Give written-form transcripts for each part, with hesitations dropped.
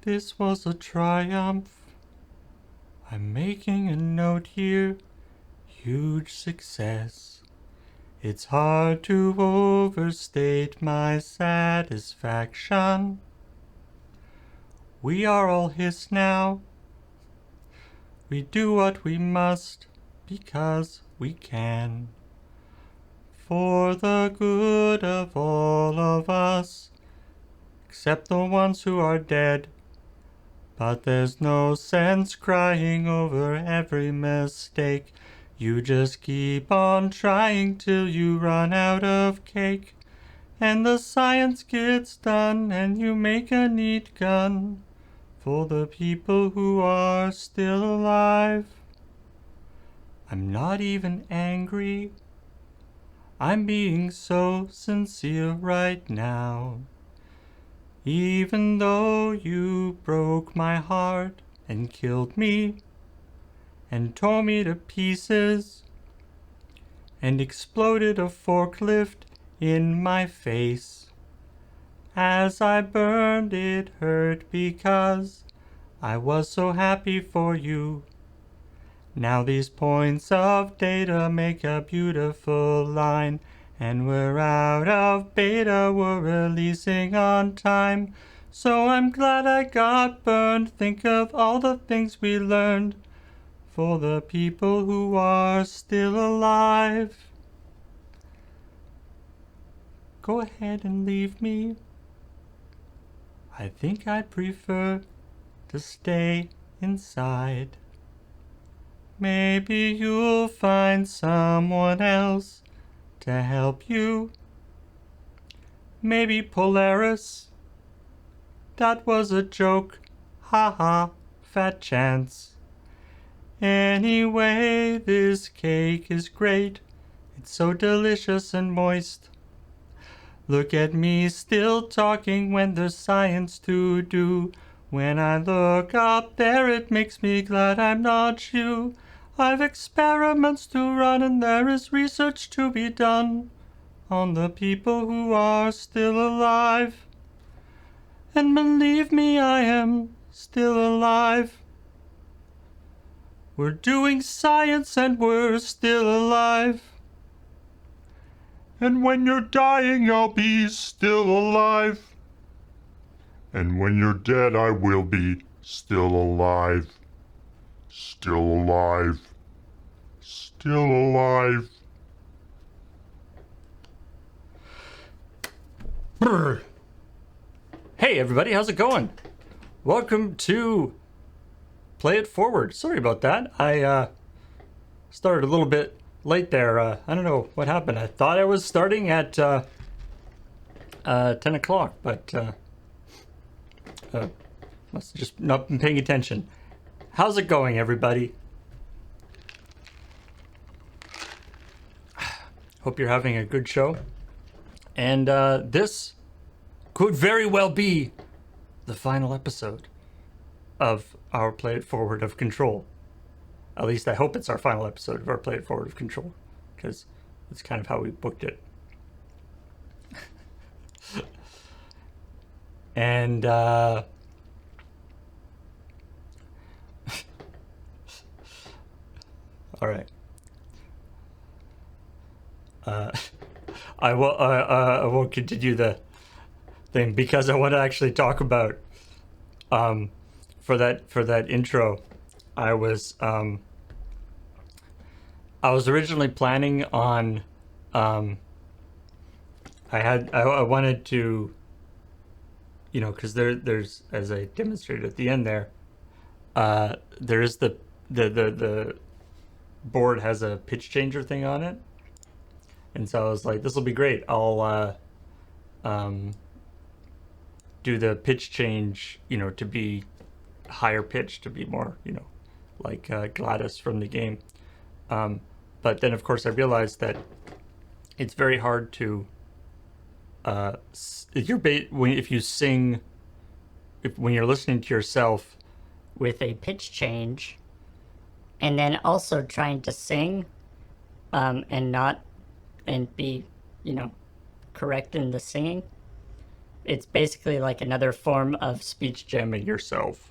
This was a triumph. I'm making a note here. Huge success. It's hard to overstate my satisfaction. We are all his now. We do what we must because we can. For the good of all of us, except the ones who are dead. But there's no sense crying over every mistake. You just keep on trying till you run out of cake. And the science gets done and you make a neat gun for the people who are still alive. I'm not even angry. I'm being so sincere right now. Even though you broke my heart and killed me and tore me to pieces and exploded a forklift in my face. As I burned, it hurt because I was so happy for you. Now these points of data make a beautiful line. And we're out of beta, we're releasing on time. So I'm glad I got burned. Think of all the things we learned for the people who are still alive. Go ahead and leave me. I think I'd prefer to stay inside. Maybe you'll find someone else to help you. Maybe Polaris. That was a joke. Haha, fat chance. Anyway, this cake is great. It's so delicious and moist. Look at me still talking when there's science to do. When I look up there, it makes me glad I'm not you. I've experiments to run and there is research to be done on the people who are still alive. And believe me, I am still alive. We're doing science and we're still alive. And when you're dying, I'll be still alive. And when you're dead, I will be still alive. Still alive. Still alive. Brr. Hey everybody, how's it going? Welcome to Play It Forward. Sorry about that. I started a little bit late there. I don't know what happened. I thought I was starting at 10 o'clock, but must have just not been paying attention. How's it going, everybody? Hope you're having a good show. And this could very well be the final episode of our Play It Forward of Control. At least I hope it's our final episode of our Play It Forward of Control, because that's kind of how we booked it. And all right. I won't continue the thing because I want to actually talk about for that intro. I was originally planning on I wanted to, you know, because there's, as I demonstrated at the end there is the board has a pitch changer thing on it, and so I was like, this will be great. I'll do the pitch change, you know, to be higher pitch, to be more, you know, like Gladys from the game. But then, of course, I realized that it's very hard to if you sing, when you're listening to yourself with a pitch change, and then also trying to sing and be, you know, correct in the singing. It's basically like another form of speech jamming yourself.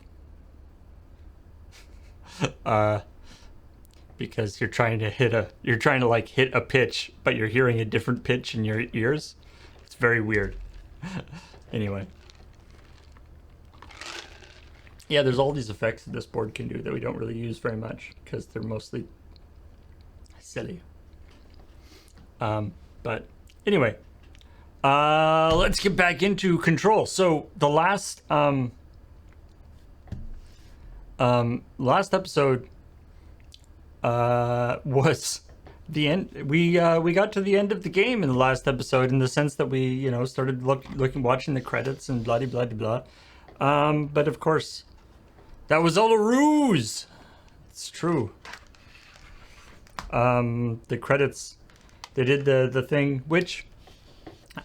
Because you're trying to hit a pitch, but you're hearing a different pitch in your ears. It's very weird. Anyway. Yeah, there's all these effects that this board can do that we don't really use very much because they're mostly silly. But anyway, let's get back into Control. So the last episode was the end. We got to the end of the game in the last episode, in the sense that we started watching the credits and blah blah blah blah. But of course, that was all a ruse. It's true. The credits, they did the thing, which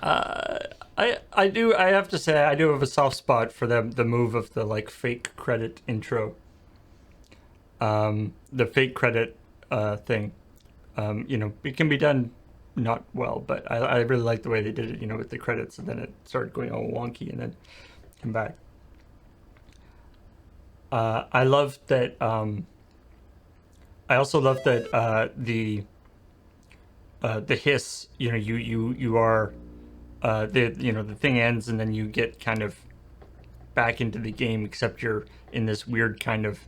I have to say I do have a soft spot for the move of the like fake credit intro. The fake credit thing. It can be done not well, but I really like the way they did it, with the credits, and then it started going all wonky and then come back. I love that. I also love that the hiss. You are the thing ends, and then you get kind of back into the game, except you're in this weird kind of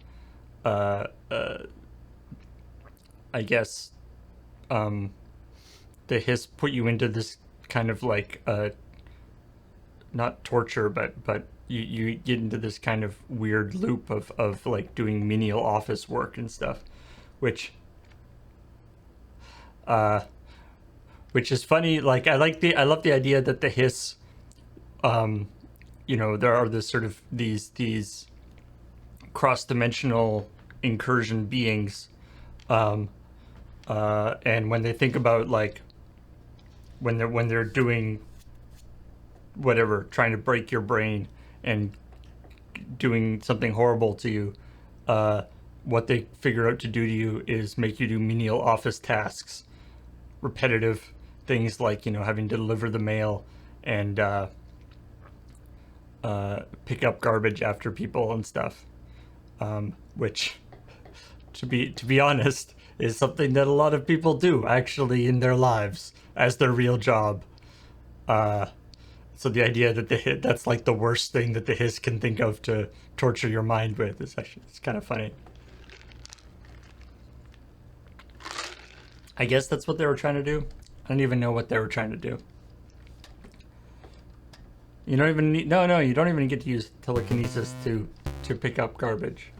I guess the hiss put you into this kind of like not torture, but you get into this kind of weird loop of like doing menial office work and stuff, which is funny. Like I love the idea that the hiss, there are this sort of these cross-dimensional incursion beings, and when they think about like when they're doing whatever, trying to break your brain and doing something horrible to you, what they figure out to do to you is make you do menial office tasks, repetitive things like having to deliver the mail and pick up garbage after people and stuff, which to be honest is something that a lot of people do actually in their lives as their real job. So the idea that that's like the worst thing that the hiss can think of to torture your mind with is actually, it's kind of funny. I guess that's what they were trying to do. I don't even know what they were trying to do. You don't even need, no, you don't even get to use telekinesis to pick up garbage.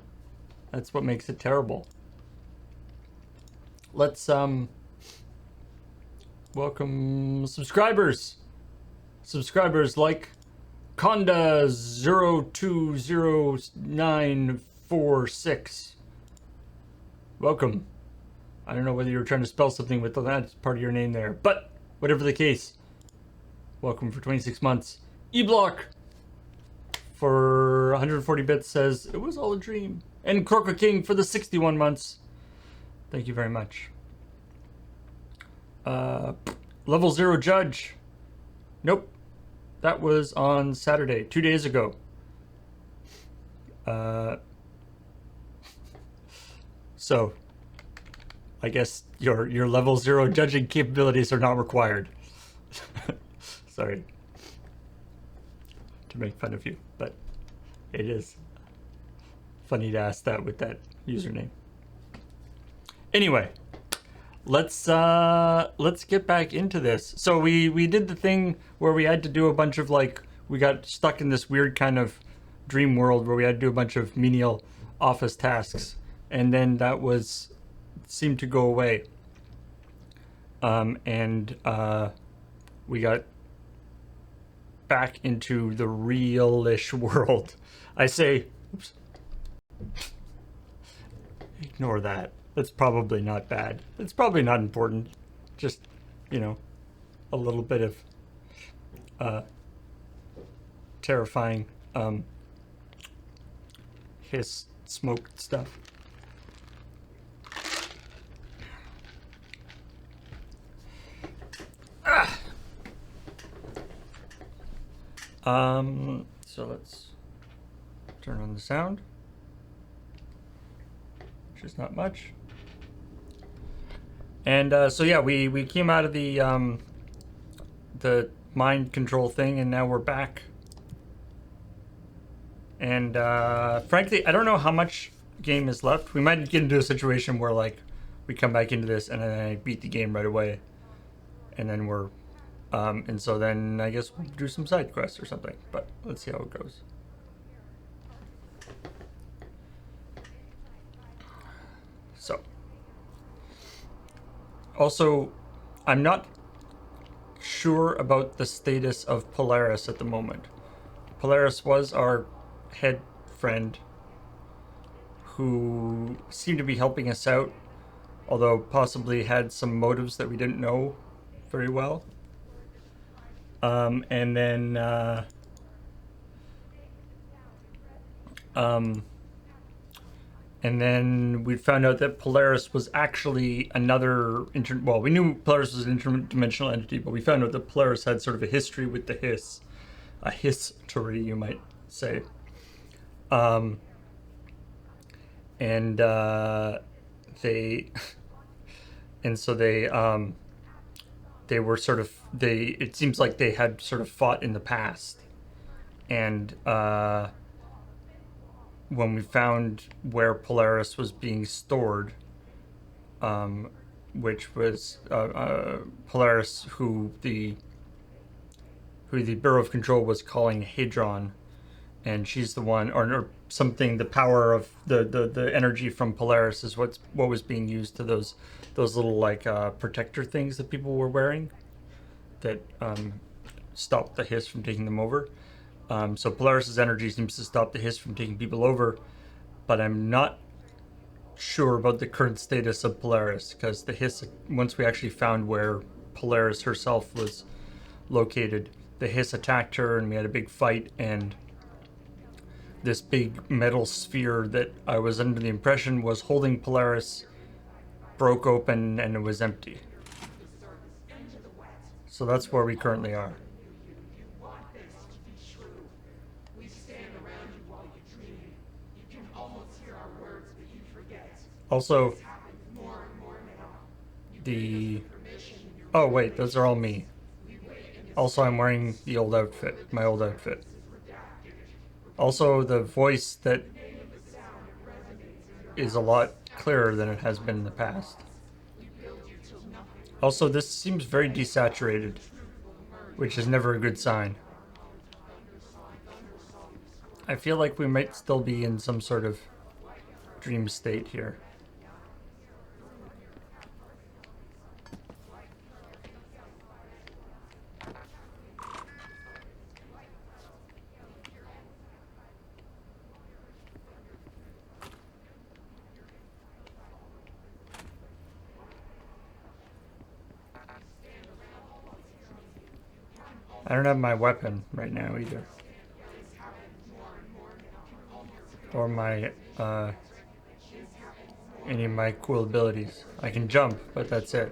That's what makes it terrible. Let's welcome subscribers. Subscribers like Conda 020946. Welcome. I don't know whether you were trying to spell something with that part of your name there, but whatever the case, welcome for 26 months. E-Block for 140 bits says it was all a dream, and Croco King for the 61 months. Thank you very much. Level 0 Judge. Nope. That was on Saturday, 2 days ago. So, I guess your level 0 judging capabilities are not required. Sorry to make fun of you, but it is funny to ask that with that username. Anyway, let's get back into this. So we did the thing where we had to do a bunch of we got stuck in this weird kind of dream world where we had to do a bunch of menial office tasks, and then that seemed to go away. And we got back into the real-ish world. I say, oops. Ignore that. That's probably not bad. It's probably not important. Just, a little bit of terrifying hiss smoke stuff. So let's turn on the sound, which is not much. And so yeah, we came out of the mind control thing, and now we're back. And frankly, I don't know how much game is left. We might get into a situation where like we come back into this and then I beat the game right away, and then we're and so then I guess we'll do some side quests or something. But let's see how it goes. So also, I'm not sure about the status of Polaris at the moment. Polaris was our head friend who seemed to be helping us out, although possibly had some motives that we didn't know very well. And then we found out that Polaris was actually another well, we knew Polaris was an interdimensional entity, but we found out that Polaris had sort of a history with the Hiss, a history, you might say. And they and so they were sort of it seems like they had sort of fought in the past, and when we found where Polaris was being stored, which was Polaris, who the Bureau of Control was calling Hadron, and she's the one, or something. The power of the energy from Polaris is what was being used to those little like protector things that people were wearing that stopped the Hiss from taking them over. So Polaris's energy seems to stop the Hiss from taking people over, but I'm not sure about the current status of Polaris, because the Hiss, once we actually found where Polaris herself was located, the Hiss attacked her and we had a big fight, and this big metal sphere that I was under the impression was holding Polaris broke open and it was empty. So that's where we currently are. Also, oh wait, those are all me. Also, I'm wearing the old outfit, my old outfit. Also, the voice that is a lot clearer than it has been in the past. Also, this seems very desaturated, which is never a good sign. I feel like we might still be in some sort of dream state here. I don't have my weapon right now either. Or my, any of my cool abilities. I can jump, but that's it.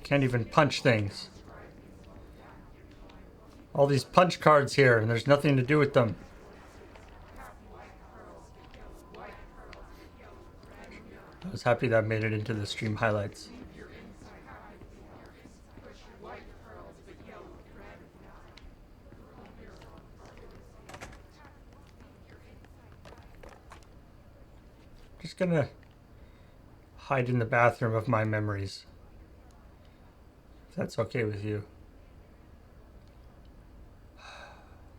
Can't even punch things. All these punch cards here, and there's nothing to do with them. I was happy that made it into the stream highlights. Just gonna hide in the bathroom of my memories, if that's okay with you.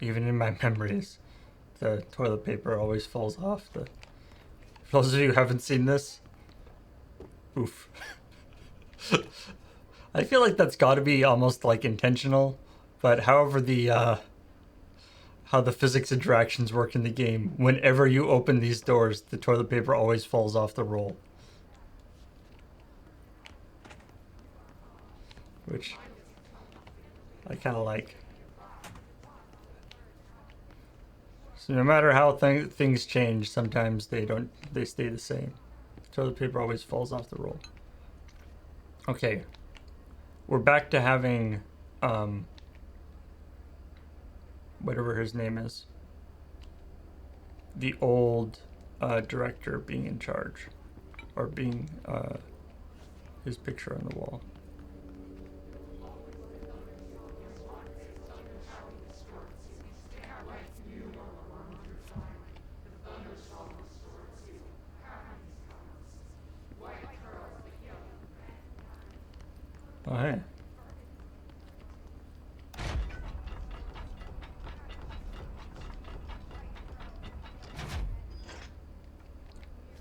Even in my memories, the toilet paper always falls off. For those of you who haven't seen this, oof. I feel like that's got to be almost like intentional, but however how the physics interactions work in the game, whenever you open these doors, the toilet paper always falls off the roll. Which I kind of like. So no matter how things change, sometimes they stay the same. The toilet paper always falls off the roll. Okay. We're back to having whatever his name is, the old director being in charge, or being his picture on the wall. Oh, hey.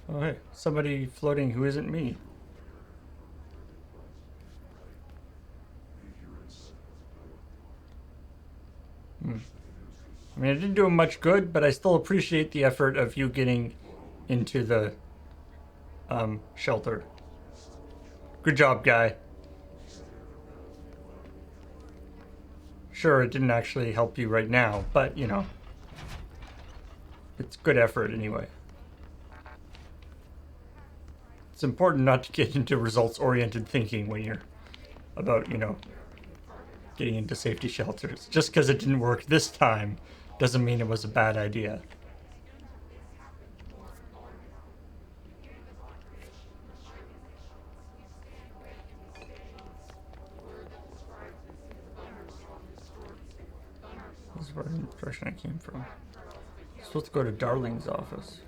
Oh, hey. Somebody floating who isn't me. I mean, it didn't do him much good, but I still appreciate the effort of you getting into the shelter. Good job, guy. Sure, it didn't actually help you right now, but, you know, it's good effort anyway. It's important not to get into results-oriented thinking when you're about, you know, getting into safety shelters. Just because it didn't work this time doesn't mean it was a bad idea. This is where the direction I came from. I'm supposed to go to Darling's office.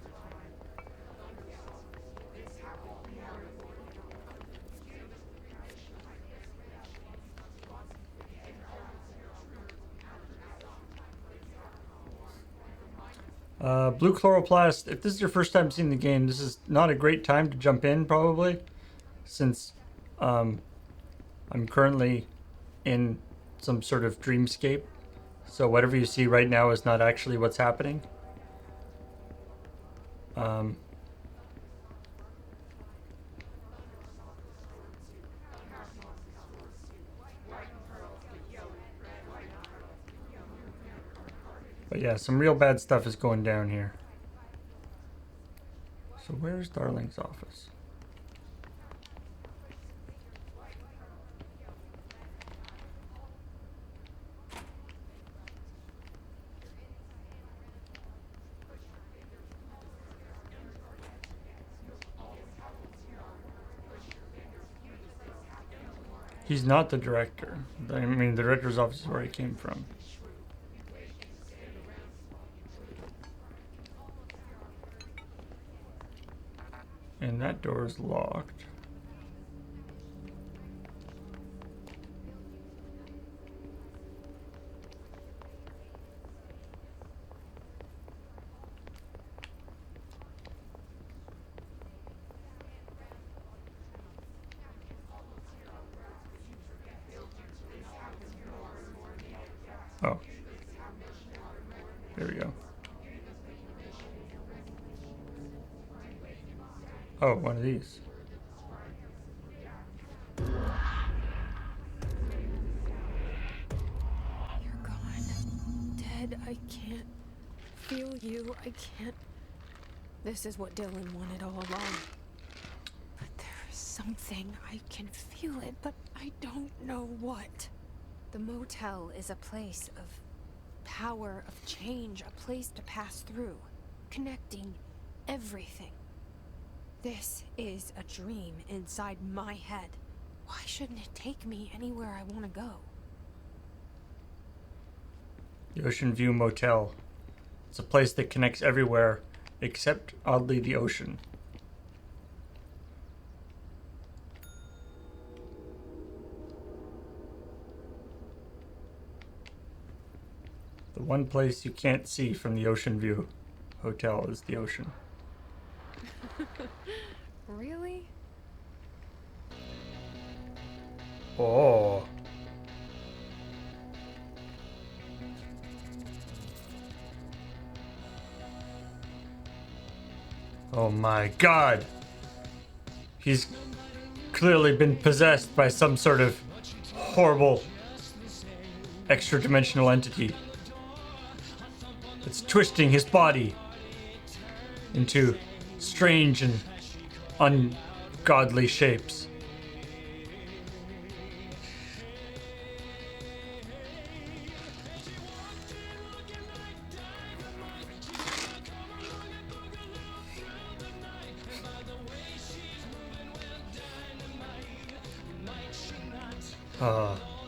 Blue Chloroplast, if this is your first time seeing the game, this is not a great time to jump in, probably, since I'm currently in some sort of dreamscape. So whatever you see right now is not actually what's happening. But yeah, some real bad stuff is going down here. So where's Darling's office? He's not the director. I mean, the director's office is where he came from. And that door is locked. Oh. There we go. Oh, one of these. You're gone. Dead. I can't feel you. I can't. This is what Dylan wanted all along. But there's something. I can feel it, but I don't know what. The motel is a place of power, of change, a place to pass through, connecting everything. This is a dream inside my head. Why shouldn't it take me anywhere I want to go? The Ocean View Motel. It's a place that connects everywhere except, oddly, the ocean. The one place you can't see from the Ocean View Hotel is the ocean. Really? Oh. Oh my god. He's clearly been possessed by some sort of horrible extra-dimensional entity. It's twisting his body into strange and ungodly shapes.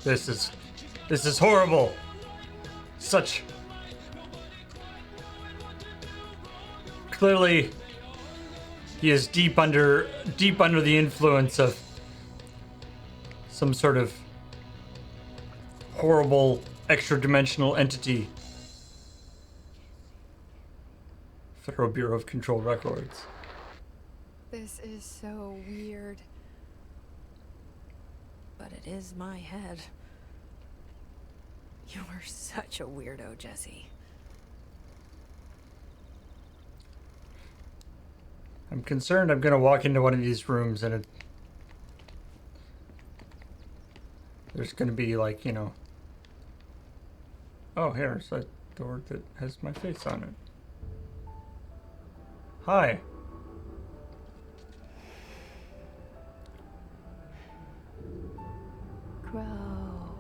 This is horrible. Such clearly he is deep under the influence of some sort of horrible extra-dimensional entity. Federal Bureau of Control Records. This is so weird. But it is my head. You're such a weirdo, Jesse. I'm concerned I'm gonna walk into one of these rooms and there's gonna be like, you know... Oh, here's a door that has my face on it. Hi. Grow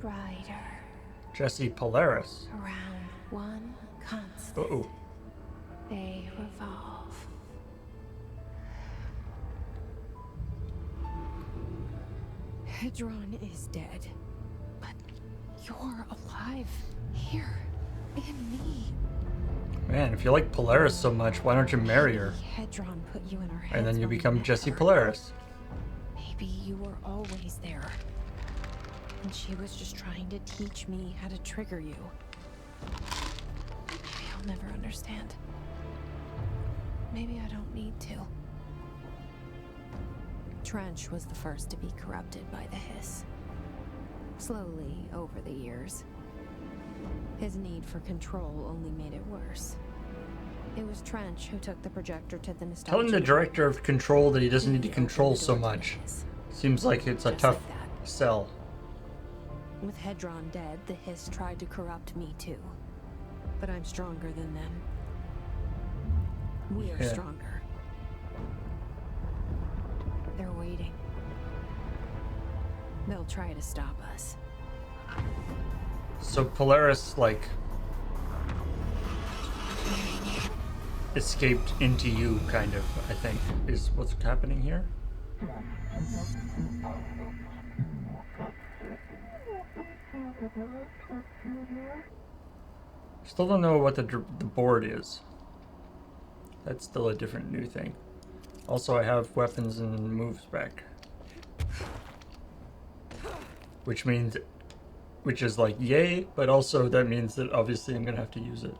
brighter. Jesse Polaris. Around one constant. Uh-oh. They revolve. Hedron is dead. But you're alive. Here. In me. Man, if you like Polaris so much, why don't you marry her? Hedron put you in our heads. And then you when we become met Jesse her. Polaris. Maybe you were always there. And she was just trying to teach me how to trigger you. Maybe I'll never understand. Maybe I don't need to. Trench was the first to be corrupted by the hiss. Slowly, over the years. His need for control only made it worse. It was Trench who took the projector to the nostalgia. Telling the director of Control that he doesn't need to He control opened the so door to the much hiss. seems like it's a Just tough like that. sell. With Hedron dead, the hiss tried to corrupt me too. But I'm stronger than them. We're Yeah. stronger. They're waiting. They'll try to stop us. So Polaris, like, escaped into you, kind of, I think, is what's happening here. Still don't know what the board is. That's still a different new thing. Also, I have weapons and moves back. Which means, which is like yay, but also that means that obviously I'm gonna have to use it.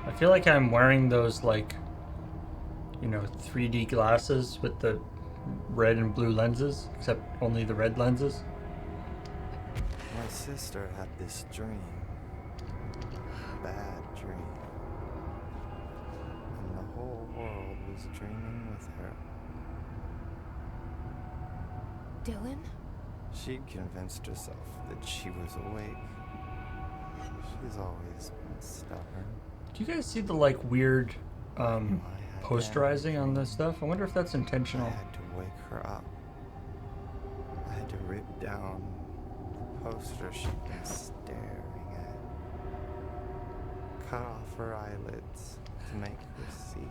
I feel like I'm wearing those, like, you know, 3D glasses with the red and blue lenses, except only the red lenses. My sister had this dream. Bad dream. And the whole world was dreaming with her. Dylan? She convinced herself that she was awake. She's always been stubborn. Do you guys see the, like, weird I had posterizing on this stuff? I wonder if that's I intentional. had to wake her up. I had to rip down the poster she'd been staring at. Cut off her eyelids to make her see.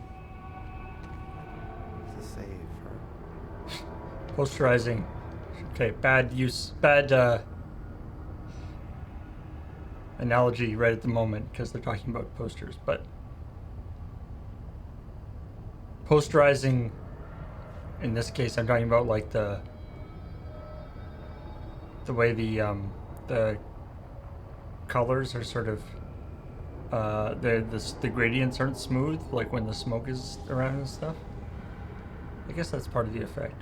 To save her. Posterizing. Okay, bad analogy right at the moment because they're talking about posters, but posterizing in this case I'm talking about like the way the colors are sort of the gradients aren't smooth, like when the smoke is around and stuff. I guess that's part of the effect.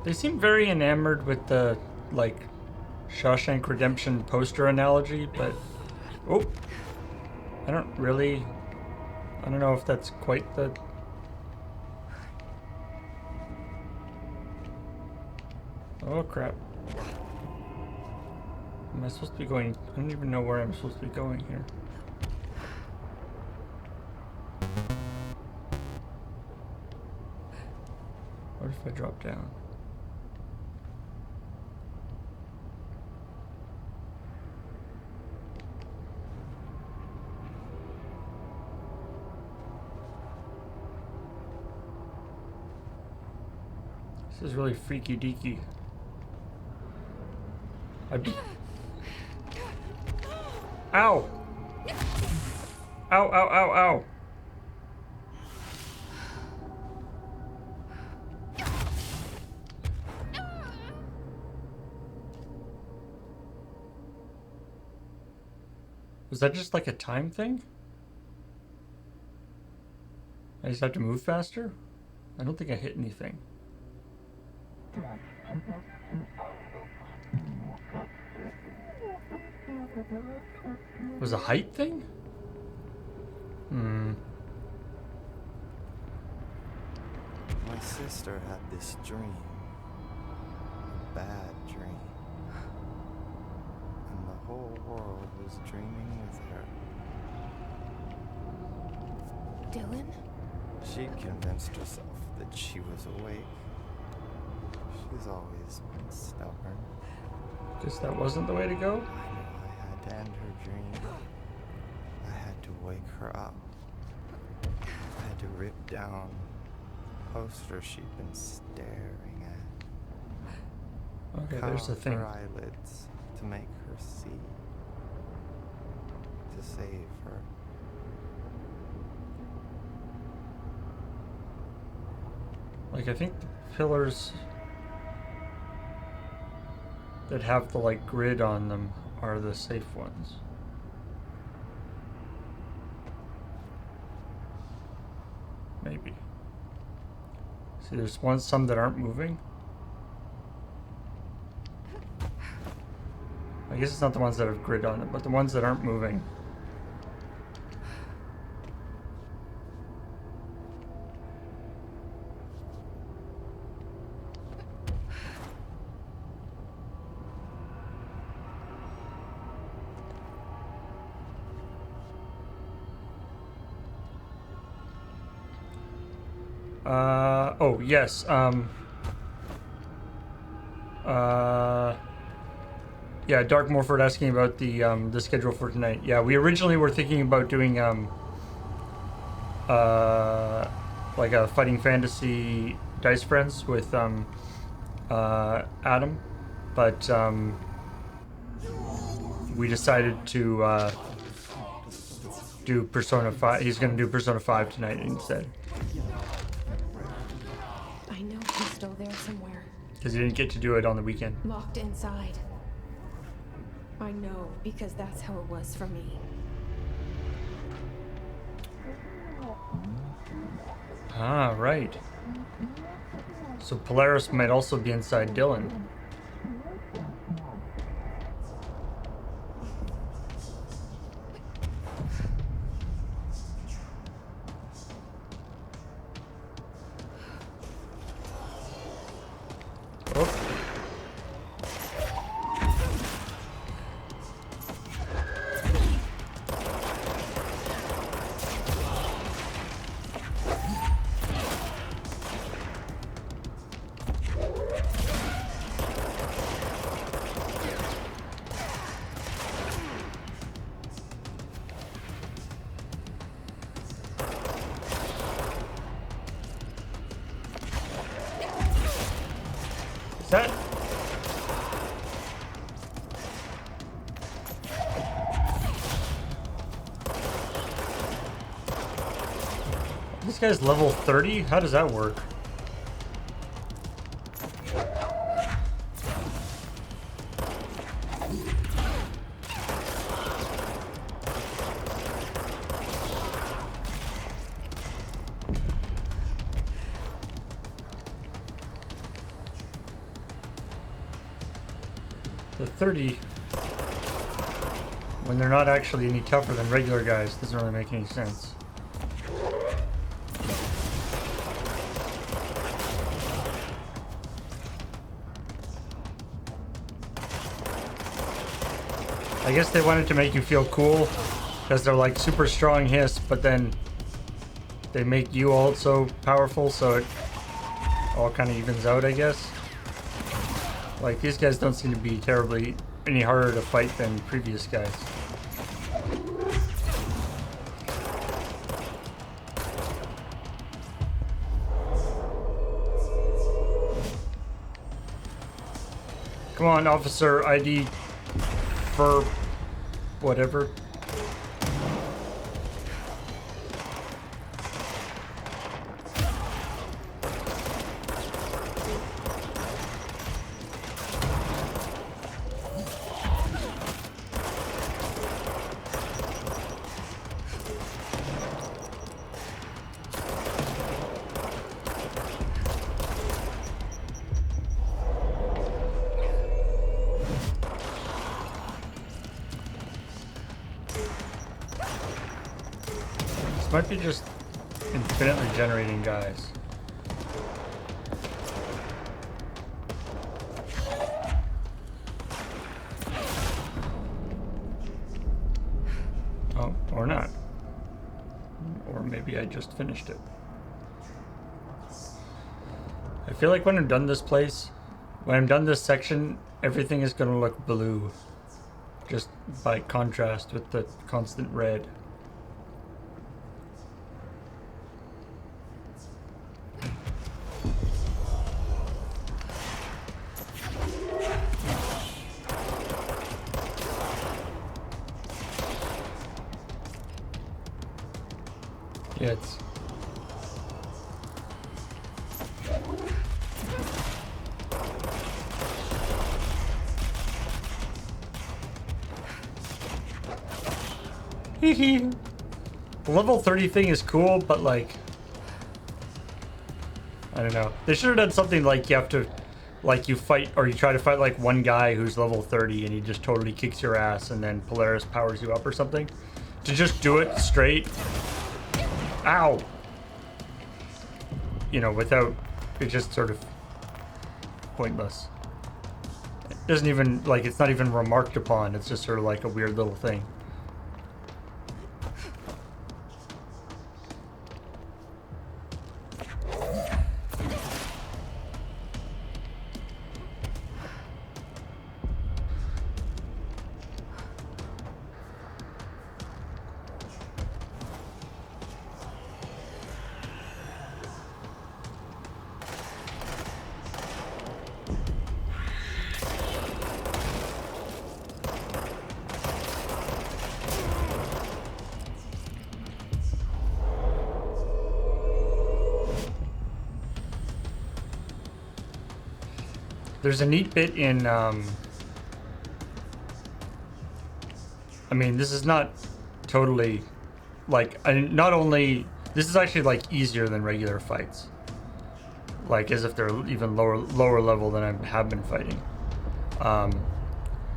They seem very enamored with the, like, Shawshank Redemption poster analogy, but... Oh! I don't know if that's quite the... Oh, crap. Am I supposed to be going... I don't even know where I'm supposed to be going here. What if I drop down? This is really freaky deaky. Ow! Ow, ow, ow, ow! Was that just like a time thing? I just have to move faster? I don't think I hit anything. Was it a height thing? My sister had this dream. A bad dream. And the whole world was dreaming with her. Dylan? She convinced herself that she was awake. She's always been stubborn. Guess that wasn't the way to go? I knew I had to end her dream. I had to wake her up. I had to rip down the poster she'd been staring at. Okay, Cut there's the off thing. her eyelids to make her see. To save her. Like, I think the pillars that have the, like, grid on them are the safe ones. Maybe. See, there's some that aren't moving. I guess it's not the ones that have grid on them, but the ones that aren't moving. Oh, yes, yeah, Dark Morford asking about the schedule for tonight. Yeah, we originally were thinking about doing, like a Fighting Fantasy Dice Friends with, Adam, but, we decided to, do Persona 5. He's gonna do Persona 5 tonight instead. I know he's still there somewhere. Because he didn't get to do it on the weekend. Locked inside. I know, because that's how it was for me. Ah, right. So Polaris might also be inside Dylan. Oh. That this guy's level 30? How does that work? The 30, when they're not actually any tougher than regular guys, doesn't really make any sense. I guess they wanted to make you feel cool because they're like super strong hiss, but then they make you also powerful, so it all kind of evens out, I guess. Like, these guys don't seem to be terribly any harder to fight than previous guys. Come on, officer ID for whatever. Might be just infinitely generating guys. Oh, or not. Or maybe I just finished it. I feel like when I'm done this place, when I'm done this section, everything is gonna look blue. Just by contrast with the constant red. Yeah, it's... Hee. The level 30 thing is cool, but like... I don't know. They should have done something like you have to... Like you fight, or you try to fight like one guy who's level 30 and he just totally kicks your ass and then Polaris powers you up or something. To just do it straight... Ow! You know, without... It's just sort of... pointless. It doesn't even... Like, it's not even remarked upon. It's just sort of like a weird little thing. There's a neat bit in, I mean, this is not totally, like, not only, this is actually, like, easier than regular fights. Like, as if they're even lower level than I have been fighting.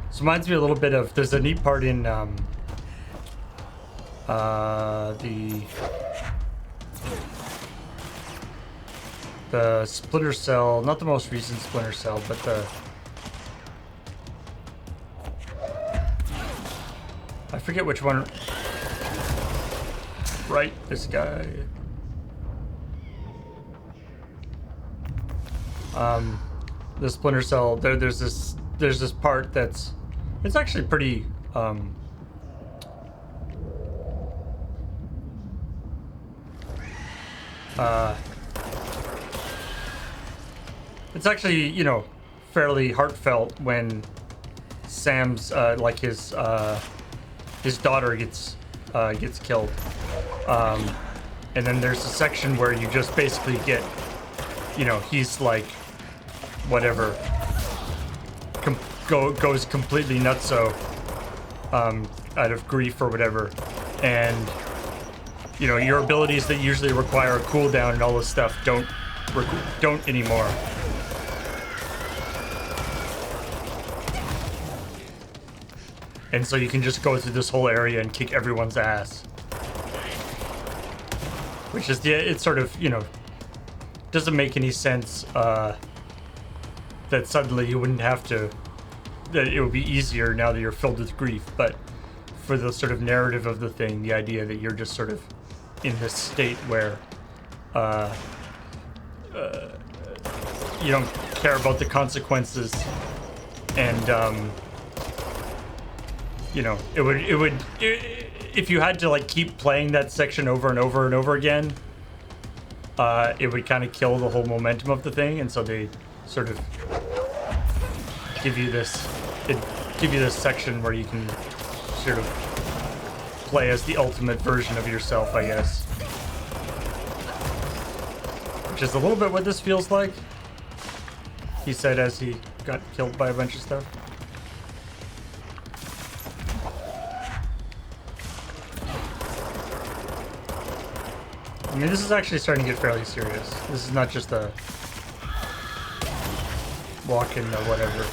This reminds me a little bit of, there's a neat part in, the Splinter Cell, not the most recent Splinter Cell, but the... I forget which one. Right, this guy. The Splinter Cell, there's this part that's... It's actually pretty, it's actually, you know, fairly heartfelt when Sam's, like his daughter gets killed. And then there's a section where you just basically get, you know, he's like, whatever, goes completely nutso, out of grief or whatever. And, you know, your abilities that usually require a cooldown and all this stuff don't anymore. And so you can just go through this whole area and kick everyone's ass. Which is, yeah, it's sort of, you know, doesn't make any sense, that suddenly you wouldn't have to, that it would be easier now that you're filled with grief. But for the sort of narrative of the thing, the idea that you're just sort of in this state where, you don't care about the consequences, and you know, if you had to like keep playing that section over and over and over again, it would kind of kill the whole momentum of the thing, and so they sort of give you this section where you can sort of play as the ultimate version of yourself, I guess. Which is a little bit what this feels like. He said as he got killed by a bunch of stuff. I mean, this is actually starting to get fairly serious. This is not just a walk-in or whatever.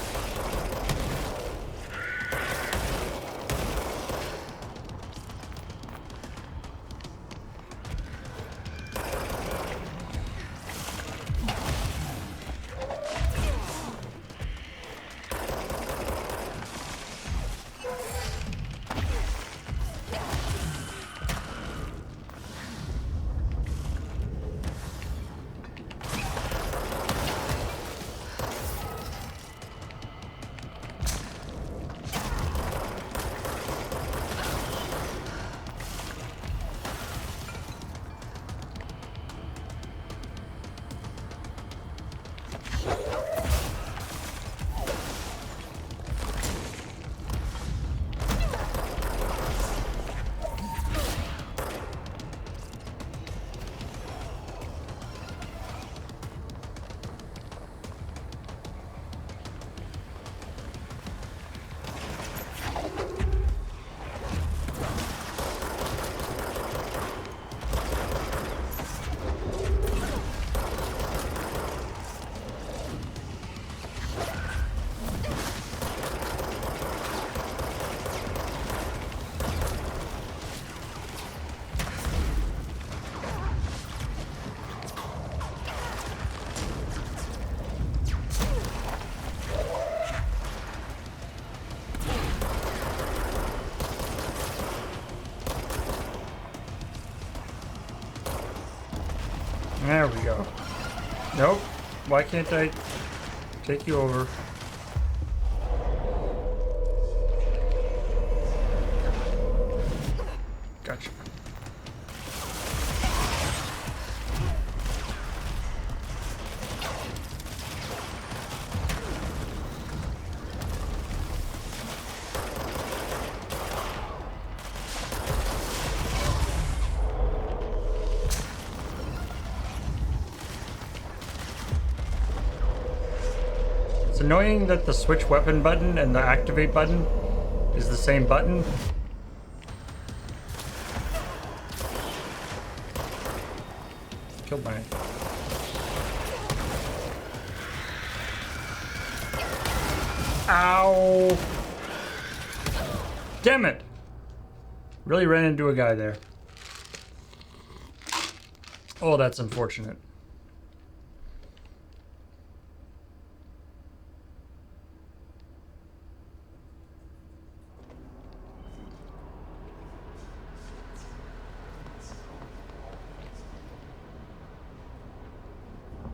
There we go. Nope. Why can't I take you over? Gotcha. It's annoying that the switch weapon button and the activate button is the same button. Killed my... Ow! Damn it! Really ran into a guy there. Oh, that's unfortunate.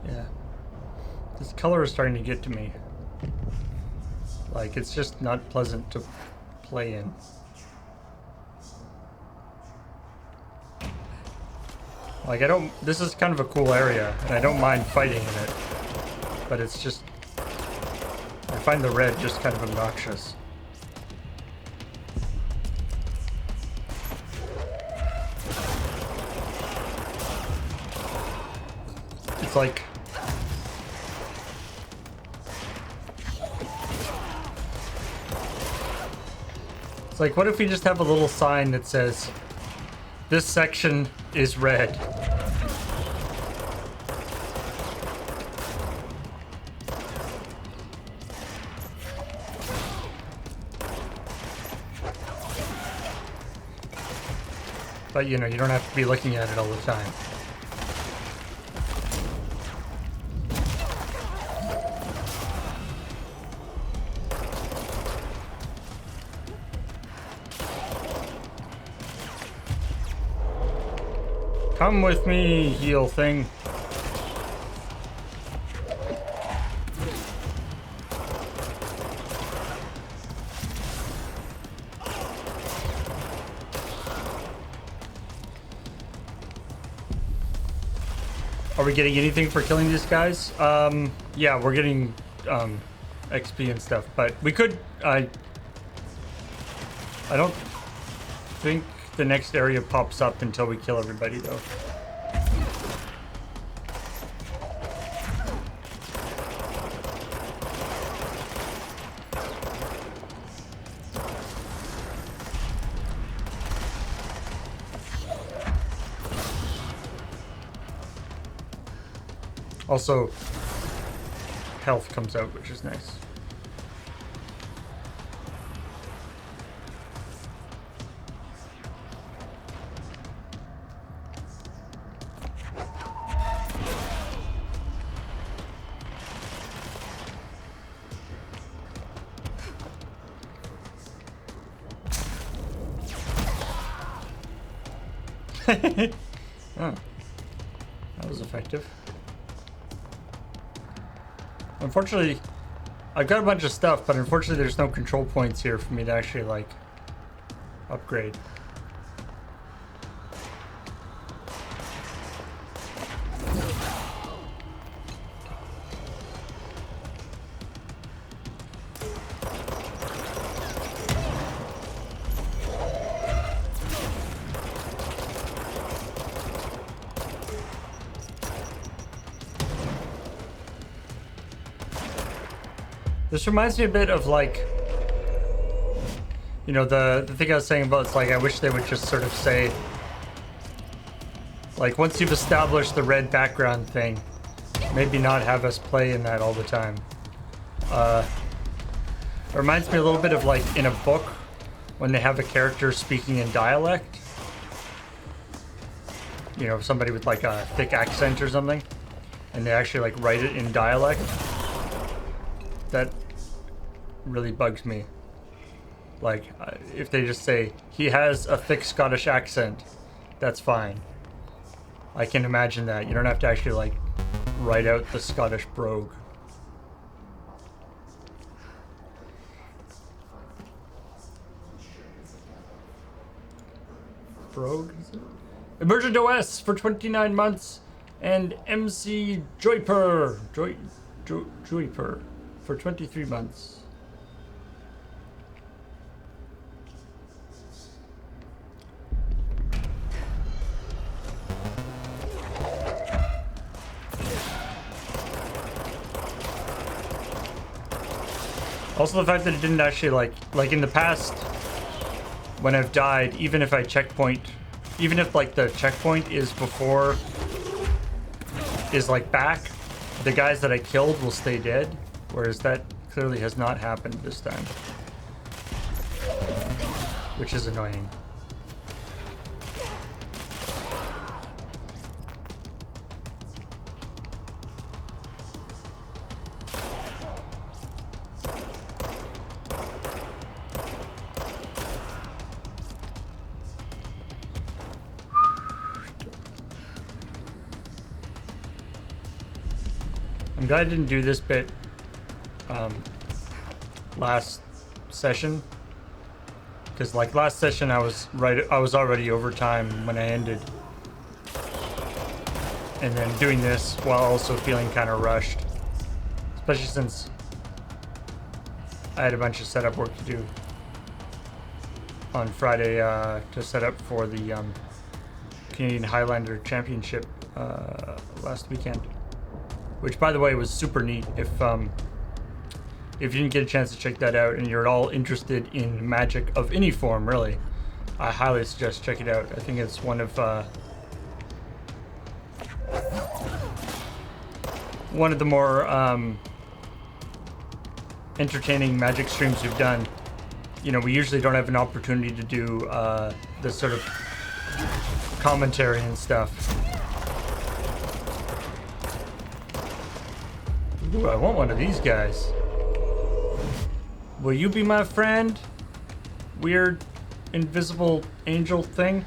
Yeah. This color is starting to get to me. Like, it's just not pleasant to play in. Like, this is kind of a cool area, and I don't mind fighting in it. But it's just, I find the red just kind of obnoxious. It's like, what if we just have a little sign that says, this section is red. But you know, you don't have to be looking at it all the time. Come with me, heal thing. Are we getting anything for killing these guys? Yeah, we're getting XP and stuff, but we could. I don't think the next area pops up until we kill everybody, though. Also, health comes out, which is nice. Oh, that was effective. Unfortunately, I've got a bunch of stuff, but unfortunately there's no control points here for me to actually, like, upgrade. This reminds me a bit of, like, you know, the thing I was saying about, it's like, I wish they would just sort of say, like, once you've established the red background thing, maybe not have us play in that all the time. It reminds me a little bit of, like, in a book, when they have a character speaking in dialect. You know, somebody with, like, a thick accent or something, and they actually, like, write it in dialect. That really bugs me. Like, if they just say, he has a thick Scottish accent, that's fine. I can imagine that. You don't have to actually, like, write out the Scottish brogue. Brogue, is it? Emergent OS for 29 months, and MC Joyper, Joyper for 23 months. Also the fact that it didn't actually, like in the past, when I've died, even if I checkpoint, even if, like, the checkpoint is before, is, like, back, the guys that I killed will stay dead, whereas that clearly has not happened this time. Which is annoying. I'm glad I didn't do this bit last session, because, like, last session I was already over time when I ended, and then doing this while also feeling kind of rushed, especially since I had a bunch of setup work to do on Friday to set up for the Canadian Highlander Championship last weekend. Which, by the way, was super neat. If you didn't get a chance to check that out and you're at all interested in magic of any form, really, I highly suggest check it out. I think it's one of the more entertaining magic streams we've done. You know, we usually don't have an opportunity to do this sort of commentary and stuff. Ooh, I want one of these guys. Will you be my friend? Weird, invisible angel thing?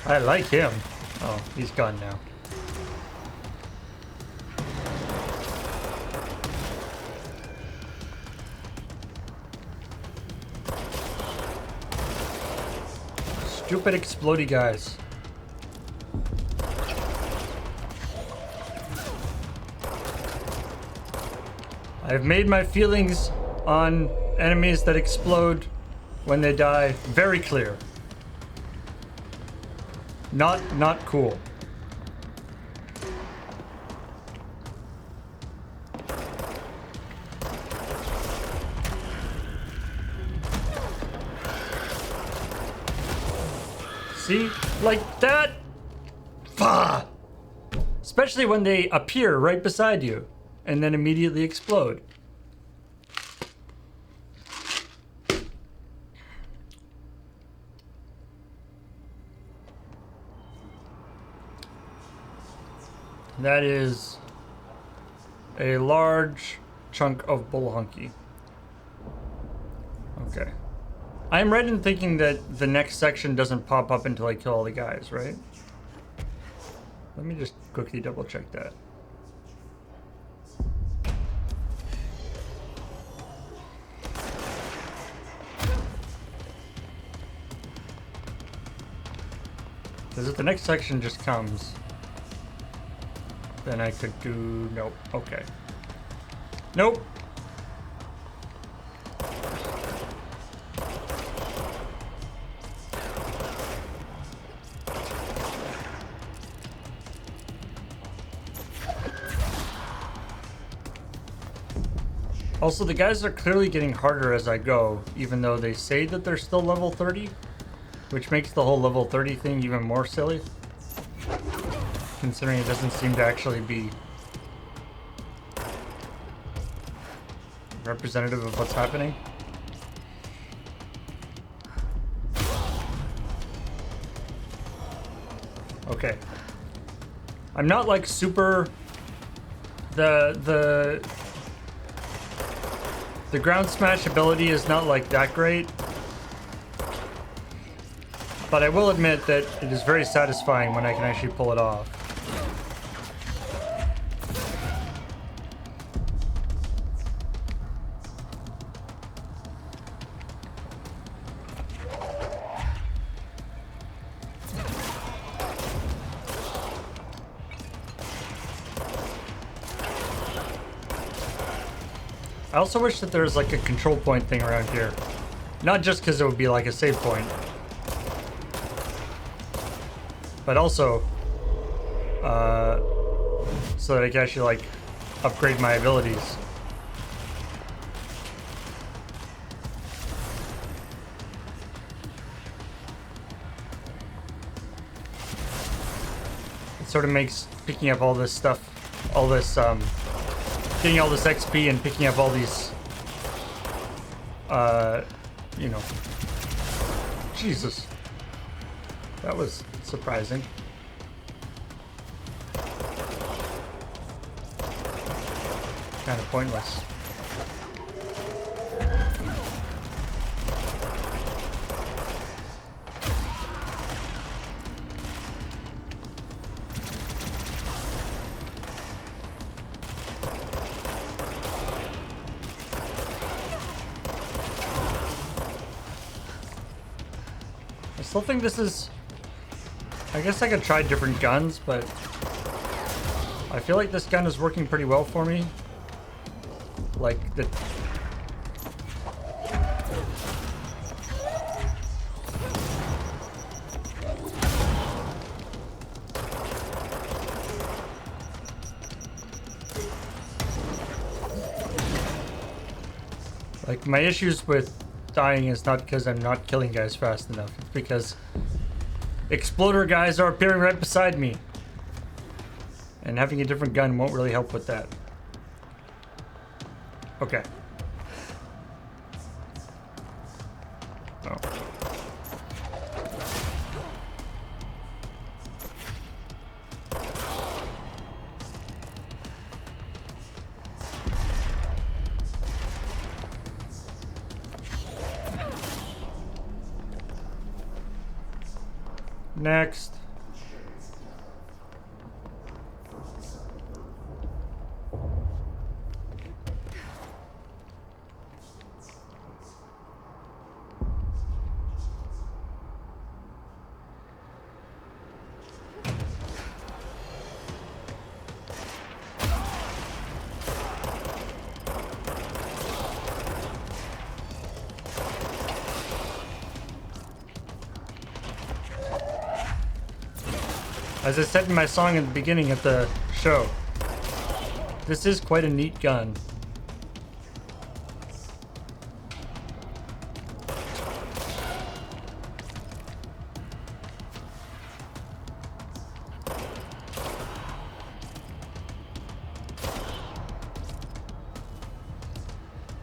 I like him. Oh, he's gone now. Stupid explodey guys. I've made my feelings on enemies that explode when they die very clear. Not cool. See? Like that? Fah! Especially when they appear right beside you and then immediately explode. That is a large chunk of bullhunky. Okay. I'm right in thinking that the next section doesn't pop up until I kill all the guys, right? Let me just quickly double check that. Because if the next section just comes, then I could do... Nope. Okay. Nope. Also, the guys are clearly getting harder as I go, even though they say that they're still level 30, which makes the whole level 30 thing even more silly, considering it doesn't seem to actually be representative of what's happening. Okay. I'm not like super... The ground smash ability is not like that great, but I will admit that it is very satisfying when I can actually pull it off. I also wish that there was like a control point thing around here. Not just because it would be like a save point, but also so that I can actually like upgrade my abilities. It sort of makes picking up all this stuff, all this getting all this XP and picking up all these, you know, Jesus, that was surprising. Kind of pointless. I still think this is... I guess I could try different guns, but I feel like this gun is working pretty well for me. Like the... Like, my issues with dying is not because I'm not killing guys fast enough. It's because exploder guys are appearing right beside me. And having a different gun won't really help with that. Okay. Oh. Next. As I said in my song at the beginning of the show, this is quite a neat gun.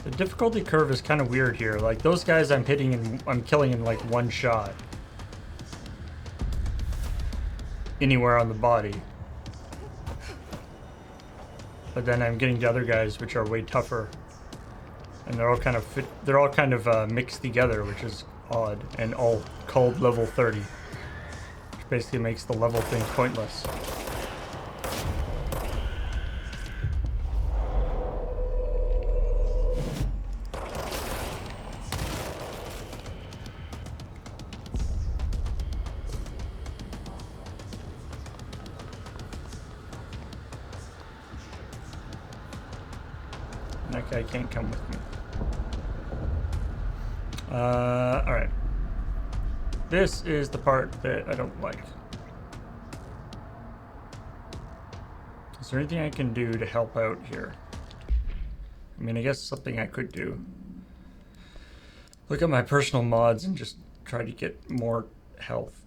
The difficulty curve is kind of weird here. Like those guys I'm hitting and I'm killing in like one shot. Anywhere on the body. But then I'm getting to other guys which are way tougher. And they're all kind of mixed together, which is odd, and all called level 30. Which basically makes the level thing pointless. That guy can't come with me. Alright. This is the part that I don't like. Is there anything I can do to help out here? I mean, I guess something I could do. Look at my personal mods and just try to get more health.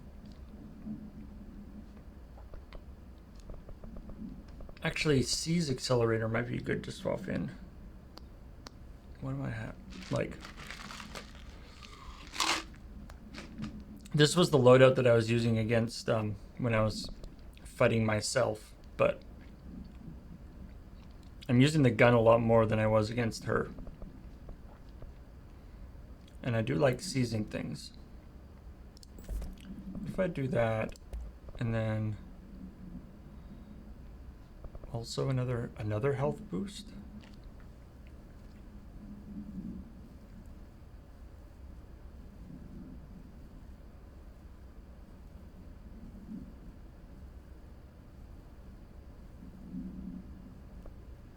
Actually, C's accelerator might be good to swap in. What do I have? Like, this was the loadout that I was using against when I was fighting myself, but I'm using the gun a lot more than I was against her. And I do like seizing things. If I do that, and then also another health boost.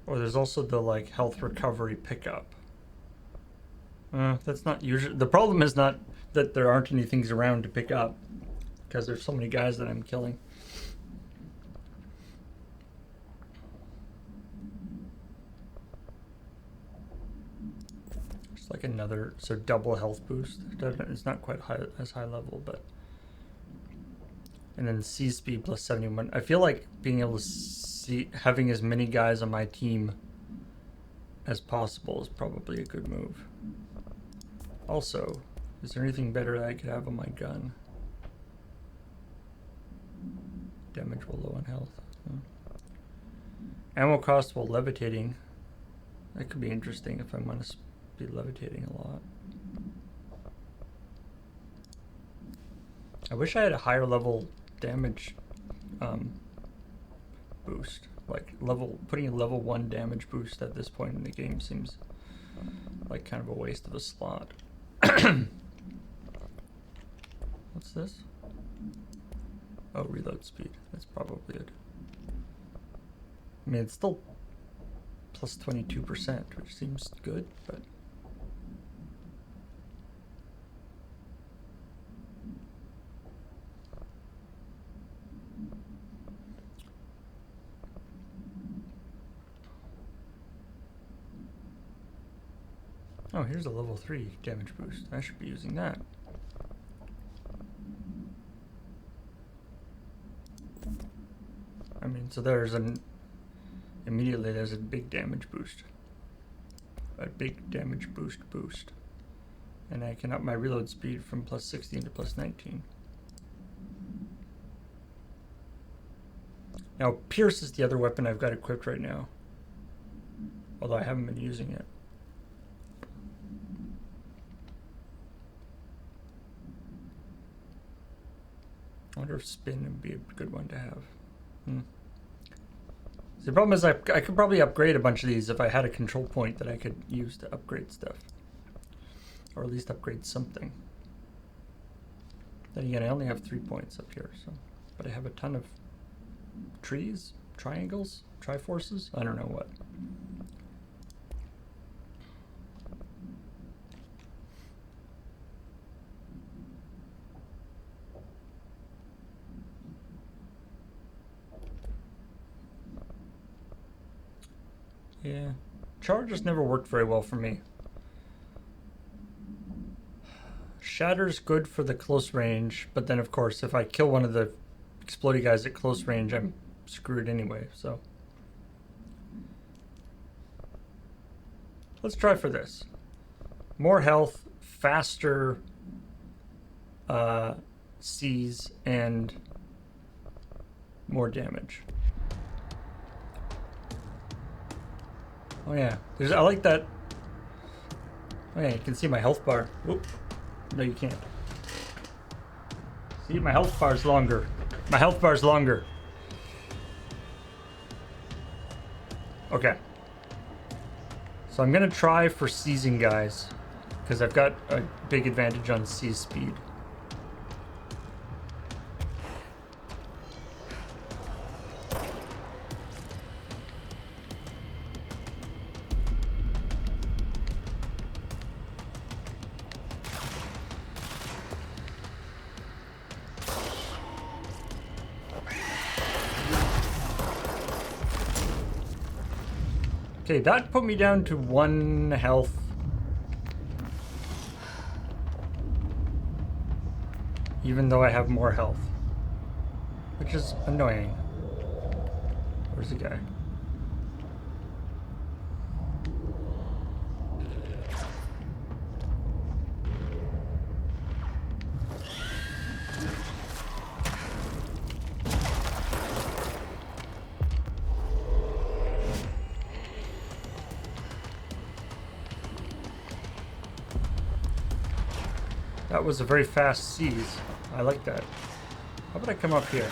Or there's also the like health recovery pickup. That's not usually. The problem is not that there aren't any things around to pick up, because there's so many guys that I'm killing. It's like another, so double health boost. It's not quite as high level, but. And then C speed plus 71. I feel like being able to see, having as many guys on my team as possible is probably a good move. Also, is there anything better that I could have on my gun? Damage while low on health. Ammo cost while levitating. That could be interesting if I want to be levitating a lot. I wish I had a higher level damage boost. Like putting a level 1 damage boost at this point in the game seems like kind of a waste of a slot. What's this? Oh, reload speed. That's probably it. I mean, it's still plus 22%, which seems good, but oh, here's a level 3 damage boost. I should be using that. I mean, so immediately there's a big damage boost. A big damage boost. And I can up my reload speed from plus 16 to plus 19. Now, Pierce is the other weapon I've got equipped right now. Although I haven't been using it. wonder if spin would be a good one to have. The problem is I could probably upgrade a bunch of these if I had a control point that I could use to upgrade stuff. Or at least upgrade something. Then again, I only have 3 points up here, so but I have a ton of trees, triangles, triforces, I don't know what. Yeah, charges never worked very well for me. Shatter's good for the close range, but then of course if I kill one of the exploding guys at close range, I'm screwed anyway, so. Let's try for this. More health, faster Cs, and more damage. Oh yeah, I like that. Oh yeah, you can see my health bar. Whoop. No, you can't. See, my health bar's longer. My health bar's longer. Okay. So I'm gonna try for seizing guys, because I've got a big advantage on seize speed. Okay, that put me down to 1 health. Even though I have more health. Which is annoying. Where's the guy? That was a very fast seize. I like that. How about I come up here?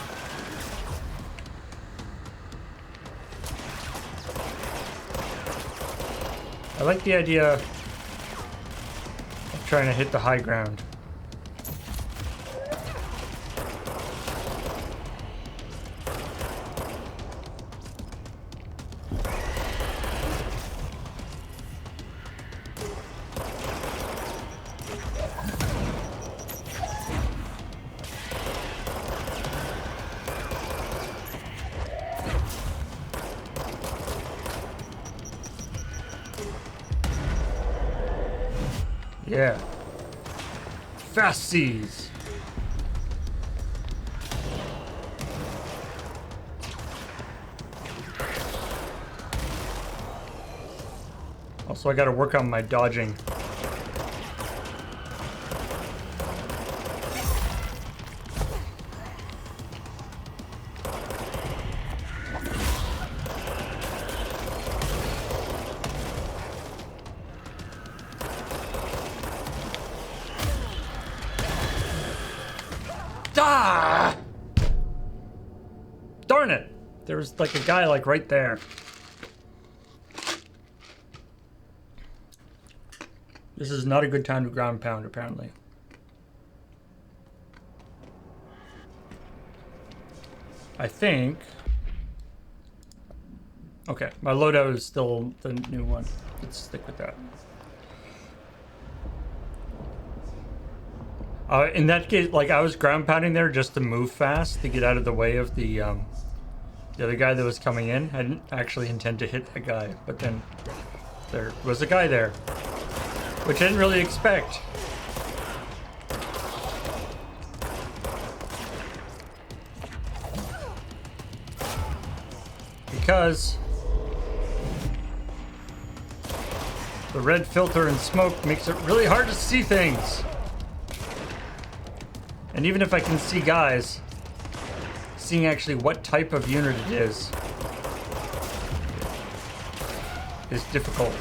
I like the idea of trying to hit the high ground. Yeah. Fast seize. Also, I gotta work on my dodging. Ah! Darn it! There was like a guy like right there. This is not a good time to ground pound, apparently. I think. Okay, my loadout is still the new one. Let's stick with that. In that case, like I was ground pounding there just to move fast to get out of the way of the other guy that was coming in. I didn't actually intend to hit that guy, but then there was a guy there, which I didn't really expect. Because the red filter and smoke makes it really hard to see things. And even if I can see guys, seeing actually what type of unit it is difficult.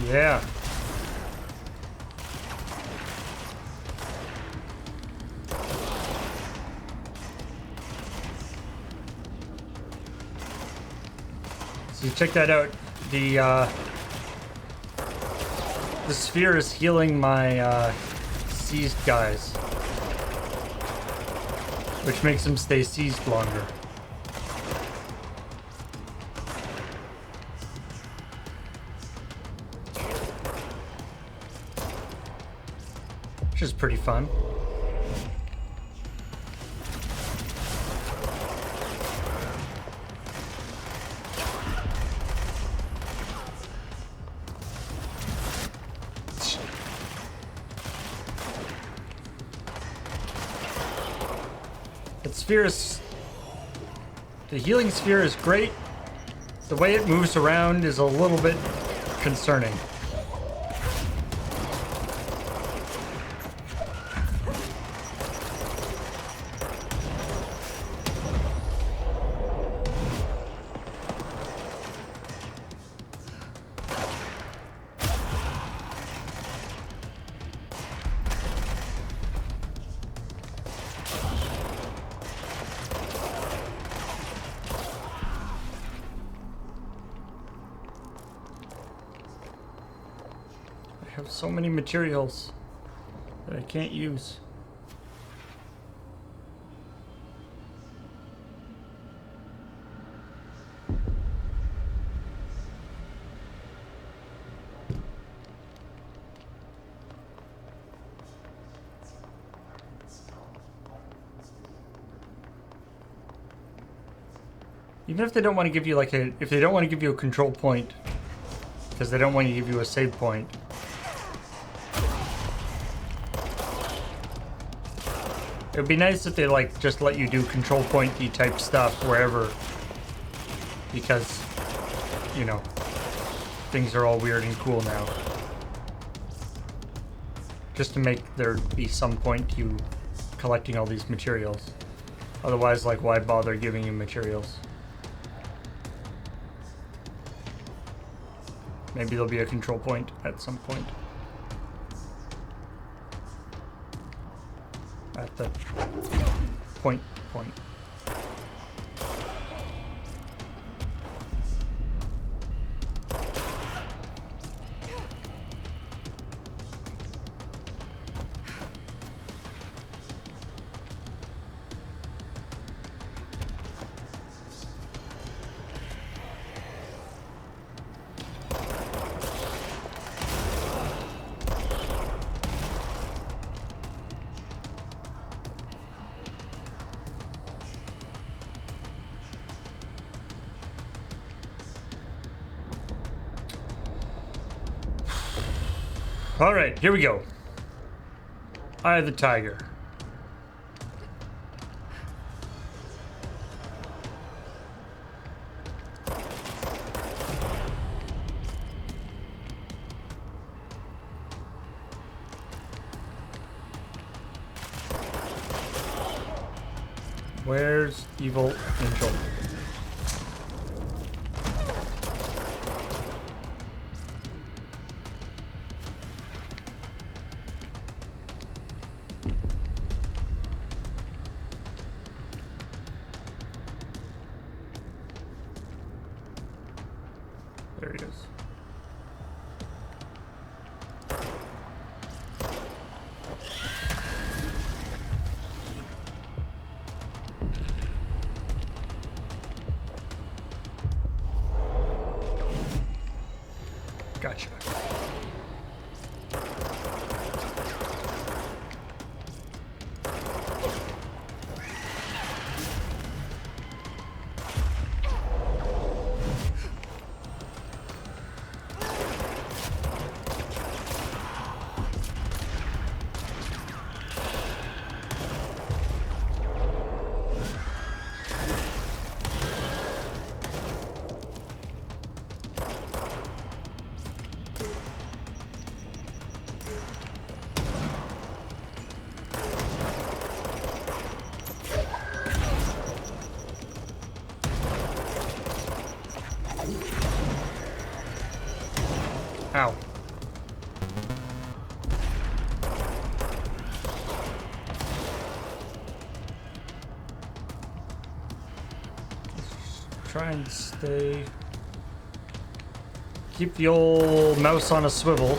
Yeah. So check that out. The sphere is healing my seized guys, which makes them stay seized longer. Which is pretty fun. The healing sphere is great. The way it moves around is a little bit concerning. I have so many materials that I can't use. Even if they don't want to give you if they don't want to give you a control point, because they don't want to give you a save point. It would be nice if they just let you do control point-y type stuff wherever, because, you know, things are all weird and cool now. Just to make there be some point to you collecting all these materials. Otherwise, why bother giving you materials? Maybe there'll be a control point at some point. At the point. All right, here we go. Eye of the Tiger. Where's Evil Angel? There he is. Gotcha. try and stay... Keep the old mouse on a swivel.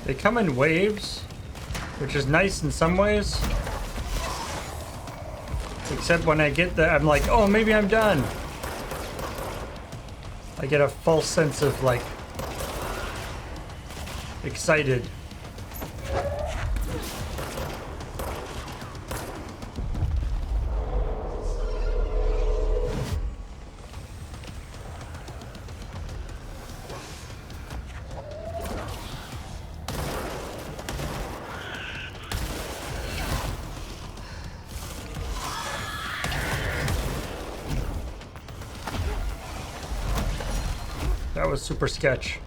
They come in waves, which is nice in some ways. Except when I get there, I'm like, oh, maybe I'm done. I get a false sense of, like, excited. That was super sketch.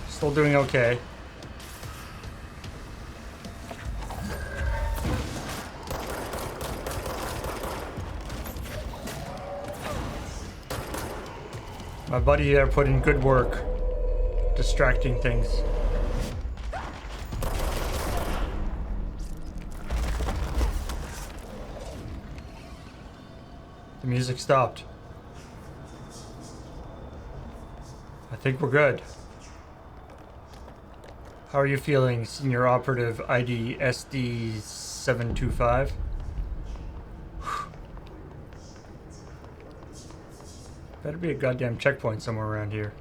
Still doing okay. My buddy there put in good work, distracting things. The music stopped. I think we're good. How are you feeling, Senior Operative ID SD725? Better be a goddamn checkpoint somewhere around here.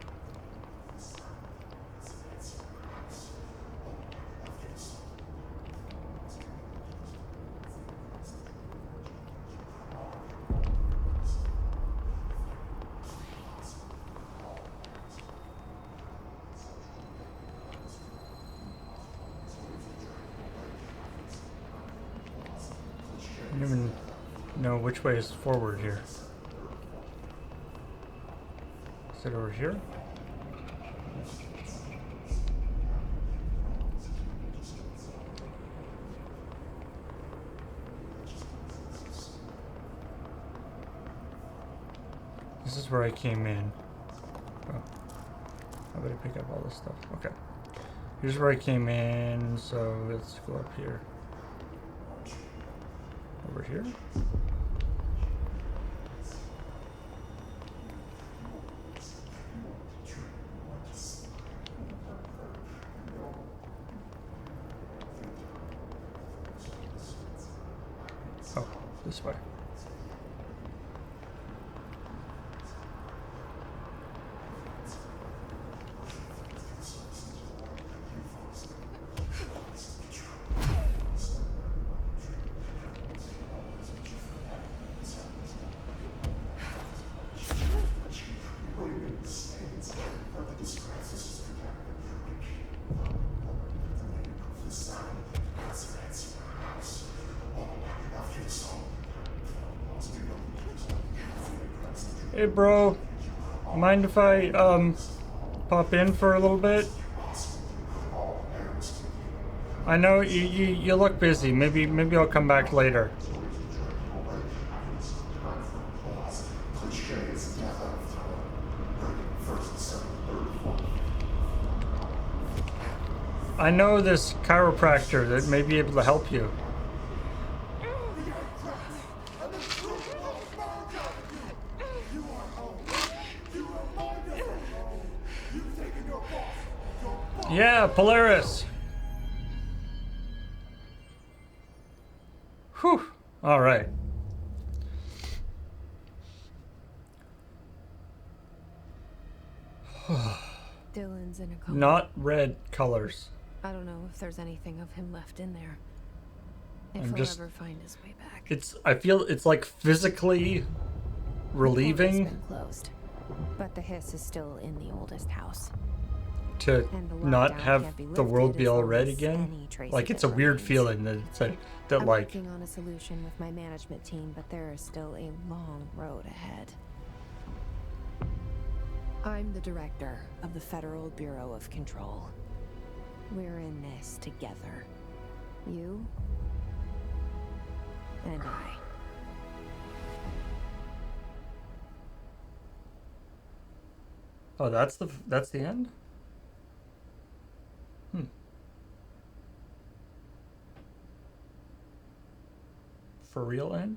I don't even know which way is forward here. Is it over here? This is where I came in. Oh. How about I pick up all this stuff? Okay. Here's where I came in, so let's go up here. Over here? Oh, this way. Hey, bro. Mind if I, pop in for a little bit? I know you look busy. Maybe I'll come back later. I know this chiropractor that may be able to help you. Yeah, Polaris. Whew. All right. Dylan's in a coma. Not red colors. I don't know if there's anything of him left in there. If I'm he'll just- ever find his way back. I feel it's like physically The relieving portal's been closed, but the hiss is still in the oldest house. to And the not lockdown have can't be the world lifted be as all long red as again. any trace Like of it's it a weird remains. feeling that it's like that I'm like working on a solution with my management team, but there is still a long road ahead. I'm the director of the Federal Bureau of Control. We're in this together. You and I. oh that's the end? For real end?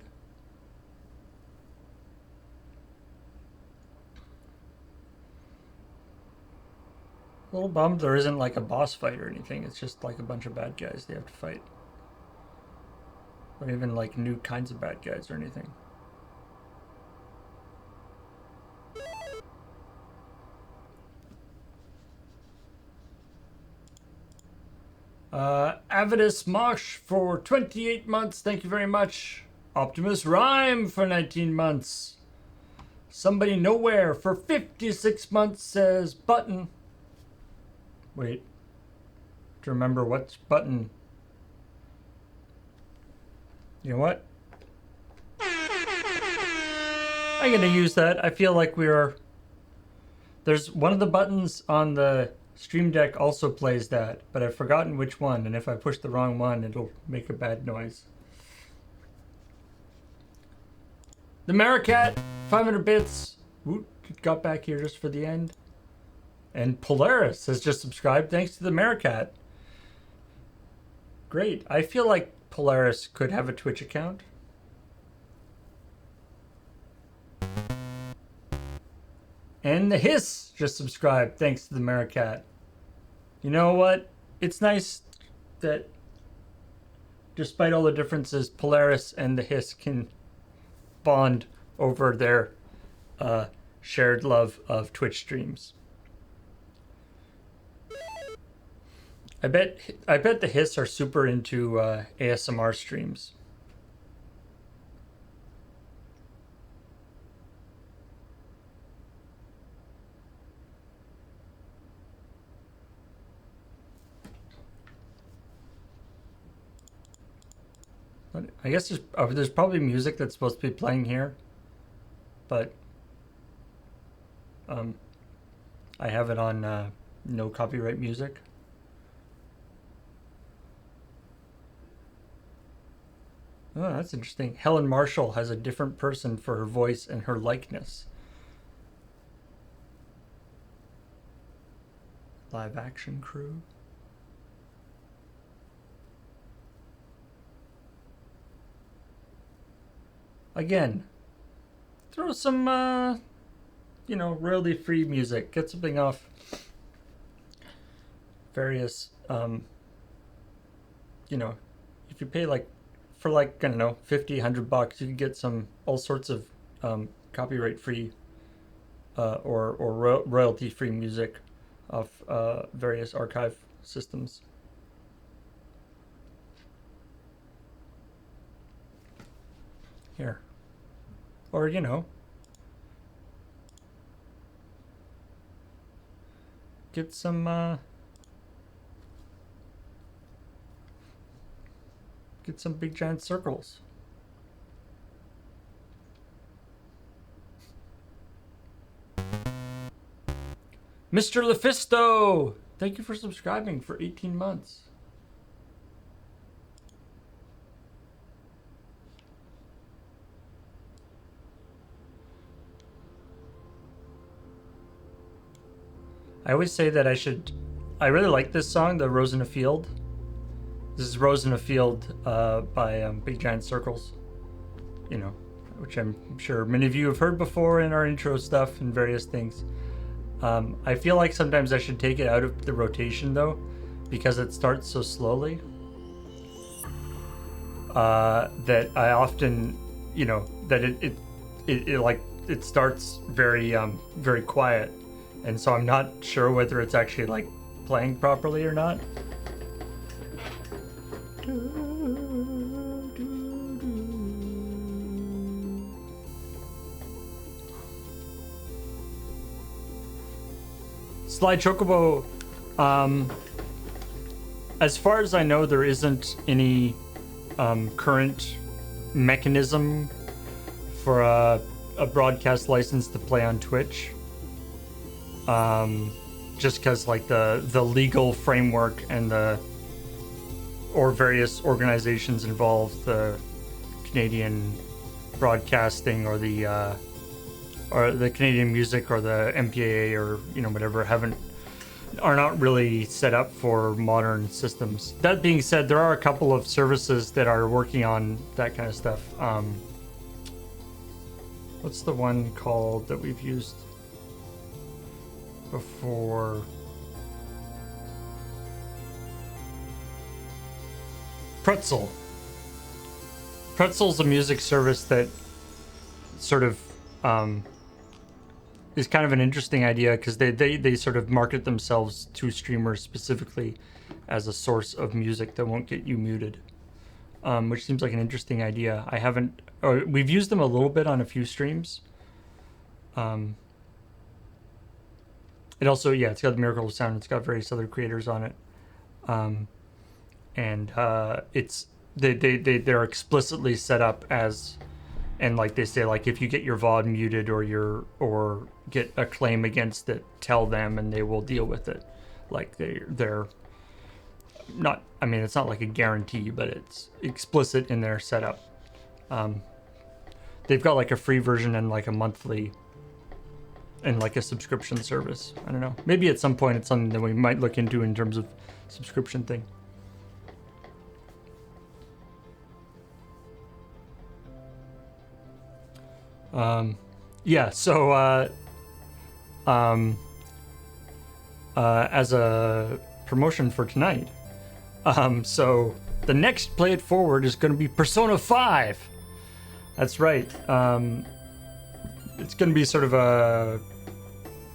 A little bummed there isn't like a boss fight or anything. It's just like a bunch of bad guys they have to fight. Or even like new kinds of bad guys or anything. Avidus Mosh for 28 months. Thank you very much. Optimus Rhyme for 19 months. Somebody Nowhere for 56 months says button. Wait. To remember what's button. You know what? I'm gonna use that. I feel like there's one of the buttons on the Stream Deck also plays that, but I've forgotten which one, and if I push the wrong one, it'll make a bad noise. The Maricat, 500 bits. Ooh, got back here just for the end. And Polaris has just subscribed thanks to the Maricat. Great. I feel like Polaris could have a Twitch account. And the Hiss just subscribed thanks to the Maricat. You know what? It's nice that despite all the differences, Polaris and the Hiss can bond over their shared love of Twitch streams. I bet the Hiss are super into ASMR streams. I guess there's probably music that's supposed to be playing here, but I have it on no copyright music. Oh, that's interesting. Helen Marshall has a different person for her voice and her likeness. Live action crew. Again, throw some, royalty-free music. Get something off various, if you pay for I don't know, $50, $100, you can get all sorts of copyright-free or royalty-free music off various archive systems. Here. Or, get some big giant circles. Mr. Lefisto, thank you for subscribing for 18 months. I always say that I really like this song, the Rose in a Field. This is Rose in a Field by Big Giant Circles, you know, which I'm sure many of you have heard before in our intro stuff and various things. I feel like sometimes I should take it out of the rotation though, because it starts so slowly that I often, you know, that it starts very very quiet, and so I'm not sure whether it's actually like playing properly or not. Sly Chocobo, as far as I know, there isn't any current mechanism for a broadcast license to play on Twitch. Just because like the legal framework and or various organizations involved, the Canadian Broadcasting or the Canadian Music or the MPAA or, you know, whatever, are not really set up for modern systems. That being said, there are a couple of services that are working on that kind of stuff. What's the one called that we've used before? Pretzel. Pretzel's a music service that sort of is kind of an interesting idea, because they sort of market themselves to streamers specifically as a source of music that won't get you muted, which seems like an interesting idea. We've used them a little bit on a few streams. It also, yeah, it's got the Miracle of Sound. It's got various other creators on it, and they're explicitly set up as. And like they say, like if you get your VOD muted or get a claim against it, tell them and they will deal with it. Like they're not. I mean, it's not like a guarantee, but it's explicit in their setup. They've got like a free version and like a monthly, and like a subscription service. I don't know. Maybe at some point it's something that we might look into in terms of subscription thing. Yeah, so as a promotion for tonight, so the next Play It Forward is going to be Persona 5. That's right. It's going to be sort of a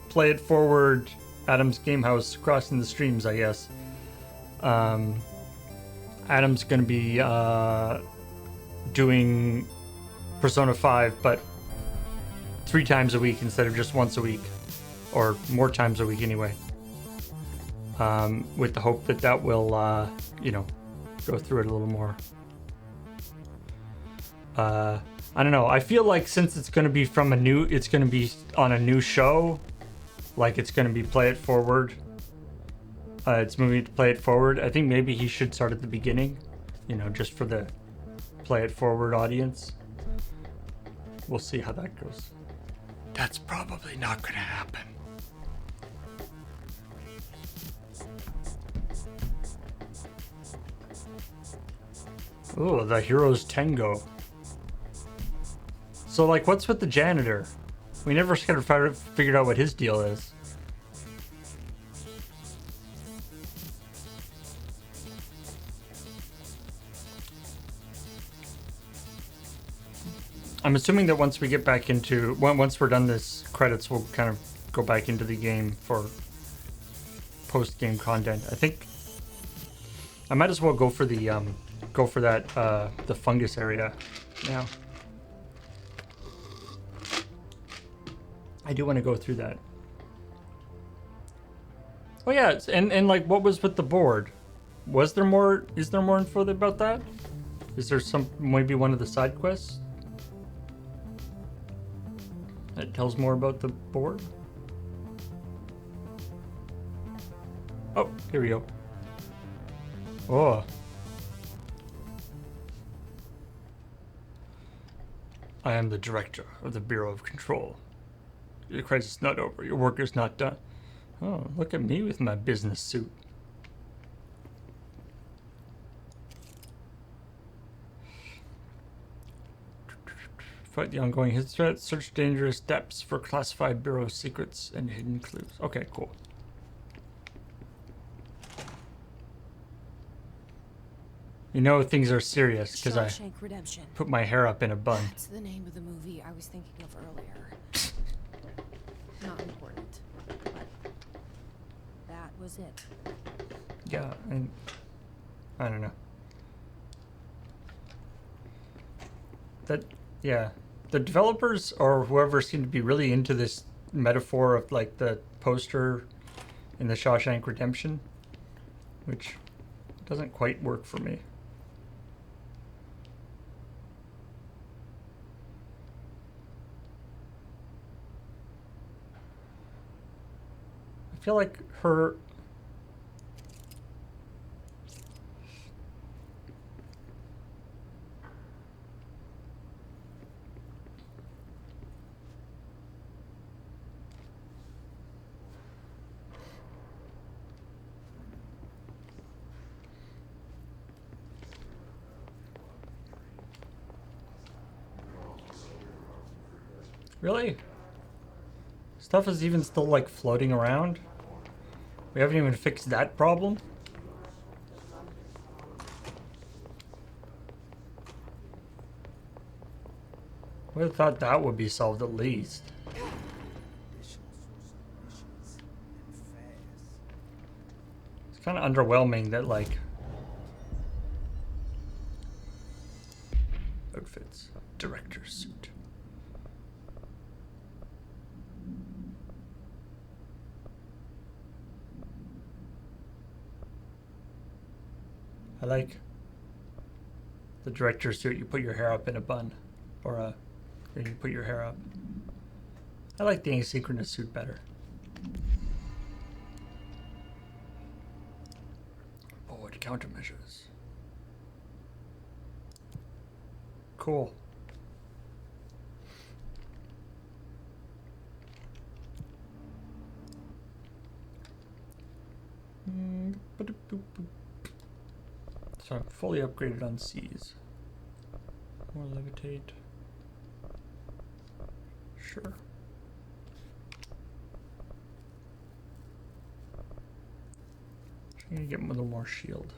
Play It Forward Adam's Game House crossing the streams, I guess. Adam's going to be doing Persona 5, but 3 times a week instead of just once a week, or more times a week anyway, with the hope that will you know, go through it a little more. I don't know, I feel like since it's going to be it's going to be on a new show, like it's going to be Play It Forward, it's moving to Play It Forward, I think maybe he should start at the beginning, you know, just for the Play It Forward audience. We'll see how that goes. That's probably not going to happen. Oh, the Heroes Tango. So, like, what's with the janitor? We never kind of figured out what his deal is. I'm assuming that once we get back into, once we're done this credits, we'll kind of go back into the game for post-game content. I think I might as well go for the the fungus area now. I do want to go through that. Oh yeah, and like, what was with the board? Was there more? Is there more info about that? Is there maybe one of the side quests that tells more about the board? Oh, here we go. Oh. I am the director of the Bureau of Control. Your crisis is not over. Your work is not done. Oh, look at me with my business suit. Fight the ongoing hit threat. Search dangerous depths for classified Bureau secrets and hidden clues. Okay, cool. You know things are serious because I Shawshank Redemption. put my hair up in a bun. That's the name of the movie I was thinking of earlier. Not important, but that was it. Yeah, and I don't know. That, yeah. The developers or whoever seem to be really into this metaphor of like the poster in the Shawshank Redemption, which doesn't quite work for me. I feel like her... Really? Stuff is even still like floating around? We haven't even fixed that problem? I would have thought that would be solved at least. It's kind of underwhelming that like... Outfits. Director suit. I like the director suit. You put your hair up in a bun, or you put your hair up. I like the asynchronous suit better. Board countermeasures. Cool. So I'm fully upgraded on C's. More levitate. Sure. Trying to get a little more shield.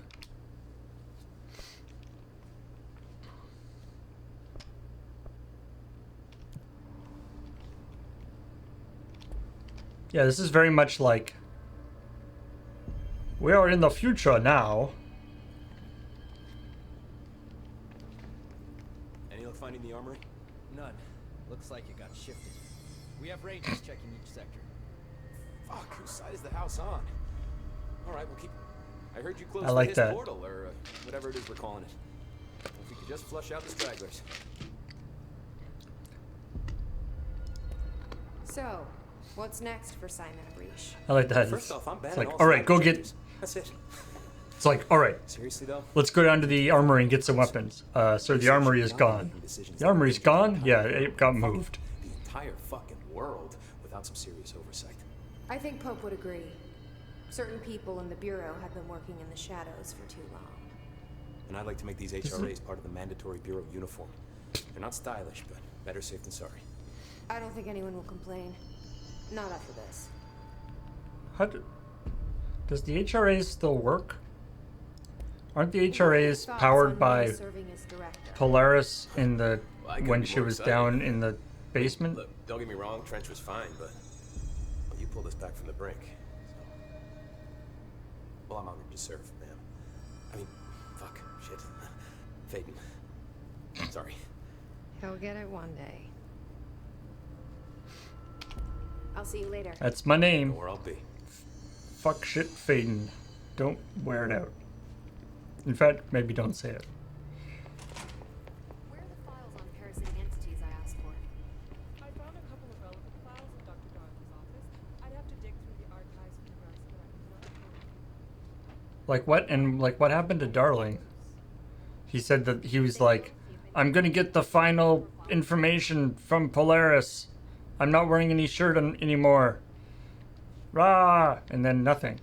Yeah, this is very much like we are in the future now. Any luck finding the armory? None. Looks like it got shifted. We have rangers checking each sector. Fuck, whose side is the house on? Alright, we'll keep... I heard you closed I like the that. His portal, or whatever it is we're calling it. If we could just flush out the stragglers. So, what's next for Simon Breach? I like that. First off, I'm It's banning like, all all right, go stagger get. changes. That's it. It's like, all right, Seriously, though? let's go down to the armory and get some weapons. So the armory is gone. The armory's gone? Yeah, it got moved. The entire fucking world without some serious oversight. I think Pope would agree. Certain people in the Bureau have been working in the shadows for too long. And I'd like to make these HRAs part of the mandatory Bureau uniform. They're not stylish, but better safe than sorry. I don't think anyone will complain. Not after this. Does the HRAs still work? Aren't the HRAs Thoughts powered on by me serving as director? Polaris in the Well, I couldn't when be she more was excited. down in the basement? Look, don't get me wrong, Trench was fine, but well, you pulled us back from the brink. So, well, I'm honored to serve, ma'am. I mean, fuck, shit. Phaeton. Sorry. He'll get it one day. I'll see you later. That's my Know name. where I'll be. Fuck shit Faden. Don't wear it out. In fact, maybe don't say it. Where are the files on parasitic entities I asked for? I found a couple of relevant files in Dr. Darwin's office. I'd have to dig through the archives for the rest, but I can run through. Like what? And like what happened to Darling? He said that he was like, I'm gonna get the final information from Polaris. I'm not wearing any shirt anymore. Rah! And then nothing.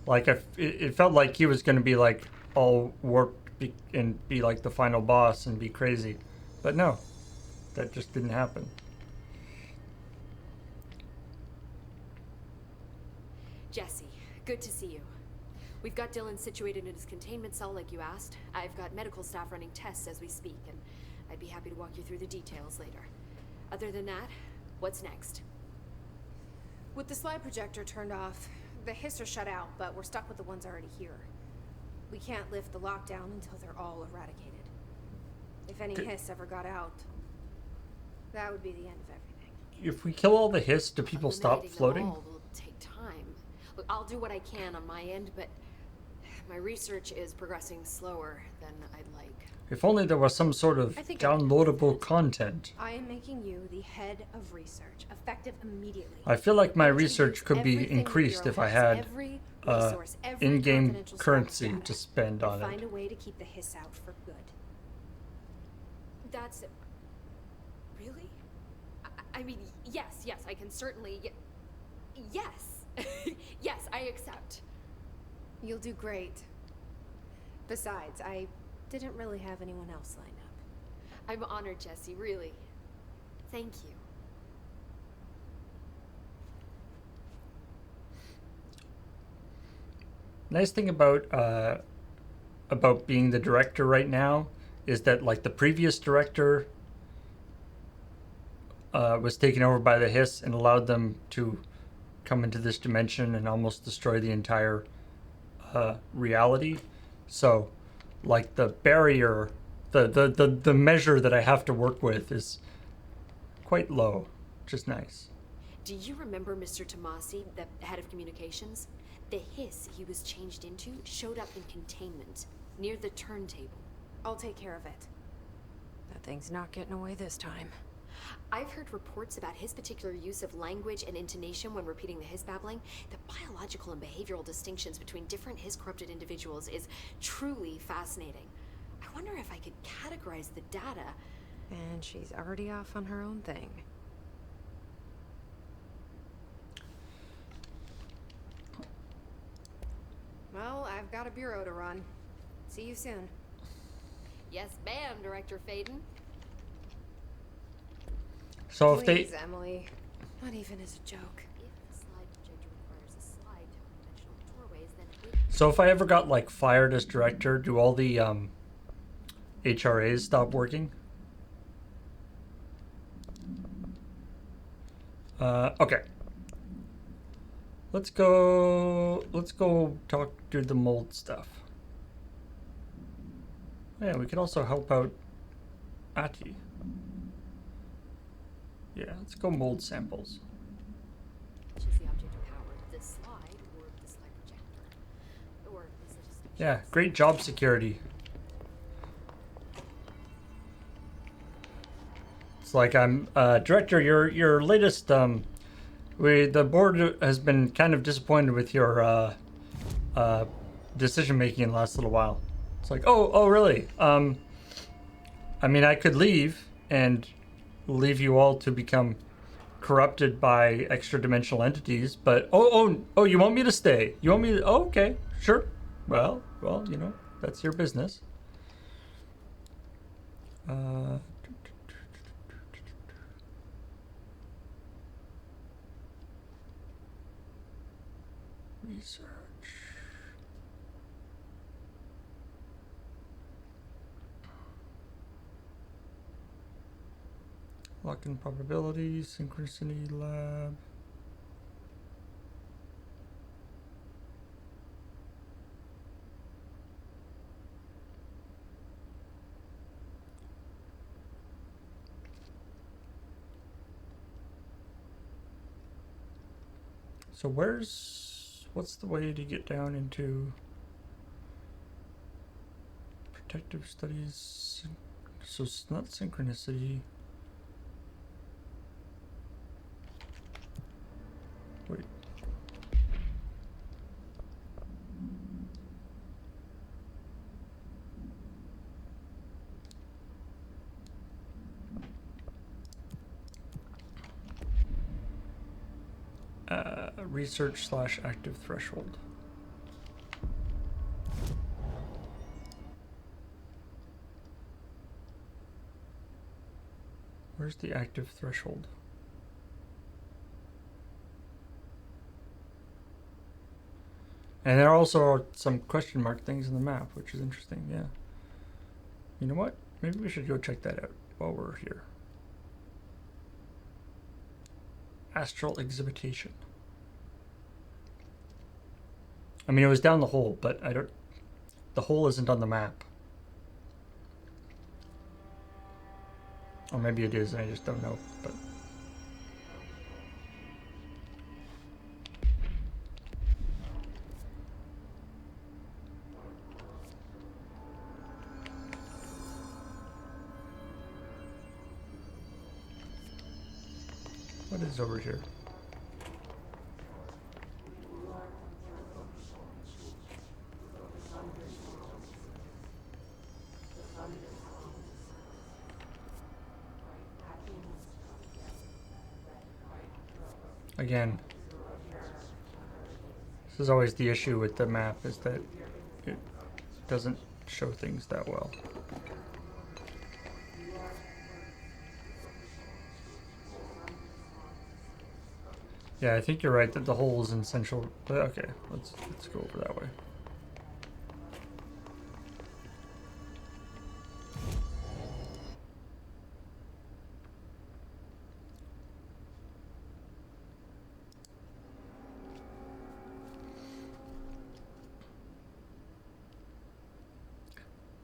Like it felt like he was gonna be like all warped and be like the final boss and be crazy, but no, that just didn't happen. Jesse, good to see you. We've got Dylan situated in his containment cell like you asked. I've got medical staff running tests as we speak, and I'd be happy to walk you through the details later. Other than that, what's next? With the slide projector turned off, the hiss are shut out, but we're stuck with the ones already here. We can't lift the lockdown until they're all eradicated. If any hiss ever got out, that would be the end of everything. If we kill all the hiss, do people stop Eliminating them floating? all will take time. Look, I'll do what I can on my end, but my research is progressing slower than I'd like. If only there was some sort of I think I can do downloadable that. content. I am making you the head of research, effective immediately. I feel like my I want you to research use could be everything the increased Bureau if I has, had every resource, every in-game confidential source currency data, to spend and on find it. a way to keep the hiss out for good. That's it. Really? I mean, yes, I can certainly. Yes. Yes, I accept. You'll do great. Besides, I didn't really have anyone else lined up. I'm honored, Jesse, really. Thank you. Nice thing about being the director right now is that like the previous director was taken over by the hiss and allowed them to come into this dimension and almost destroy the entire reality. So like the barrier, the measure that I have to work with is quite low, which is nice. Do you remember Mr. Tomasi, the head of communications? The hiss he was changed into showed up in containment, near the turntable. I'll take care of it. That thing's not getting away this time. I've heard reports about his particular use of language and intonation when repeating the hiss babbling. The biological and behavioral distinctions between different hiss-corrupted individuals is truly fascinating. I wonder if I could categorize the data. And she's already off on her own thing. Well, I've got a bureau to run. See you soon. Yes, ma'am, Director Faden. So if Please, they Emily. Not even as a joke. If the slide projector requires a slide to conventional doorways, then So if I ever got like fired as director, do all the HRAs stop working? Okay. Let's go do the mold stuff. Yeah, we can also help out Ati. Yeah, let's go mold samples. which is the object of power, the slide or the slide projector? Or is it just Yeah, great job security. It's like I'm director. Your latest the board has been kind of disappointed with your decision making in the last little while. It's like oh really? I mean I could leave and leave you all to become corrupted by extra dimensional entities, but oh you want me to stay? You want me to? Oh, okay, sure. Well, you know that's your business. Research. Lock-in probability, synchronicity lab. So what's the way to get down into protective studies? So it's not synchronicity. Wait. research / active threshold. Where's the active threshold? And there also are some question mark things in the map, which is interesting, yeah. You know what? Maybe we should go check that out while we're here. Astral exhibition. I mean, it was down the hole, but I don't... The hole isn't on the map. Or maybe it is, and I just don't know, but... What is over here? Again, this is always the issue with the map, is that it doesn't show things that well. Yeah, I think you're right that the hole is in central. But okay, let's go over that way.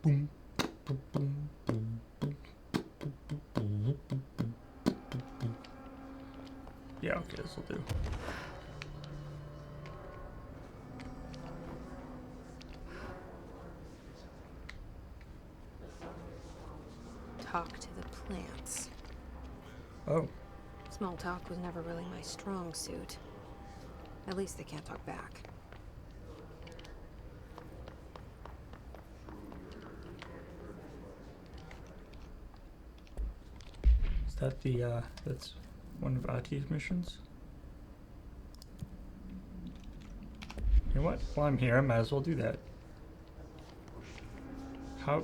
Boom, boom, boom, boom, boom, boom, boom, boom. Yeah, okay, this will do. Talk to the plants. Oh, Small talk was never really my strong suit. At least they can't talk back. is that the, that's one of Ati's missions? You know what? While I'm here, I might as well do that. How?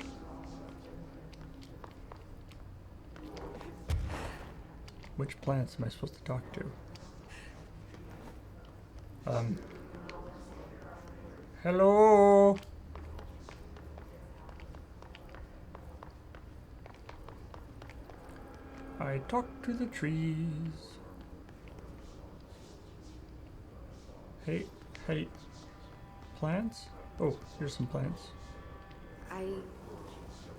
Which plants am I supposed to talk to? Hello? I talk to the trees. Hey, hey, plants? Oh, here's some plants. I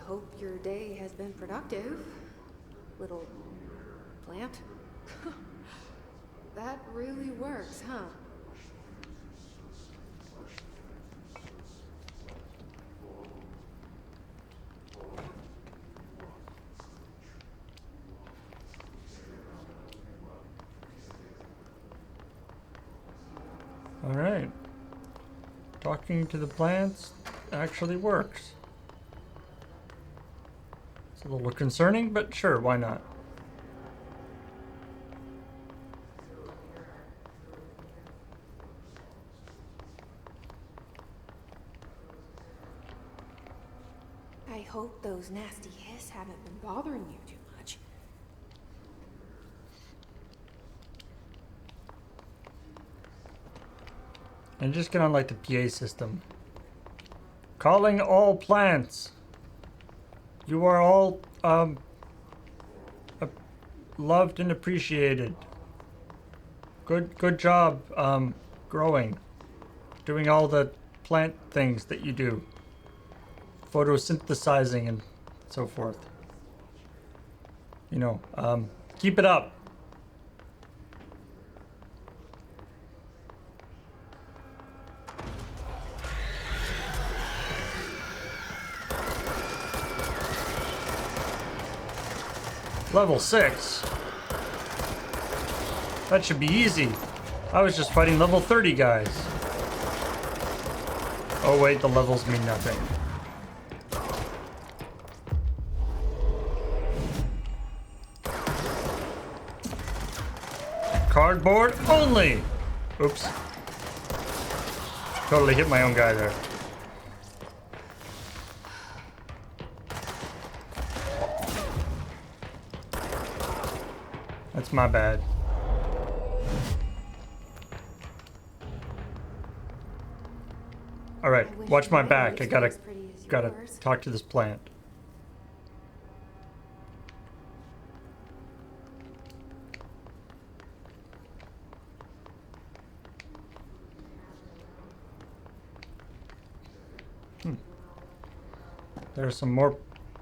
hope your day has been productive, little plant. That really works, huh? All right. Talking to the plants actually works. It's a little concerning, but sure, why not? I hope those nasty hiss haven't been bothering you too much. And just get on like the PA system. Calling all plants. You are all loved and appreciated. Good job growing. Doing all the plant things that you do. Photosynthesizing and so forth. You know, keep it up. Level 6. That should be easy. I was just fighting level 30 guys. Oh wait, the levels mean nothing. Cardboard only! Oops. Totally hit my own guy there. That's my bad. All right, watch my back. I gotta talk to this plant. There are some more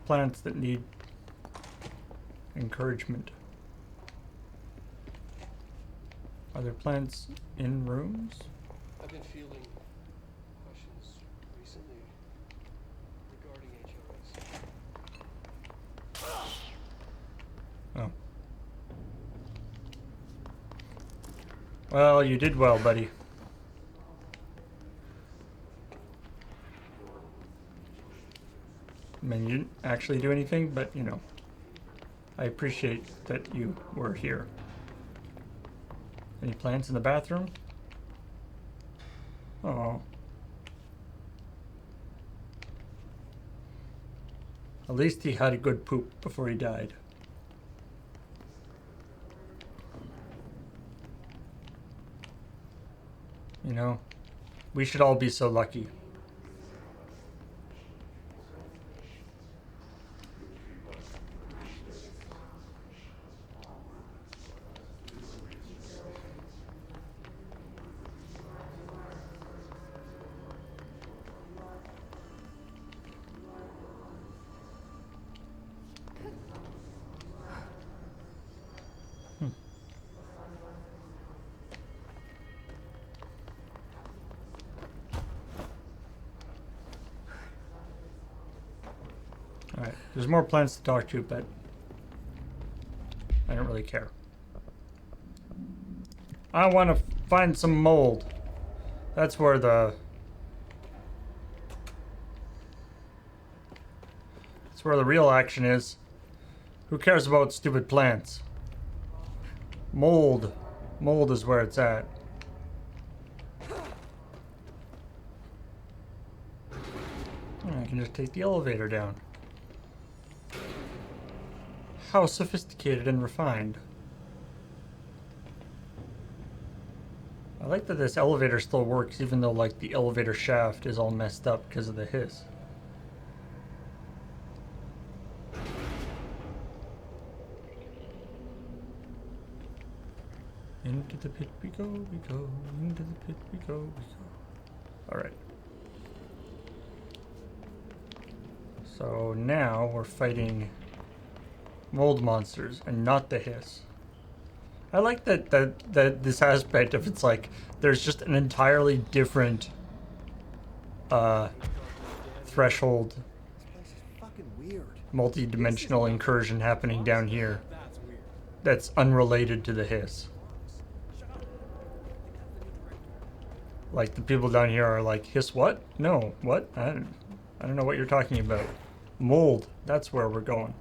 plants that need encouragement. Are there plants in rooms? I've been fielding questions recently regarding HRS. Oh. Well, you did well, buddy. I mean, you didn't actually do anything, but, you know, I appreciate that you were here. Any plants in the bathroom? Oh. At least he had a good poop before he died. You know, we should all be so lucky. Alright, there's more plants to talk to, but I don't really care. I want to find some mold. That's where the real action is. Who cares about stupid plants? Mold. Mold is where it's at. I can just take the elevator down. How sophisticated and refined. I like that this elevator still works, even though, like, the elevator shaft is all messed up because of the hiss. Into the pit we go, into the pit we go, Alright. So now we're fighting mold monsters and not the hiss. I like that this aspect of it's like there's just an entirely different threshold, multi-dimensional incursion happening down here that's unrelated to the hiss. Like the people down here are like, hiss what? No, what? I don't know what you're talking about. Mold, that's where we're going.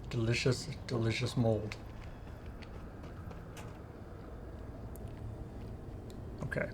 Delicious, delicious mold. Okay.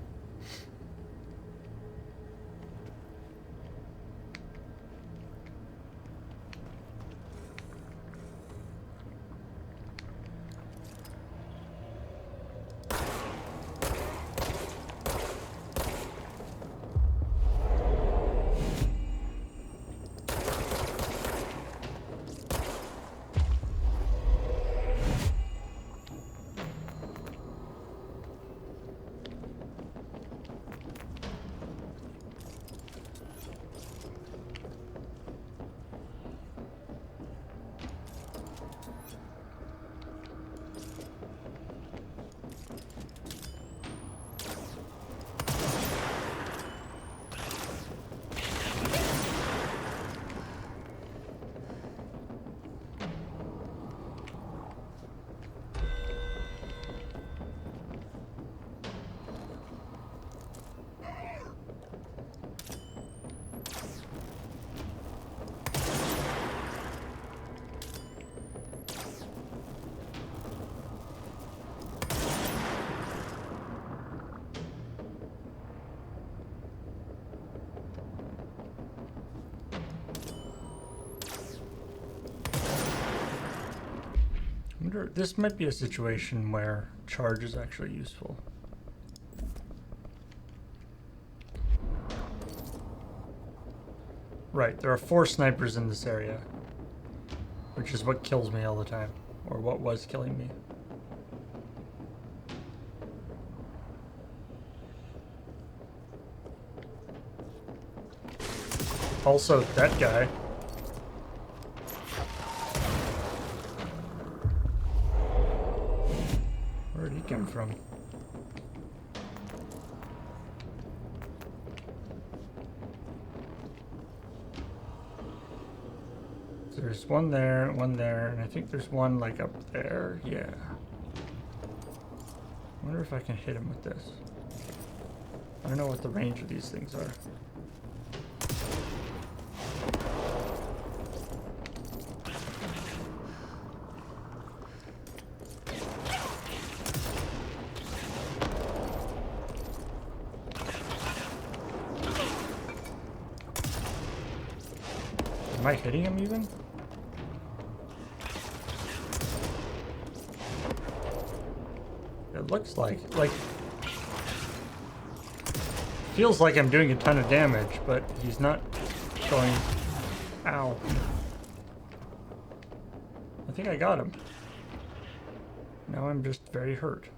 wonder, this might be a situation where charge is actually useful. Right, there are 4 snipers in this area, which is what kills me all the time, or what was killing me. Also, that guy. Where'd he come from? There's one there, and I think there's one like up there. Yeah. I wonder if I can hit him with this. I don't know what the range of these things are. Am I hitting him even? It looks like feels like I'm doing a ton of damage, but he's not going. Ow. I think I got him. Now I'm just very hurt.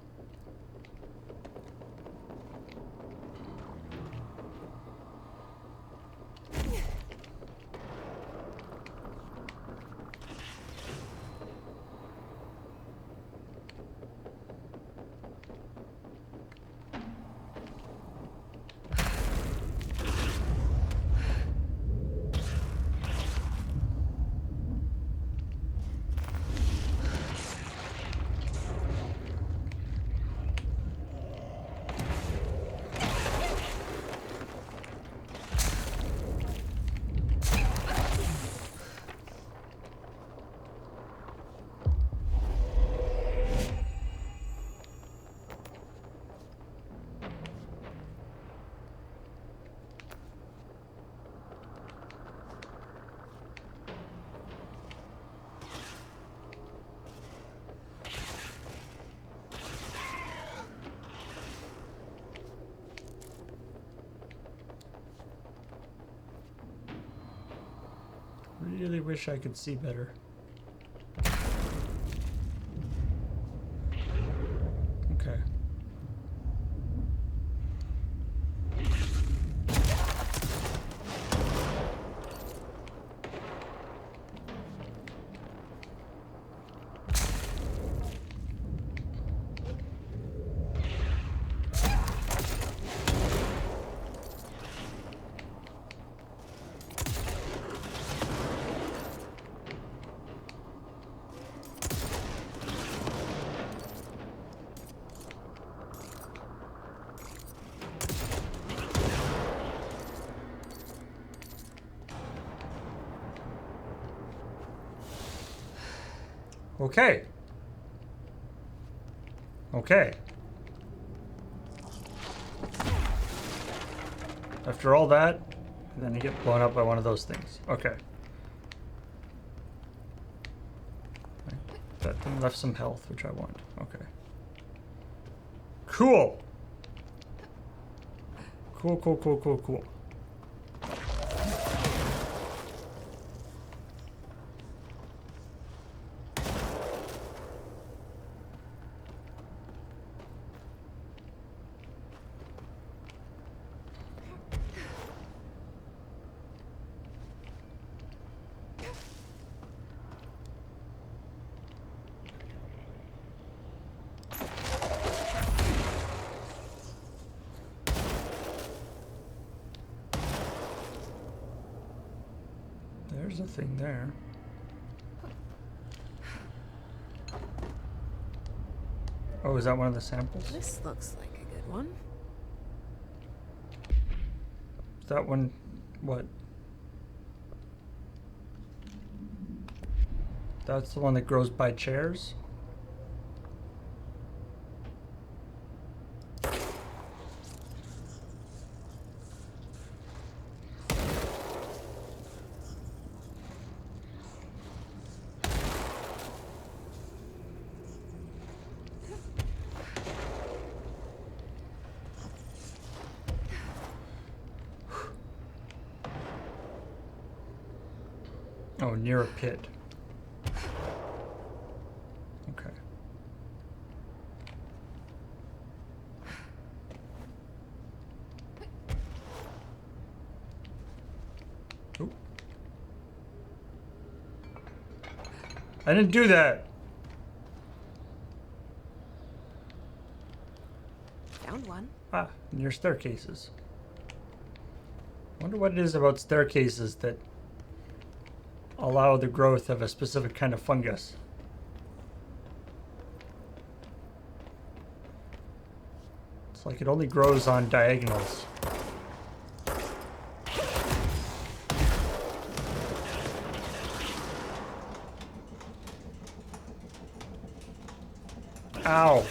Really wish I could see better. Okay. Okay. Okay. After all that, and then you get blown up by one of those things. Okay. That thing left some health, which I want. Okay. Cool. Cool, cool, cool, cool, cool. There's a thing there. Oh, is that one of the samples? This looks like a good one. Is that one what? That's the one that grows by chairs? Oh, near a pit. Okay. Oop. I didn't do that. Found one. Ah, near staircases. Wonder what it is about staircases that allow the growth of a specific kind of fungus. It's like it only grows on diagonals. Ow.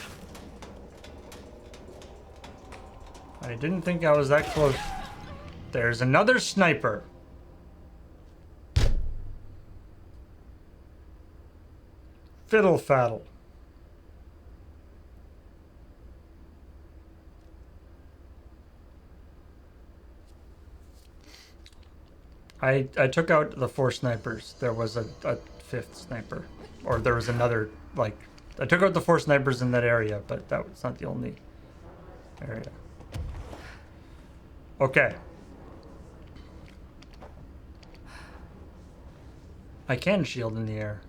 I didn't think I was that close. There's another sniper. Fiddle faddle. I took out the 4 snipers. There was a 5th sniper. Or there was another, like... I took out the 4 snipers in that area, but that was not the only area. Okay. I can shield in the air.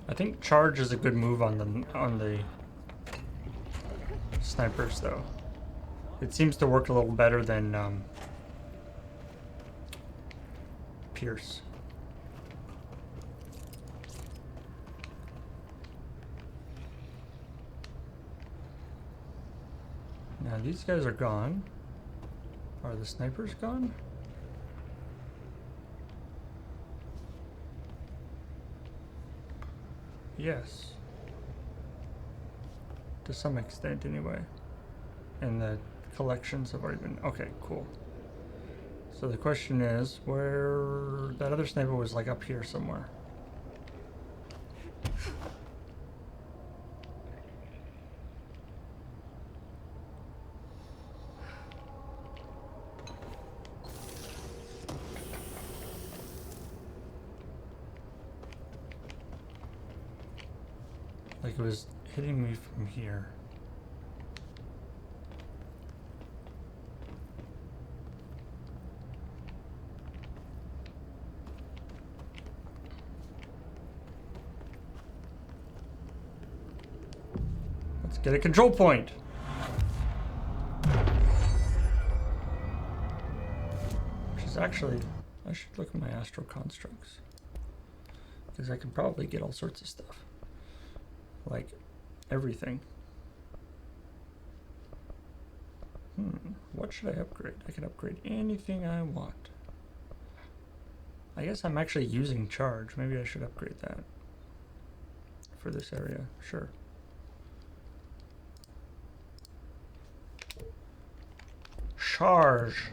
I think charge is a good move on the snipers, though. It seems to work a little better than Pierce. Now these guys are gone. Are the snipers gone? Yes. To some extent, anyway. And the collections have already been... Okay, cool. So the question is, where... That other sniper was like up here somewhere. Like it was hitting me from here. Let's get a control point. Which is actually, I should look at my astral constructs. Because I can probably get all sorts of stuff. Like everything. What should I upgrade? I can upgrade anything I want. I guess I'm actually using charge. Maybe I should upgrade that for this area. Sure. Charge.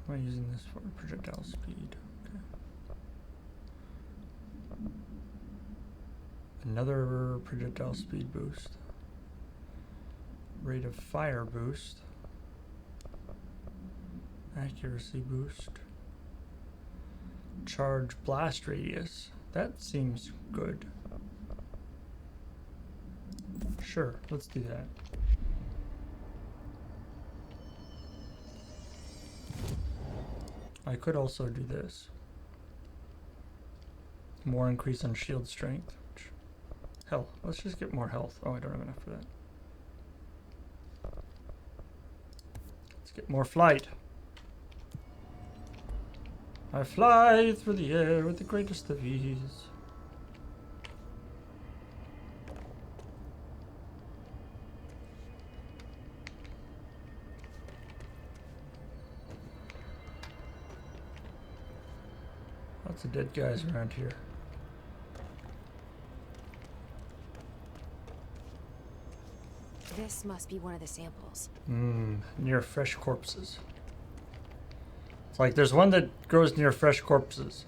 Am I using this for projectile speed? Okay. Another projectile speed boost. Rate of fire boost. Accuracy boost. Charge blast radius. That seems good. Sure, let's do that. I could also do this. More increase on shield strength. Hell, let's just get more health. Oh, I don't have enough for that. Let's get more flight. I fly through the air with the greatest of ease. Lots of dead guys around here. This must be one of the samples. Near fresh corpses. It's like there's one that grows near fresh corpses.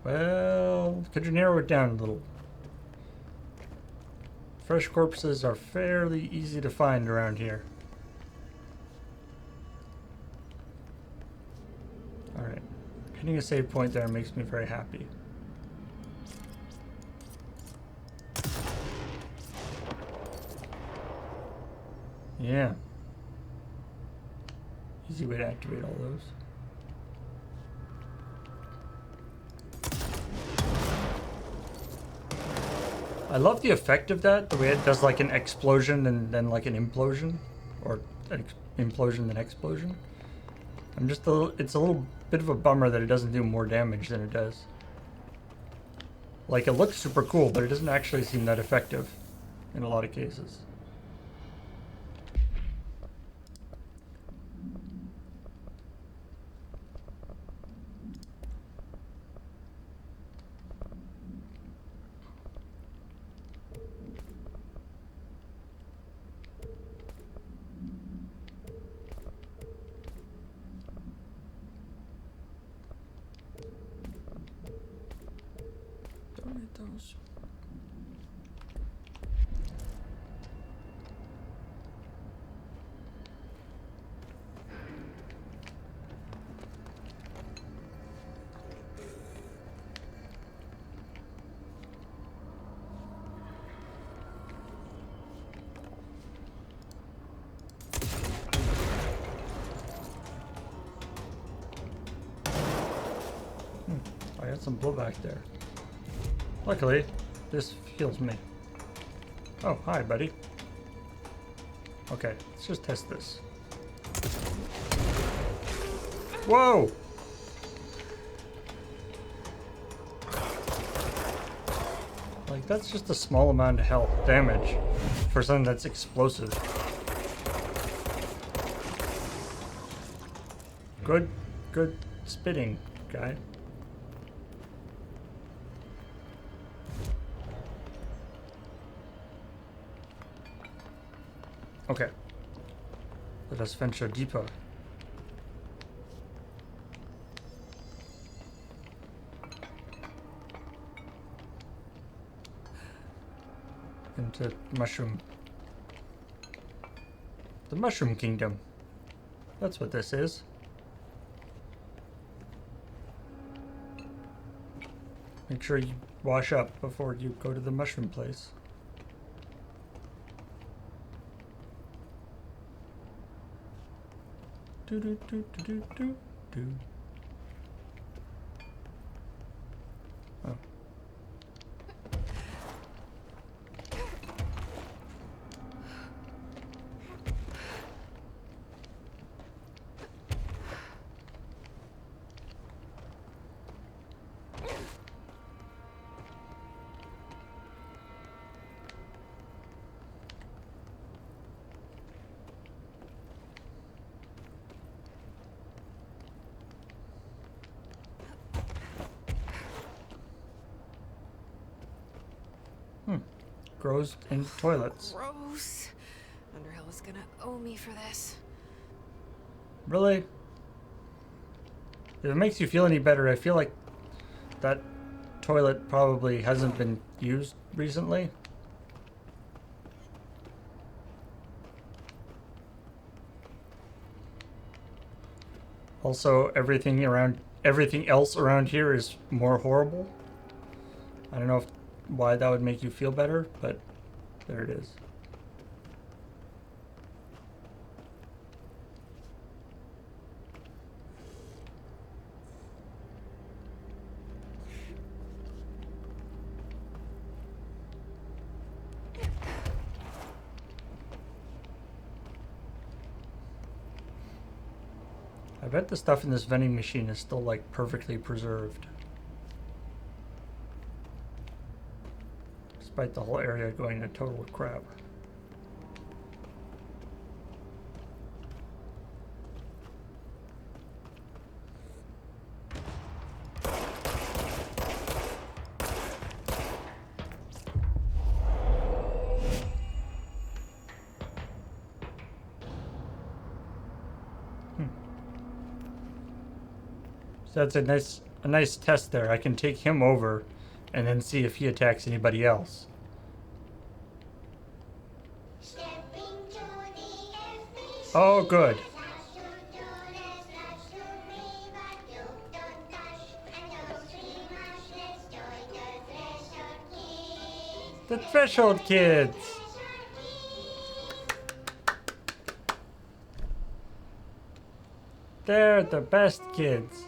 Well, could you narrow it down a little? Fresh corpses are fairly easy to find around here. Alright. Hitting a save point there makes me very happy. Yeah. Easy way to activate all those. I love the effect of that, the way it does like an explosion and then like an implosion, or an implosion then explosion. I'm just a little, it's a little bit of a bummer that it doesn't do more damage than it does. Like, it looks super cool, but it doesn't actually seem that effective in a lot of cases. Those. I got some blowback there. Luckily, this heals me. Oh, hi, buddy. Okay, let's just test this. Whoa! Like, that's just a small amount of health damage for something that's explosive. Good spitting, guy. Okay. Let us venture deeper. Into mushroom. The Mushroom Kingdom. That's what this is. Make sure you wash up before you go to the mushroom place. Do do do do do do do. Oh. Grows in toilets. Gross. Underhill is gonna owe me for this. Really? If it makes you feel any better, I feel like that toilet probably hasn't been used recently. Also, everything else around here is more horrible. I don't know why that would make you feel better, but there it is. I bet the stuff in this vending machine is still like perfectly preserved. Despite the whole area going to total crap. So that's a nice test there. I can take him over and then see if he attacks anybody else. Oh, good. The Threshold Kids! They're the best kids.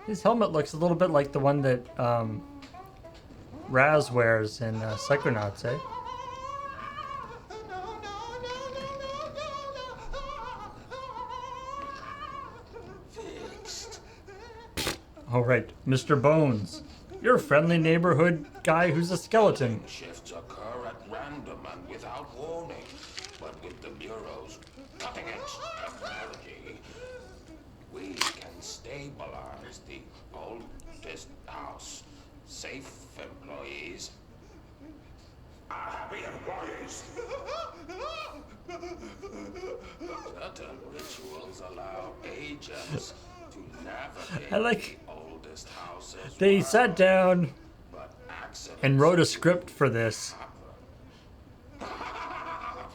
His helmet looks a little bit like the one that Raz wears in Psychonauts, eh? All right, Mr. Bones. You're a friendly neighborhood guy who's a skeleton. Shifts occur at random and without warning. But with the Bureau's cutting-edge technology, we can stabilize the oldest house. Safe employees are happy employees. Certain rituals allow agents to navigate I like the oldest houses. they sat down and wrote a script for this,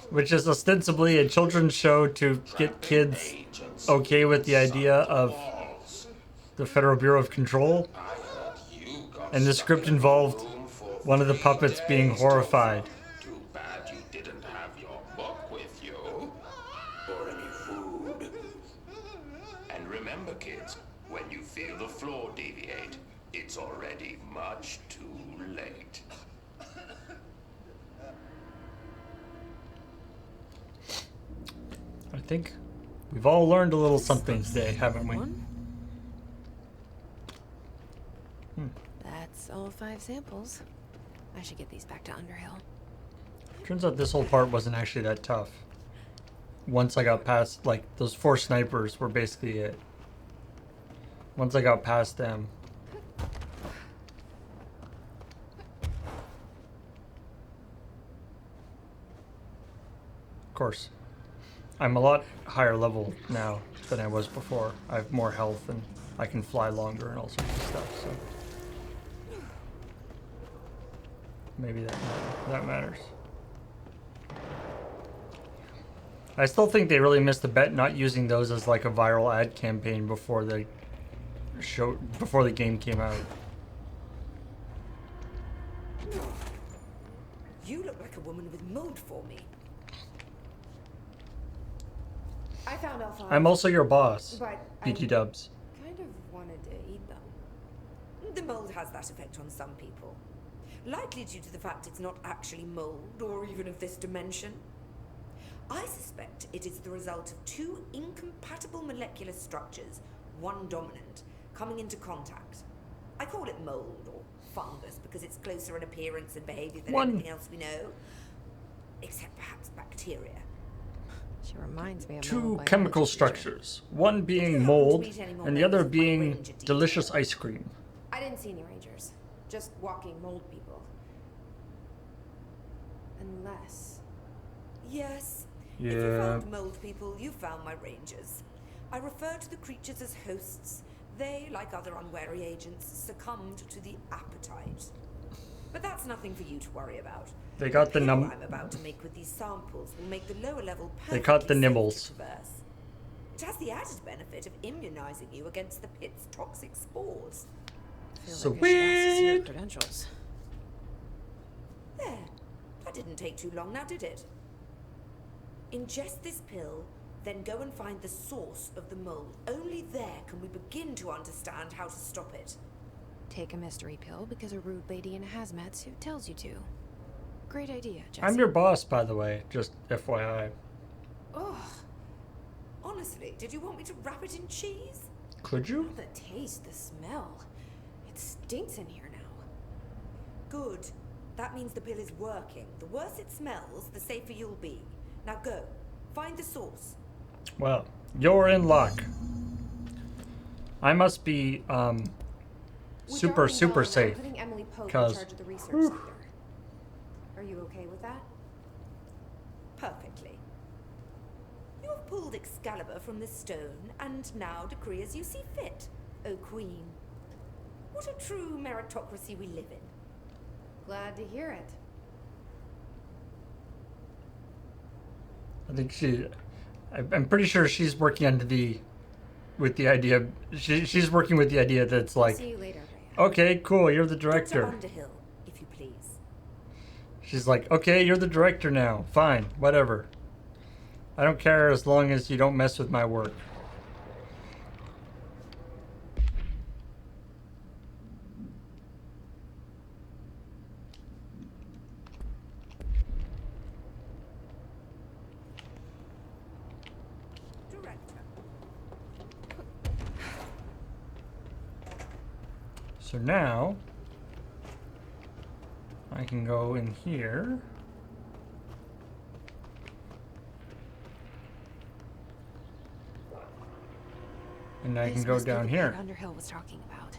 which is ostensibly a children's show to get kids okay with the idea of the Federal Bureau of Control. And the script involved one of the puppets being horrified. Too bad you didn't have your book with you. Or any food. And remember, kids, when you feel the floor deviate, it's already much too late. I think we've all learned a little something today, haven't we? That's all 5 samples. I should get these back to Underhill. Turns out this whole part wasn't actually that tough. Once I got past, like, those 4 snipers were basically it. Once I got past them. Of course, I'm a lot higher level now than I was before. I have more health and I can fly longer and all sorts of stuff, so maybe that matters. I still think they really missed the bet not using those as like a viral ad campaign before the game came out. You look like a woman with mold for me. I found L5. I'm also your boss, But BT Dubs. kind of wanted to eat them. The mold has that effect on some people. Likely due to the fact it's not actually mold or even of this dimension. I suspect it is the result of 2 incompatible molecular structures, one dominant, coming into contact. I call it mold or fungus because it's closer in appearance and behavior than anything else we know. Except perhaps bacteria. She reminds me of 2 chemical structures, one being mold and the other being delicious ice cream. I didn't see any rangers. Just walking mold people. Unless... Yes. If you found mold people, you found my rangers. I refer to the creatures as hosts. They, like other unwary agents, succumbed to the appetite. But that's nothing for you to worry about. They got the I'm about to make with these samples will make the lower level They caught the perfectly safe nibbles. to traverse. It has the added benefit of immunizing you against the pit's toxic spores. Feels like I should ask to see your Sweet. credentials. There. That didn't take too long now, did it? Ingest this pill, then go and find the source of the mold. Only there can we begin to understand how to stop it. Take a mystery pill because a rude lady in a hazmat suit tells you to. Great idea, Jesse. I'm your boss, by the way, just FYI. Ugh. Honestly, did you want me to wrap it in cheese? Could you? The taste, the smell. It stinks in here now. Good. That means the pill is working. The worse it smells, the safer you'll be. Now go. Find the source. Well, you're in luck. I must be super Darling, safe. I'm putting Emily Pope in 'Cause, charge of the research whew. center. Are you okay with that? Perfectly. You have pulled Excalibur from the stone, and now decree as you see fit, O Queen. What a true meritocracy we live in. Glad to hear it. I think I'm pretty sure she's working under with the idea. She's working with the idea that it's like, See you later, Rhea. okay, cool, you're the Dr. director. Underhill, if you please. She's like, okay, you're the director now. Fine, whatever. I don't care as long as you don't mess with my work. Director. So now I can go in here. And I can go This must be down the here. pit Underhill was talking about.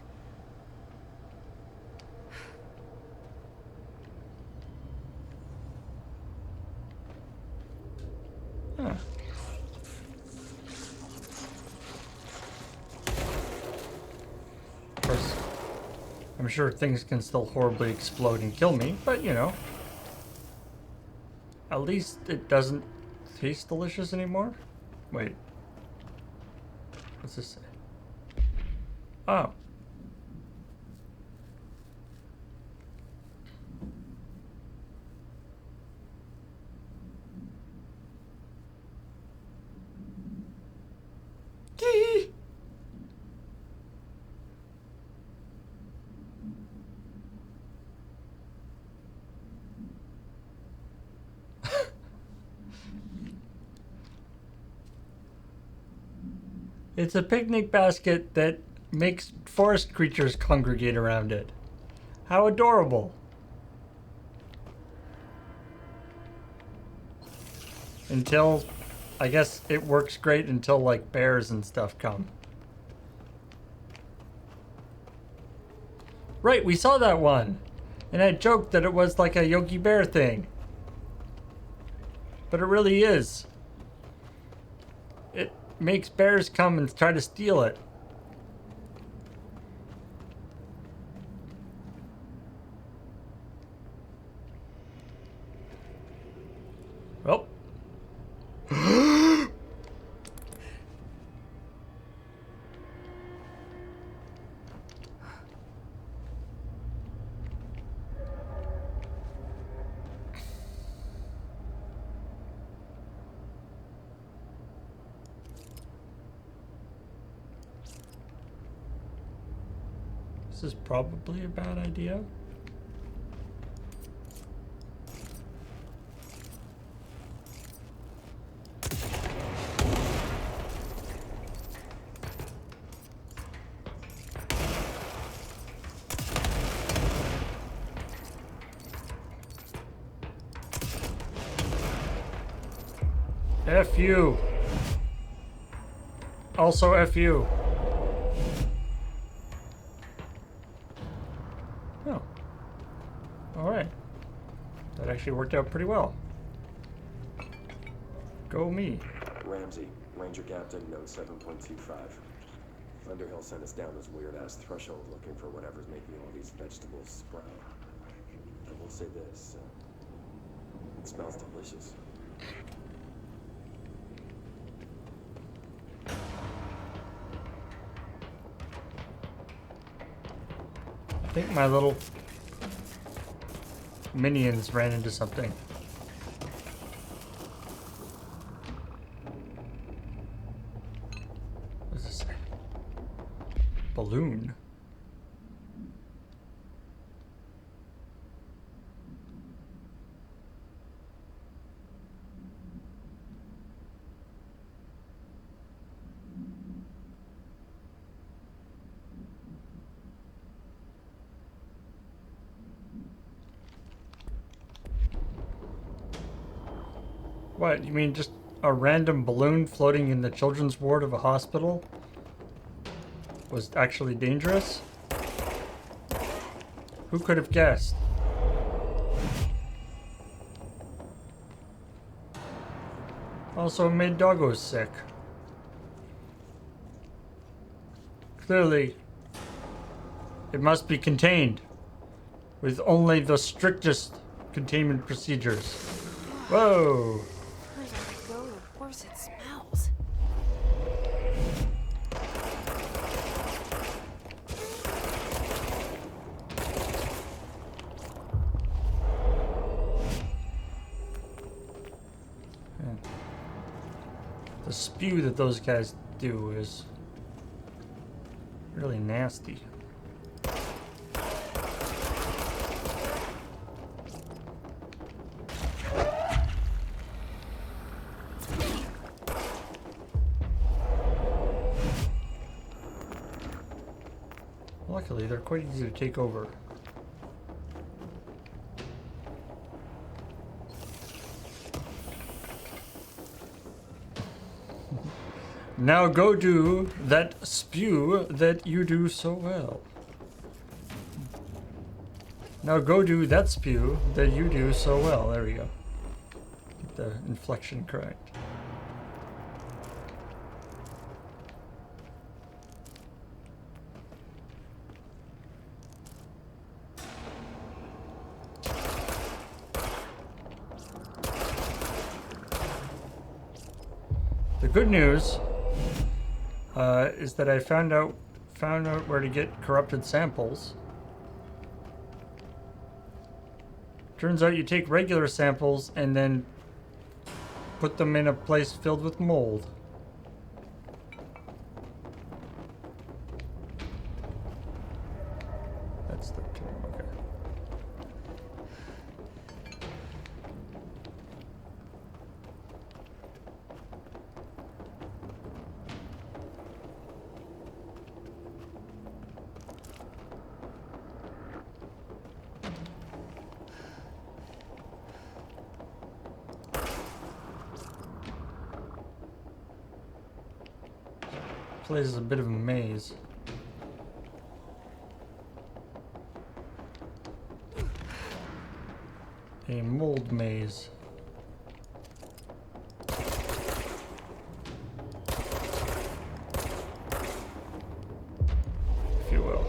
Huh. Of course, I'm sure things can still horribly explode and kill me, but you know. At least it doesn't taste delicious anymore. Wait. What's this say? Oh. Gee. It's a picnic basket that makes forest creatures congregate around it. How adorable. Until, I guess it works great until like bears and stuff come. Right, we saw that one. And I joked that it was like a Yogi Bear thing. But it really is. It makes bears come and try to steal it. Well. This is probably a bad idea. F you. Also F you. Oh. Alright. That actually worked out pretty well. Go me. Ramsey, Ranger Captain, note 7.25. Underhill sent us down this weird-ass threshold looking for whatever's making all these vegetables sprout. I will say this, it smells delicious. I think my little minions ran into something. What does this say? Balloon. What, you mean just a random balloon floating in the children's ward of a hospital was actually dangerous? Who could have guessed? Also made Doggo sick. Clearly, it must be contained with only the strictest containment procedures. Whoa! The further I go, the worse it smells. The spew that those guys do is really nasty. Luckily, they're quite easy to take over. Now go do that spew that you do so well. Now go do that spew that you do so well. There we go. Get the inflection correct. The good news is that I found out where to get corrupted samples. Turns out you take regular samples and then put them in a place filled with mold. That's the term, okay. Place is a bit of a maze. A mold maze. If you will.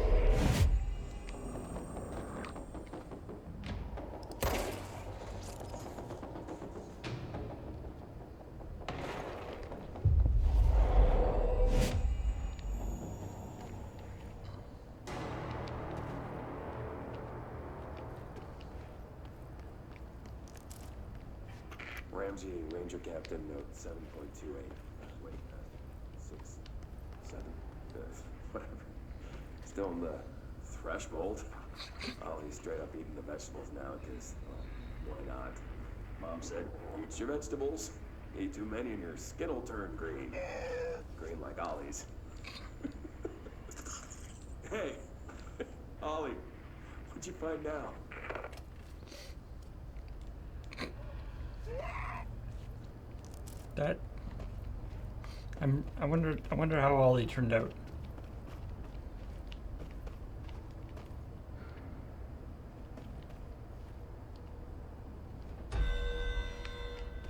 Ramsey, Ranger Captain, note 7.28. Wait, 6, 7, whatever. Still in the thresh mold. Ollie's straight up eating the vegetables now, because, well, why not? Mom said, eat your vegetables. Eat too many and your skin will turn green. Green like Ollie's. Hey, Ollie, what'd you find now? That I wonder how Ollie turned out.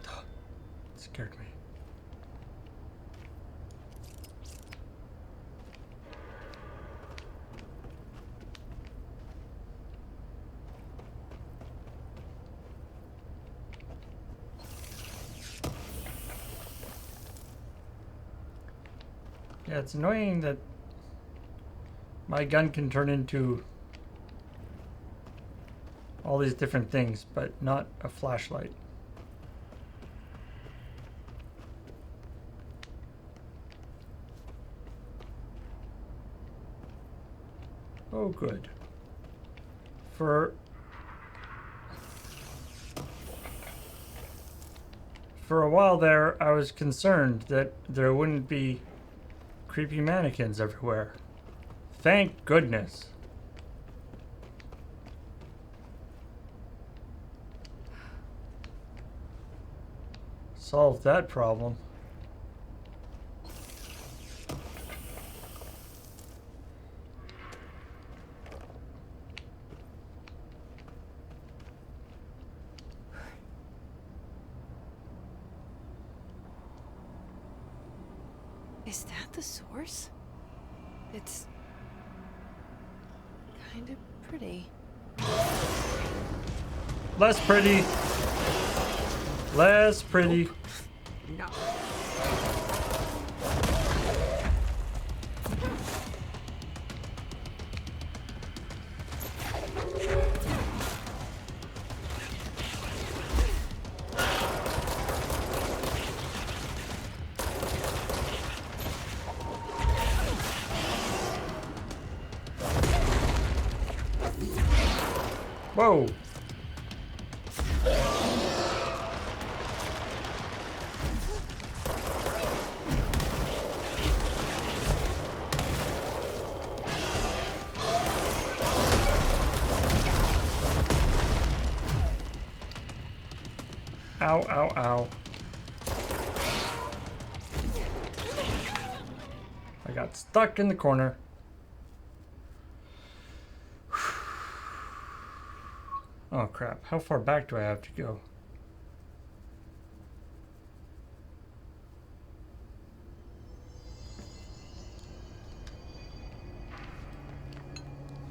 It scared me. Yeah, it's annoying that my gun can turn into all these different things, but not a flashlight. Oh, good. For a while there, I was concerned that there wouldn't be creepy mannequins everywhere. Thank goodness. Solved that problem. Is that the source? It's kind of pretty. Less pretty. Less pretty. No. Whoa. Ow, ow, ow. I got stuck in the corner. Oh crap, how far back do I have to go?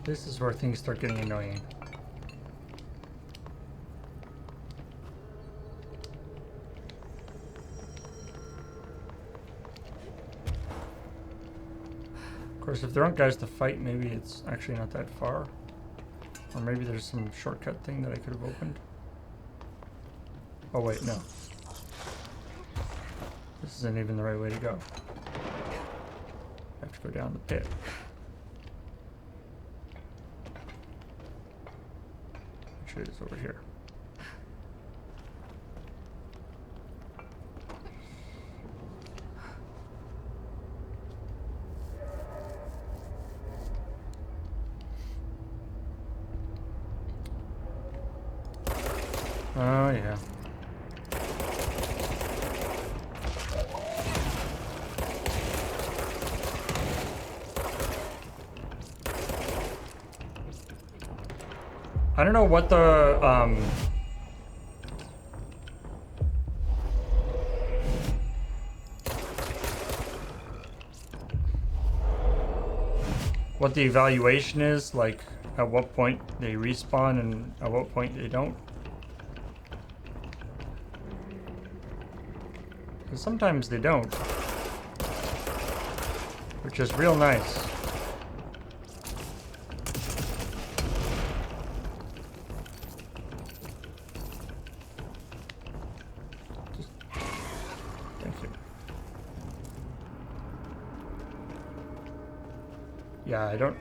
This is where things start getting annoying. Of course, if there aren't guys to fight, maybe it's actually not that far. Or maybe there's some shortcut thing that I could have opened. Oh wait, no. This isn't even the right way to go. I have to go down the pit. Actually, it's over here. Oh, yeah. I don't know what the, what the evaluation is, like at what point they respawn and at what point they don't. Because sometimes they don't, which is real nice. Thank you. Yeah, I don't.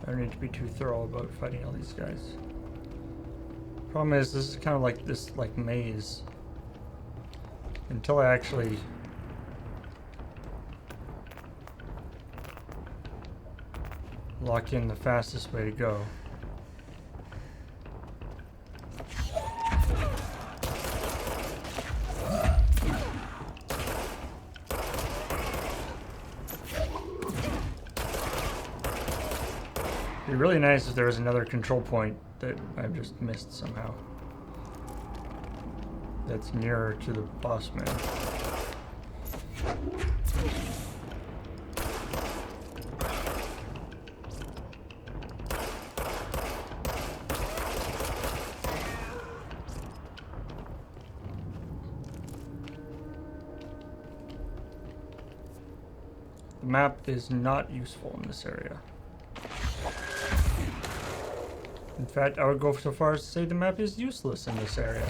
I don't need to be too thorough about fighting all these guys. Problem is, this is kind of like this maze. Until I actually lock in the fastest way to go. It'd be really nice if there was another control point that I've just missed somehow. That's nearer to the boss man. The map is not useful in this area. In fact, I would go so far as to say the map is useless in this area.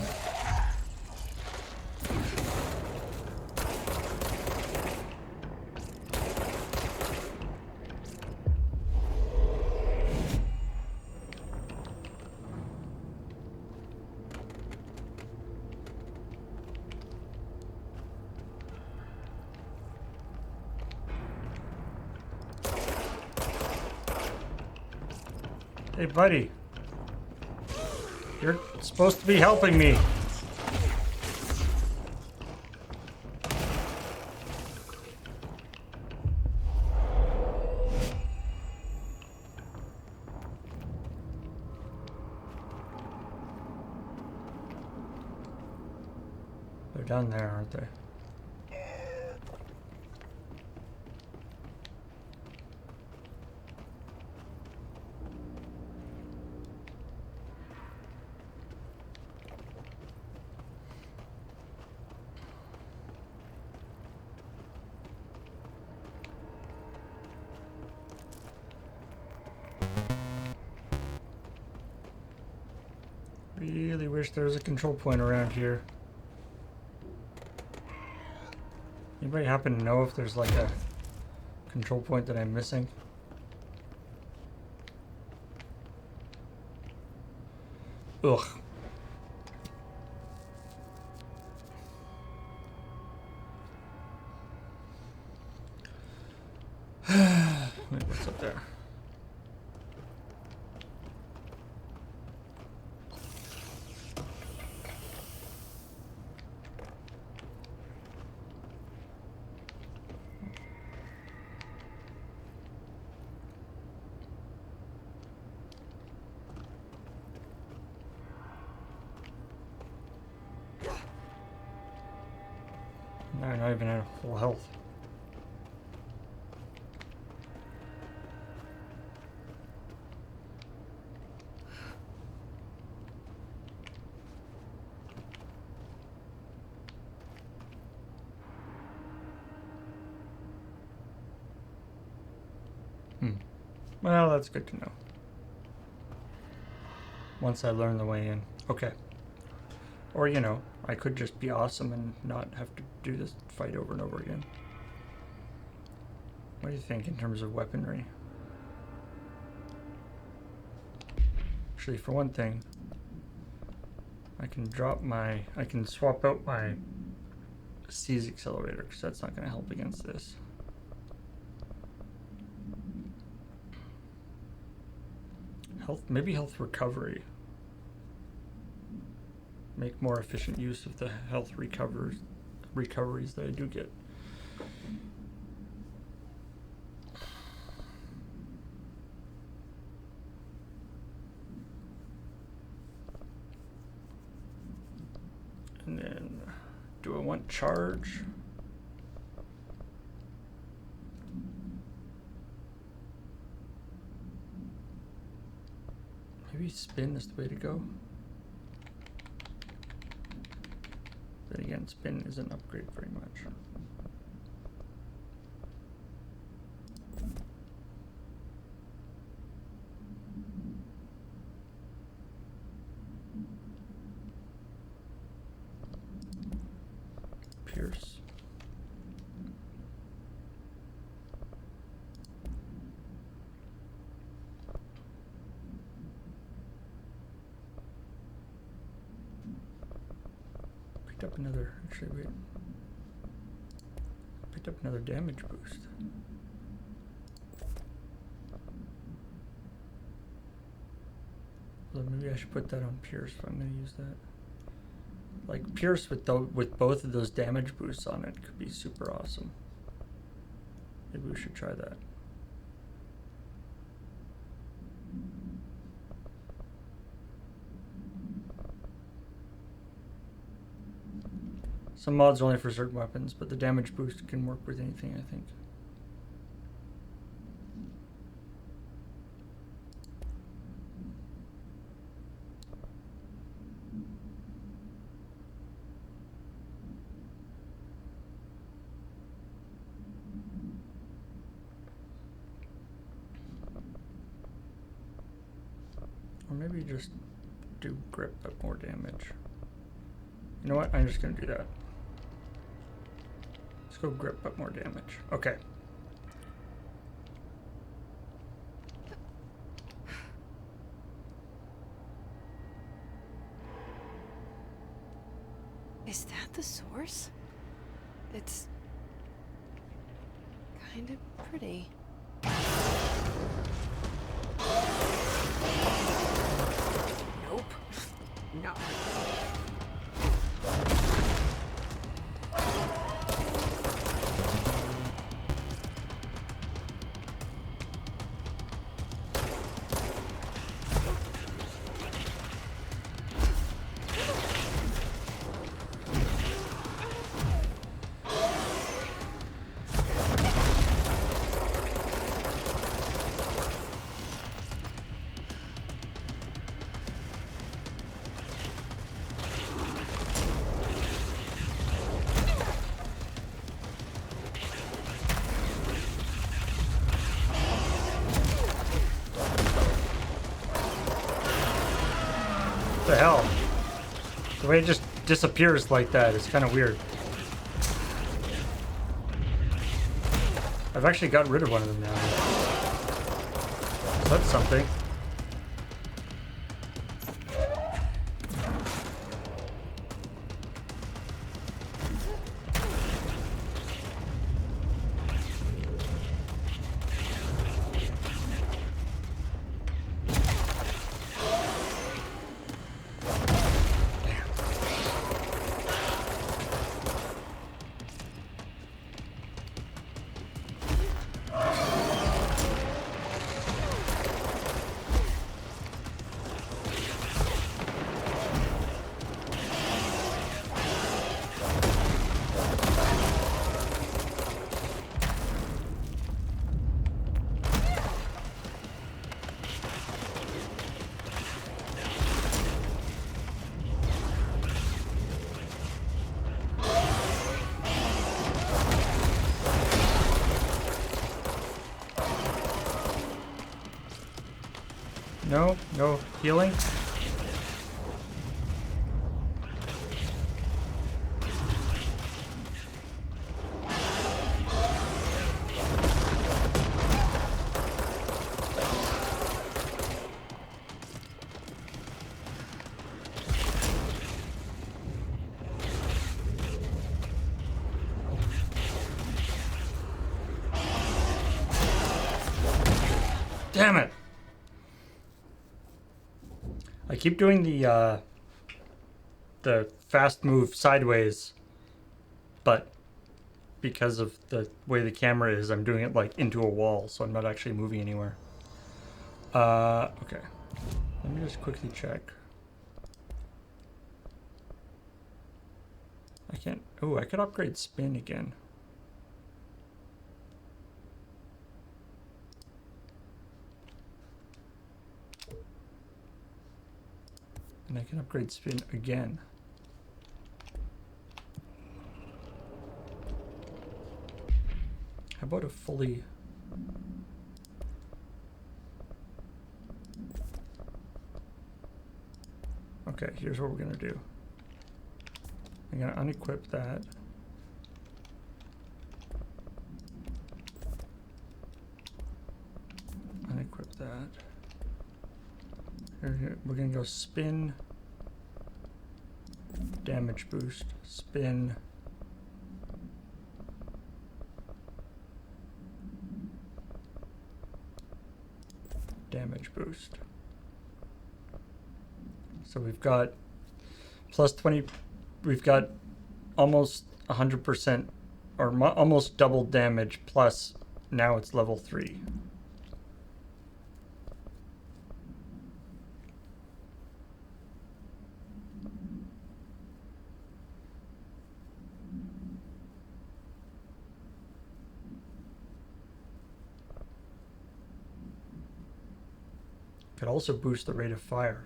Hey, buddy. You're supposed to be helping me. They're down there, aren't they? Really wish there was a control point around here. Anybody happen to know if there's like a control point that I'm missing? Ugh. Wait, what's up there? I'm not even at full health. Well, that's good to know. Once I learn the way in. Okay. Or, you know, I could just be awesome and not have to do this fight over and over again. What do you think in terms of weaponry? Actually, for one thing, I can swap out my C's accelerator because that's not going to help against this. Maybe health recovery. Make more efficient use of the health recoveries that I do get. And then, do I want charge? Maybe spin is the way to go. Then again, spin isn't upgrade very much. Pierce. Picked up another, actually wait. Picked up another damage boost. Well, maybe I should put that on Pierce if I'm going to use that. Like Pierce with both of those damage boosts on it could be super awesome. Maybe we should try that. Some mods are only for certain weapons, but the damage boost can work with anything, I think. Or maybe just do grip but more damage. You know what? I'm just going to do that. Let's go grip but more damage. Okay. Is that the source? It's kind of pretty. Nope. hell? The way it just disappears like that is kind of weird. I've actually got rid of one of them now. So that's something. No, no healing. Damn it. I keep doing the fast move sideways, but because of the way the camera is, I'm doing it like into a wall, so I'm not actually moving anywhere. Okay. Let me just quickly check. I can't, oh, I could upgrade spin again. And I can upgrade spin again. How about a fully... Okay, here's what we're gonna do. I'm gonna unequip that. Unequip that. Here, we're gonna go spin, damage boost, spin, damage boost. So we've got plus 20, we've got almost 100% or almost double damage, plus now it's level 3. Could also boost the rate of fire.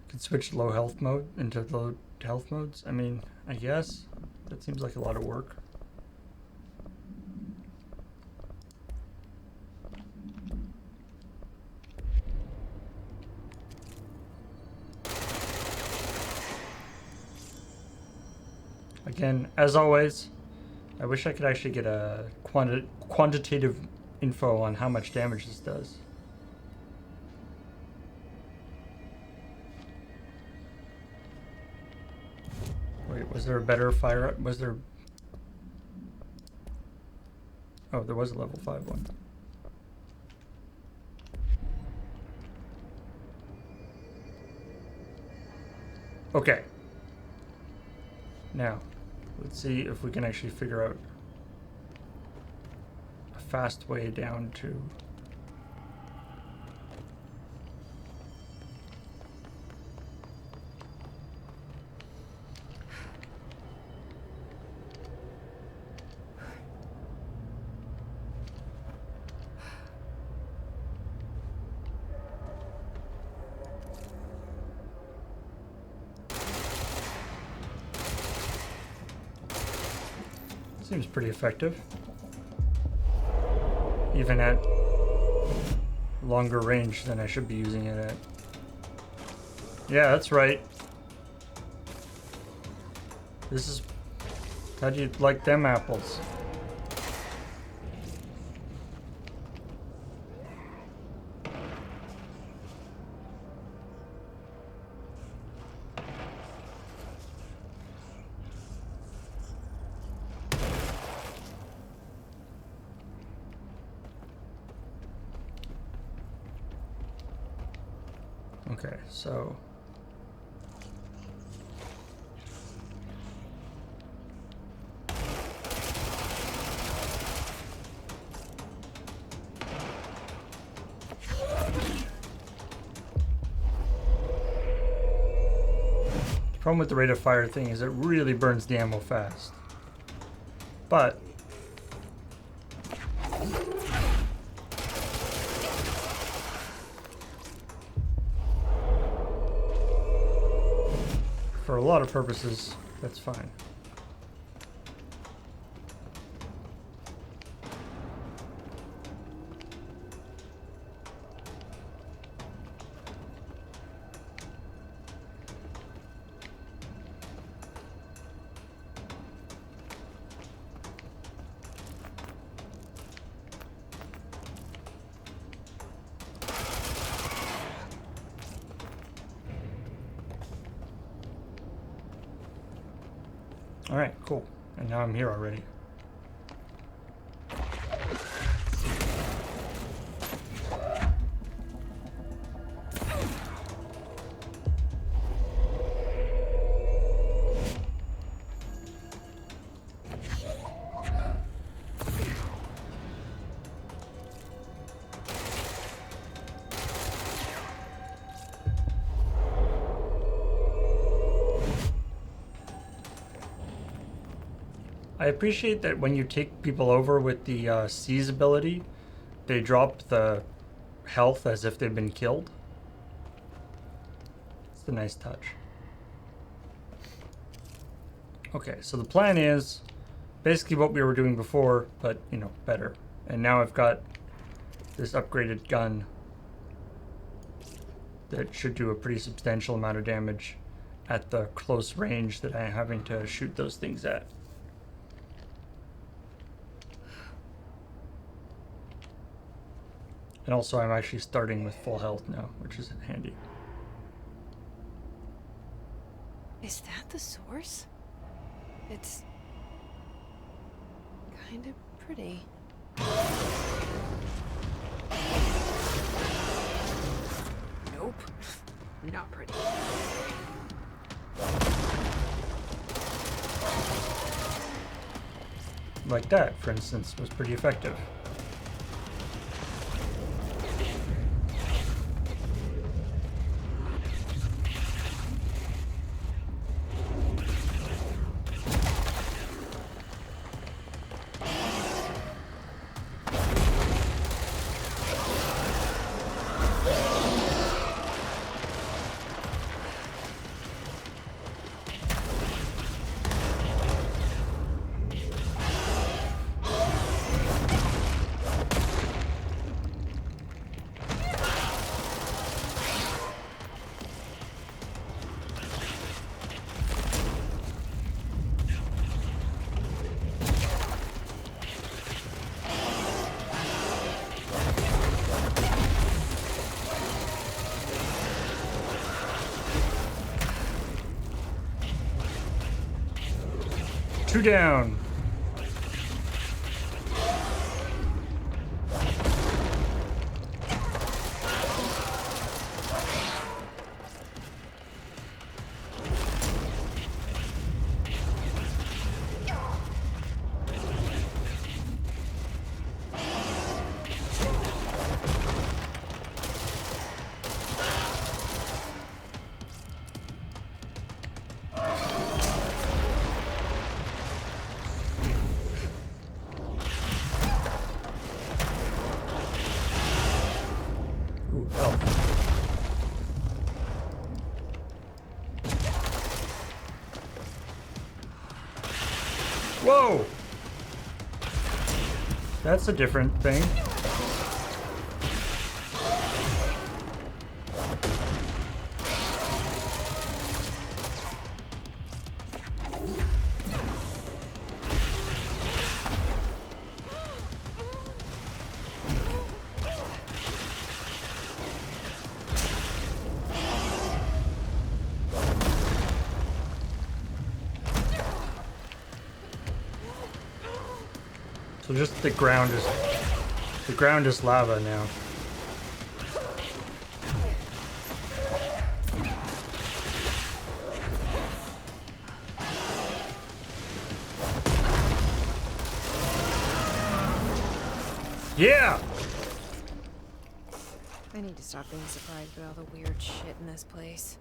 Could switch low health mode into low health modes. I mean, I guess that seems like a lot of work. Again, as always, I wish I could actually get a quantitative info on how much damage this does. Wait, was there a better fire? Was there... Oh, there was a level 5 one. Okay. Now, let's see if we can actually figure out a fast way down to... Seems pretty effective. Even at longer range than I should be using it at. Yeah, that's right. This is... How do you like them apples? Okay, so... The problem with the rate of fire thing is it really burns the ammo fast. But... for a lot of purposes, that's fine. Alright, cool. And now I'm here already. I appreciate that when you take people over with the seize ability, they drop the health as if they've been killed. It's a nice touch. Okay, so the plan is basically what we were doing before, but, you know, better. And now I've got this upgraded gun that should do a pretty substantial amount of damage at the close range that I'm having to shoot those things at. And also I'm actually starting with full health now, which is handy. Is that the source? It's kind of pretty. Nope. Not pretty. Like that, for instance, was pretty effective. Two down. Ooh, health. Whoa! That's a different thing. So just the ground is lava now. Yeah! I need to stop being surprised by all the weird shit in this place.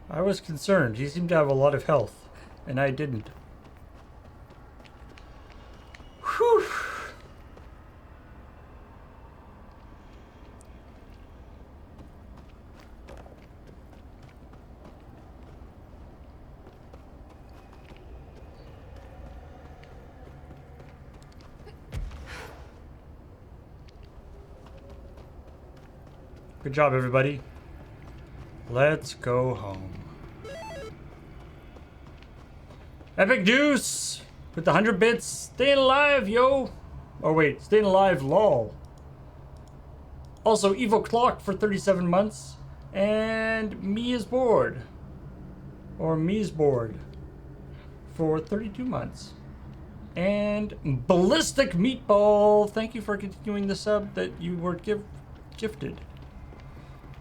I was concerned. He seemed to have a lot of health, and I didn't. Whew. Good job, everybody. Let's go home. Epic Deuce with the 100 bits. Staying alive, yo. Oh, wait. Staying alive, lol. Also, Evo Clock for 37 months. And Me is Bored. Or Me's Bored. For 32 months. And Ballistic Meatball. Thank you for continuing the sub that you were gifted.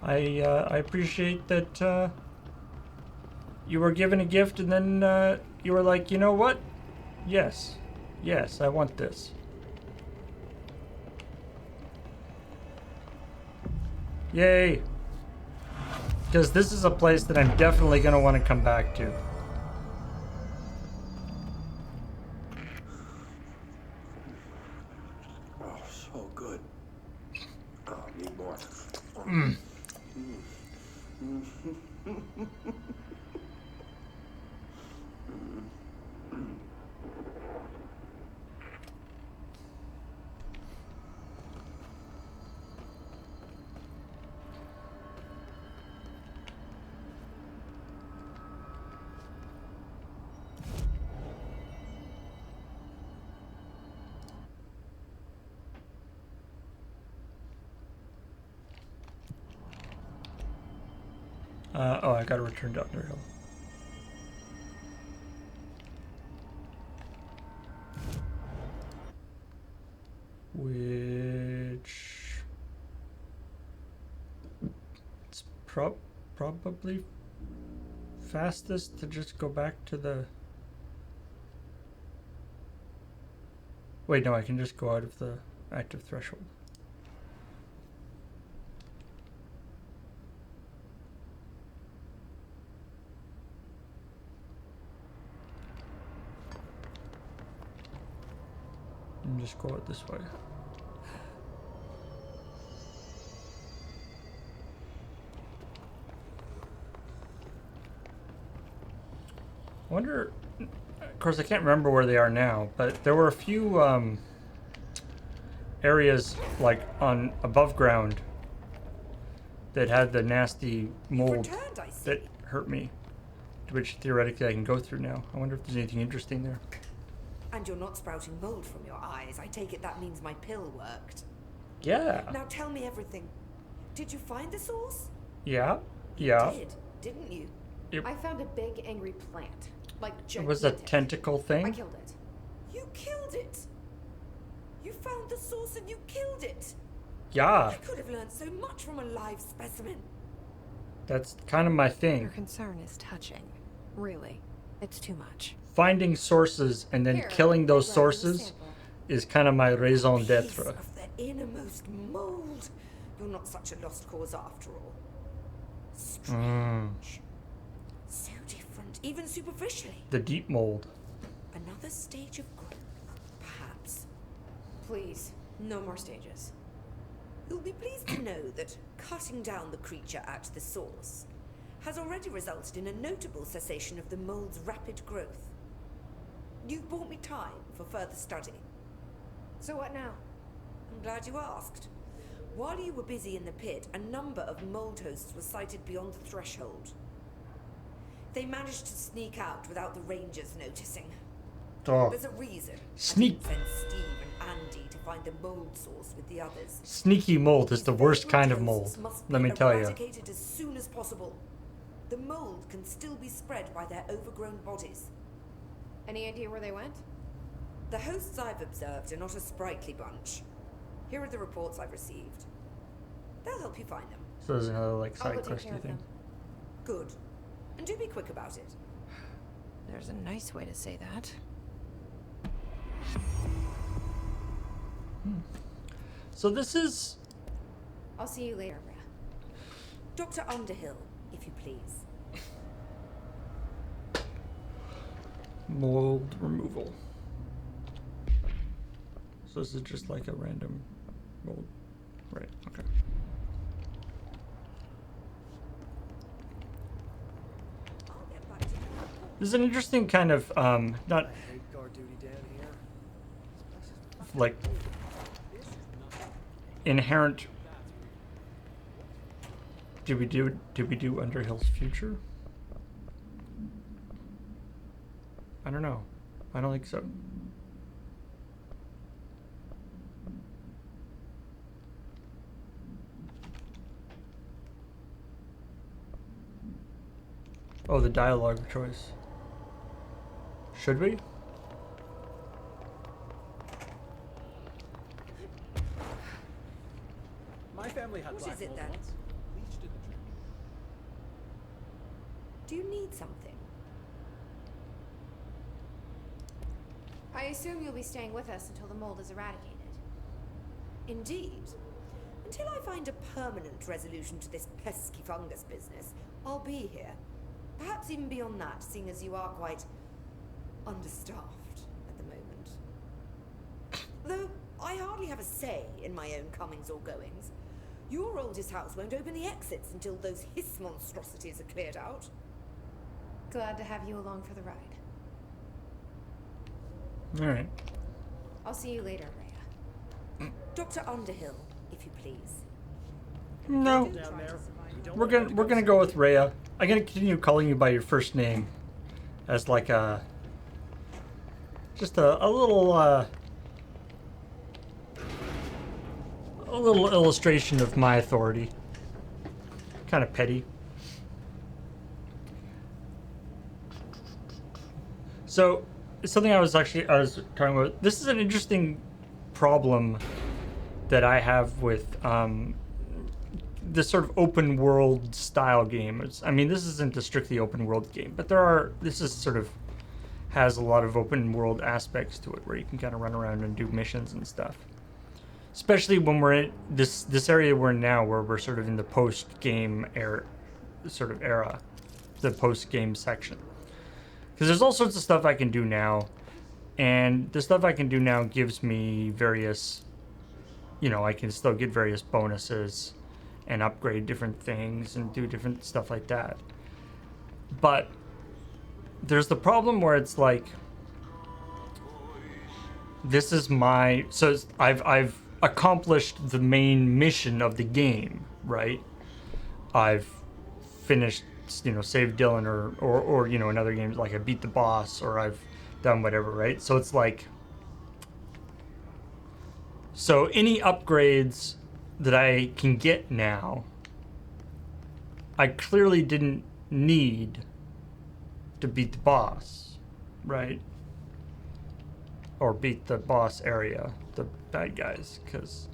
I appreciate that you were given a gift and then you were like, you know what? Yes, I want this. Yay! Because this is a place that I'm definitely going to want to come back to. Oh, so good. Oh, need more. Mm. Oh, I gotta return to Underhill. Which... It's probably fastest to just go back to the... Wait, no, I can just go out of the active threshold. And just go out this way. I wonder, of course I can't remember where they are now, but there were a few areas like on above ground that had the nasty mold that hurt me, which theoretically I can go through now. I wonder if there's anything interesting there. And you're not sprouting mold from your eyes. I take it that means my pill worked. Yeah. Now tell me everything. Did you find the source? Yeah. You did, didn't you? I found a big angry plant. Like It gigantic. was a tentacle thing? I killed it. You killed it! You found the source and you killed it! Yeah. I could have learned so much from a live specimen. That's kind of my thing. Your concern is touching. Really. It's too much. Finding sources and then killing those sources is kind of my raison d'etre. Of the innermost mold. You're not such a lost cause after all. Strange. So different, even superficially. The deep mold. Another stage of growth, perhaps. Please, no more stages. You'll be pleased to know that cutting down the creature at the source has already resulted in a notable cessation of the mold's rapid growth. You've bought me time for further study. So what now? I'm glad you asked. While you were busy in the pit, a number of mold hosts were sighted beyond the threshold. They managed to sneak out without the rangers noticing. Oh. There's a reason. Sneak. I didn't send Steve and Andy to find the mold source with the others. Sneaky mold is the worst kind of mold, let me tell you. Eradicated as soon as possible. the mold can still be spread by their overgrown bodies. Any idea where they went? The hosts I've observed are not a sprightly bunch. Here are the reports I've received. They'll help you find them. So there's another like I'll side go take quest care of thing. them. Good. And do be quick about it. There's a nice way to say that. So this is I'll see you later, Rhea. Dr. Underhill, if you please. mold removal. So this is just like a random mold, right? Okay. I'll get back to you. This is an interesting kind of not Hate guard duty down here. like inherent. Did we do Underhill's future? I don't know. I don't think so. Oh, the dialogue choice. Should we? My family had What black is it mold then? once. Bleached in the drink. Do you need something? I assume you'll be staying with us until the mold is eradicated. Indeed. Until I find a permanent resolution to this pesky fungus business, I'll be here. Perhaps even beyond that, seeing as you are quite understaffed at the moment. Though I hardly have a say in my own comings or goings. Your oldest house won't open the exits until those hiss monstrosities are cleared out. Glad to have you along for the ride. All right. I'll see you later, Rhea. Dr. Underhill, if you please. No. Down there. You don't We're want gonna go with Rhea. I'm gonna continue calling you by your first name, as like a just a little illustration of my authority. Kind of petty. So something I was talking about. This is an interesting problem that I have with this sort of open world style game. I mean, this isn't a strictly open world game, but this is sort of has a lot of open world aspects to it where you can kind of run around and do missions and stuff. Especially when we're in this area we're in now, where we're sort of in the post game era, the post game section. Because there's all sorts of stuff I can do now, and the stuff I can do now gives me various, I can still get various bonuses and upgrade different things and do different stuff like that. But there's the problem where it's like, this is I've accomplished the main mission of the game, right? I've finished, saved Dylan or in other games, like I beat the boss or I've done whatever, right? So it's like, so any upgrades that I can get now, I clearly didn't need to beat the boss, right? Or beat the boss area, the bad guys, because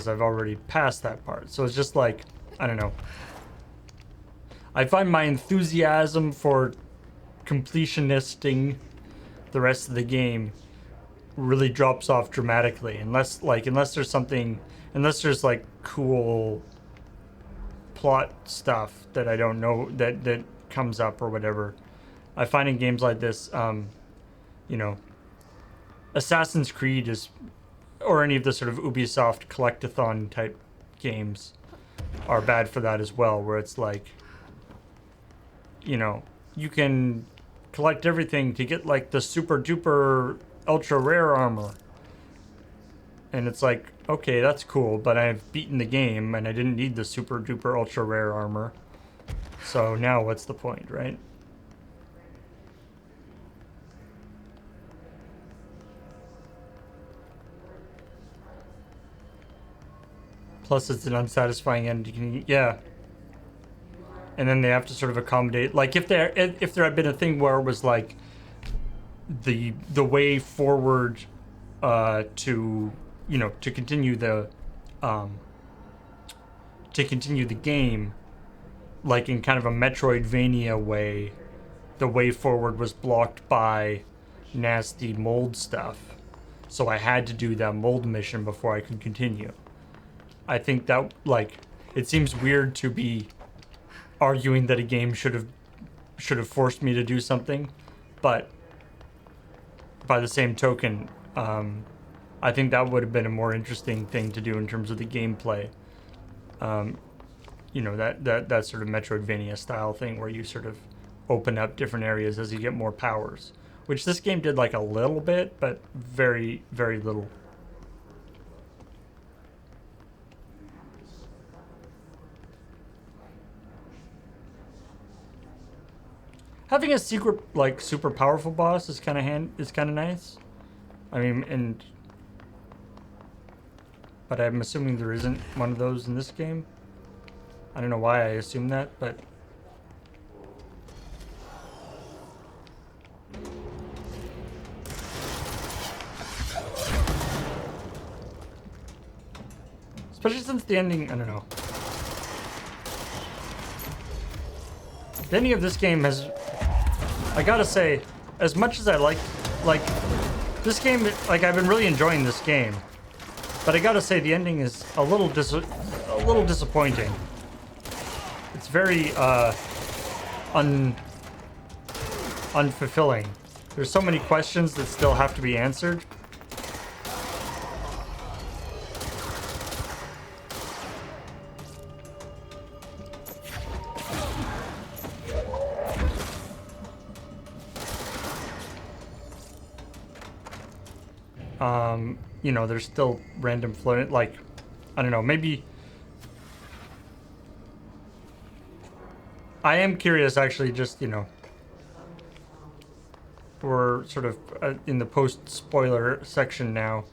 I've already passed that part. So it's just like, I don't know. I find my enthusiasm for completionisting the rest of the game really drops off dramatically unless there's like cool plot stuff that I don't know that comes up or whatever. I find in games like this, Assassin's Creed or any of the sort of Ubisoft collectathon type games are bad for that as well, where it's like, you can collect everything to get like the super duper ultra rare armor. And it's like, okay, that's cool, but I've beaten the game and I didn't need the super duper ultra rare armor. So now what's the point, right? Plus, it's an unsatisfying ending. Yeah. And then they have to sort of accommodate. Like, if there had been a thing where it was like the way forward to, you know, to continue the game, like in kind of a Metroidvania way, the way forward was blocked by nasty mold stuff. So I had to do that mold mission before I could continue. I think that, like, it seems weird to be arguing that a game should have forced me to do something, but by the same token, I think that would have been a more interesting thing to do in terms of the gameplay. You know, that sort of Metroidvania style thing where you sort of open up different areas as you get more powers, which this game did like a little bit, but very, very little. Having a secret, like, super powerful boss is kind of nice. I mean, but I'm assuming there isn't one of those in this game. I don't know why I assume that, but especially since the ending, I don't know. The ending of this game has, I gotta say, as much as I like this game, like, I've been really enjoying this game, but I gotta say the ending is a little disappointing. It's very unfulfilling. There's so many questions that still have to be answered. You know, there's still random floating, like, I don't know, maybe I am curious, actually, just, you know, we're sort of in the post-spoiler section now.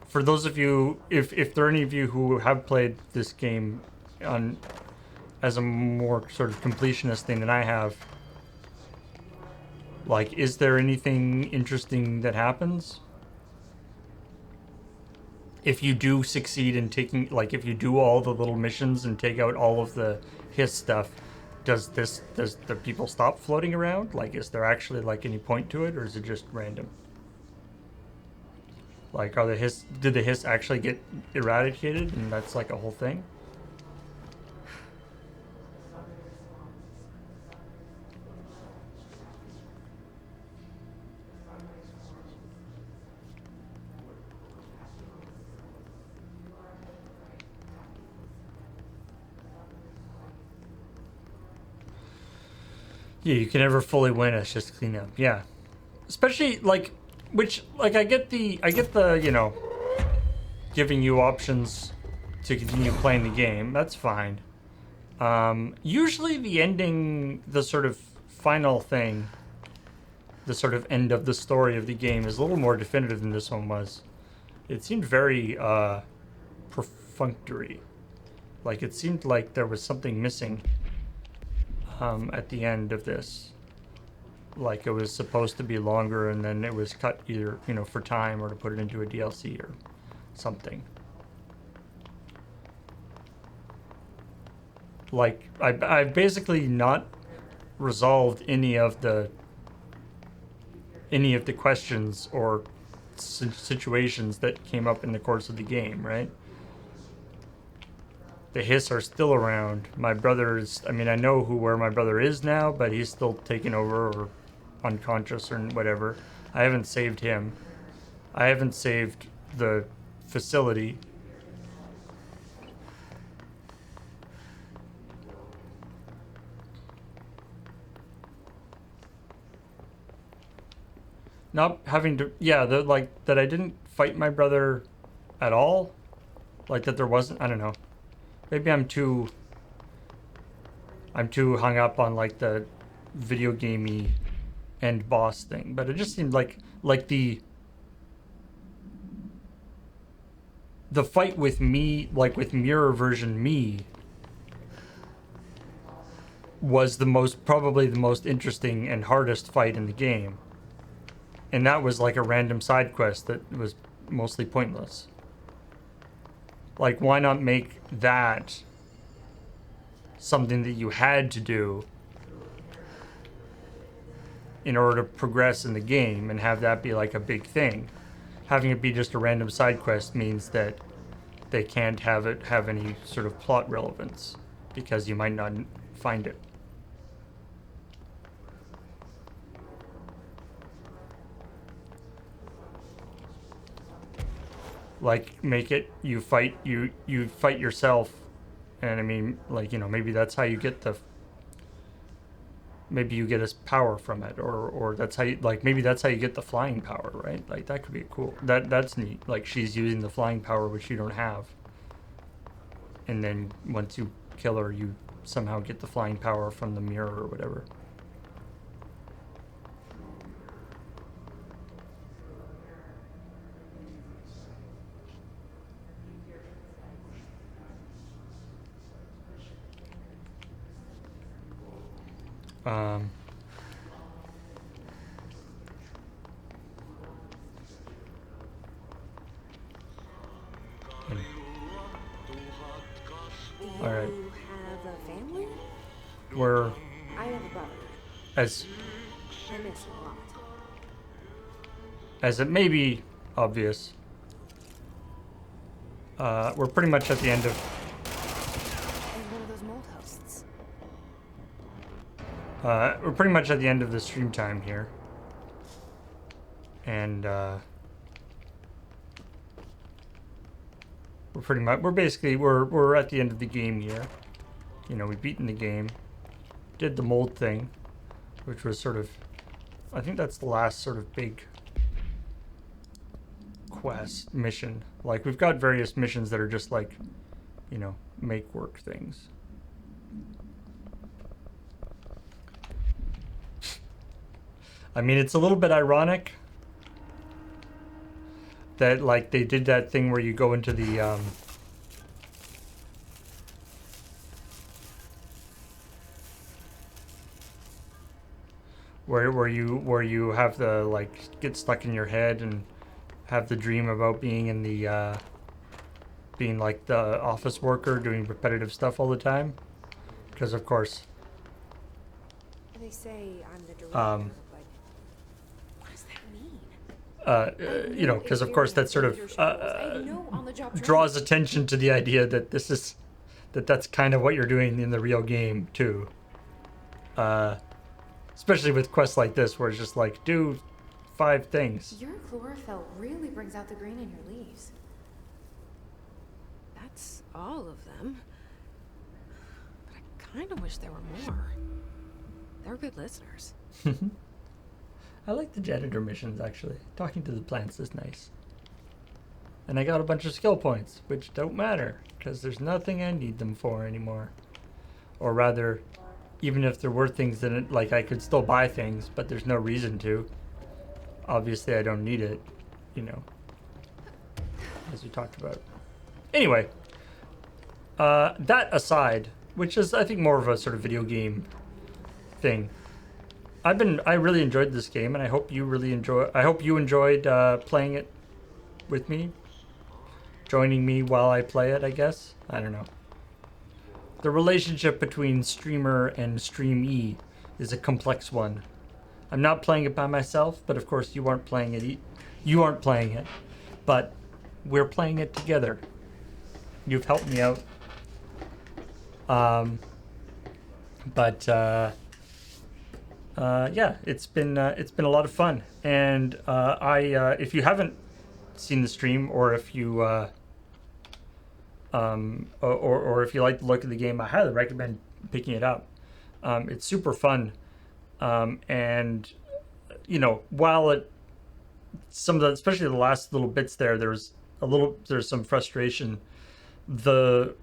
For those of you, if there are any of you who have played this game as a more sort of completionist thing than I have, like, is there anything interesting that happens? If you do succeed in taking, like, if you do all the little missions and take out all of the hiss stuff, does the people stop floating around? Like, is there actually, like, any point to it, or is it just random? Like, did the hiss actually get eradicated, and that's like a whole thing? Yeah, you can never fully win. It's just cleanup. Yeah, especially like, I get the you know, giving you options to continue playing the game. That's fine. Usually the ending, the sort of final thing, the sort of end of the story of the game is a little more definitive than this one was. It seemed very perfunctory. Like, it seemed like there was something missing at the end of this. Like, it was supposed to be longer, and then it was cut either, you know, for time or to put it into a DLC or something. Like, I've basically not resolved any of the questions or situations that came up in the course of the game, right? The hiss are still around. My brother is, I mean, I know where my brother is now, but he's still taken over or unconscious or whatever. I haven't saved him. I haven't saved the facility. Not having to, yeah, like, that I didn't fight my brother at all. Like, that there wasn't, I don't know. Maybe I'm too hung up on, like, the video gamey end boss thing, but it just seemed like the fight with me, like with mirror version me, was probably the most interesting and hardest fight in the game. And that was like a random side quest that was mostly pointless. Like, why not make that something that you had to do in order to progress in the game and have that be like a big thing? Having it be just a random side quest means that they can't have it have any sort of plot relevance because you might not find it. Like, make it you fight yourself, and I mean, like, you know, maybe that's how you get maybe you get a power from it, or that's how you, like, maybe that's how you get the flying power, right? Like, that could be cool. That's neat. Like, she's using the flying power which you don't have, and then once you kill her, you somehow get the flying power from the mirror or whatever. Um, all right. You have a family? We're I have a brother. as I miss him a lot. as it may be obvious, we're pretty much at the end of. He's one of those mold hosts. We're pretty much at the end of the stream time here, and we're at the end of the game here. You know, we've beaten the game, did the mold thing, which was sort of, I think that's the last sort of big quest mission. Like, we've got various missions that are just like, you know, make work things. I mean, it's a little bit ironic that, like, they did that thing where you go into the where you have the, like, get stuck in your head and have the dream about being in the being like the office worker doing repetitive stuff all the time, because of course They say I'm the director, but what does that mean? you know, because of course that sort of draws attention to the idea that that's kind of what you're doing in the real game too. Especially with quests like this, where it's just like, do 5 things. Your chlorophyll really brings out the green in your leaves. That's all of them. But I kind of wish there were more. They're good listeners. I like the janitor missions, actually. Talking to the plants is nice. And I got a bunch of skill points, which don't matter, because there's nothing I need them for anymore. Or rather, even if there were things in it, like, I could still buy things, but there's no reason to. Obviously, I don't need it, you know, as we talked about. Anyway, that aside, which is, I think, more of a sort of video game thing. I really enjoyed this game, and I hope you enjoyed playing it with me, joining me while I play it, I guess. I don't know. The relationship between streamer and streamee is a complex one. I'm not playing it by myself, but of course you aren't playing it. You aren't playing it, but we're playing it together. You've helped me out. Yeah, it's been a lot of fun, and if you haven't seen the stream, or if you or if you like the look of the game, I highly recommend picking it up. It's super fun, and you know, while especially the last little bits there's some frustration. The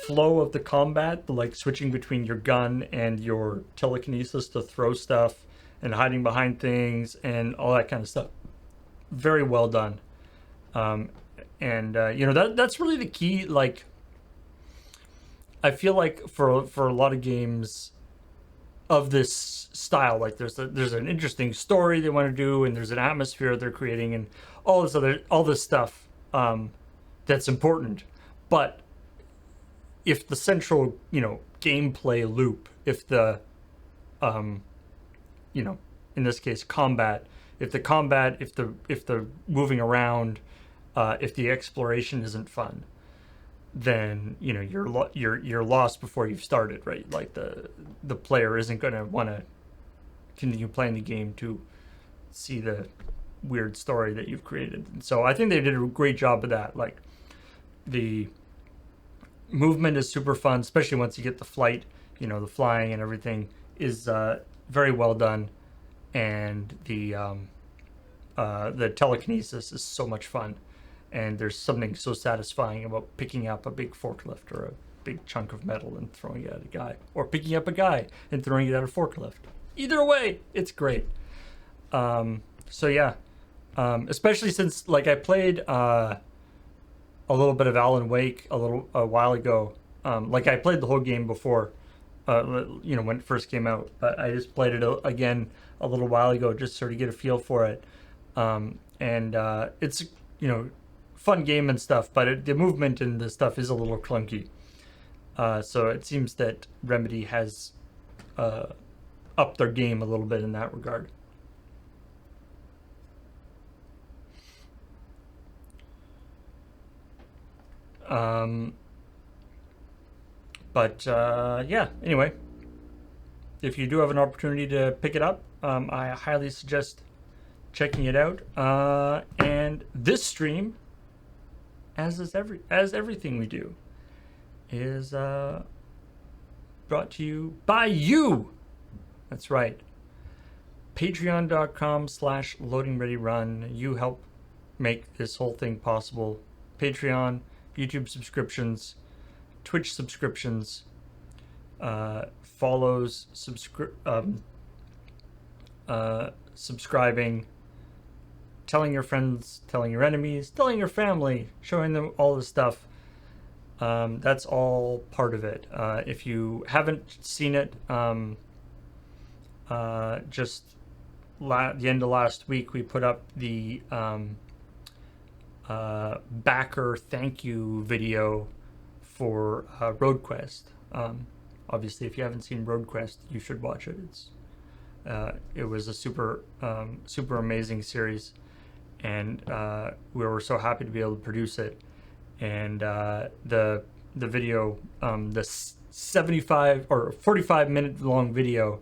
flow of the combat, the, like, switching between your gun and your telekinesis to throw stuff and hiding behind things and all that kind of stuff, very well done. And you know, that's really the key. Like, I feel like for a lot of games of this style, like there's an interesting story they want to do, and there's an atmosphere they're creating, and all this stuff that's important. But if the central, you know, gameplay loop, if the you know, in this case combat, if the moving around, if the exploration isn't fun, then you know you're lost before you've started, right? Like the player isn't going to want to continue playing the game to see the weird story that you've created. And so I think they did a great job of that. Like, the movement is super fun, especially once you get the flight, you know, the flying and everything is very well done. And the telekinesis is so much fun. And there's something so satisfying about picking up a big forklift or a big chunk of metal and throwing it at a guy, or picking up a guy and throwing it at a forklift. Either way, it's great. So yeah, especially since, like, I played a little bit of Alan Wake a while ago. Like, I played the whole game before, you know, when it first came out, but I just played it again a little while ago just sort of get a feel for it. And it's, you know, fun game and stuff, but the movement and the stuff is a little clunky. So it seems that Remedy has upped their game a little bit in that regard. Yeah, anyway, if you do have an opportunity to pick it up, I highly suggest checking it out. And this stream, as everything we do, is brought to you by you. That's right. Patreon.com/loadingreadyrun. You help make this whole thing possible. Patreon, YouTube subscriptions, Twitch subscriptions, follows, subscribing, telling your friends, telling your enemies, telling your family, showing them all the stuff. That's all part of it. If you haven't seen it, just the end of last week, we put up the backer thank you video for RoadQuest. Obviously, if you haven't seen RoadQuest, you should watch it. It was a super amazing series, and we were so happy to be able to produce it. And the video, the 75 or 45-minute long video,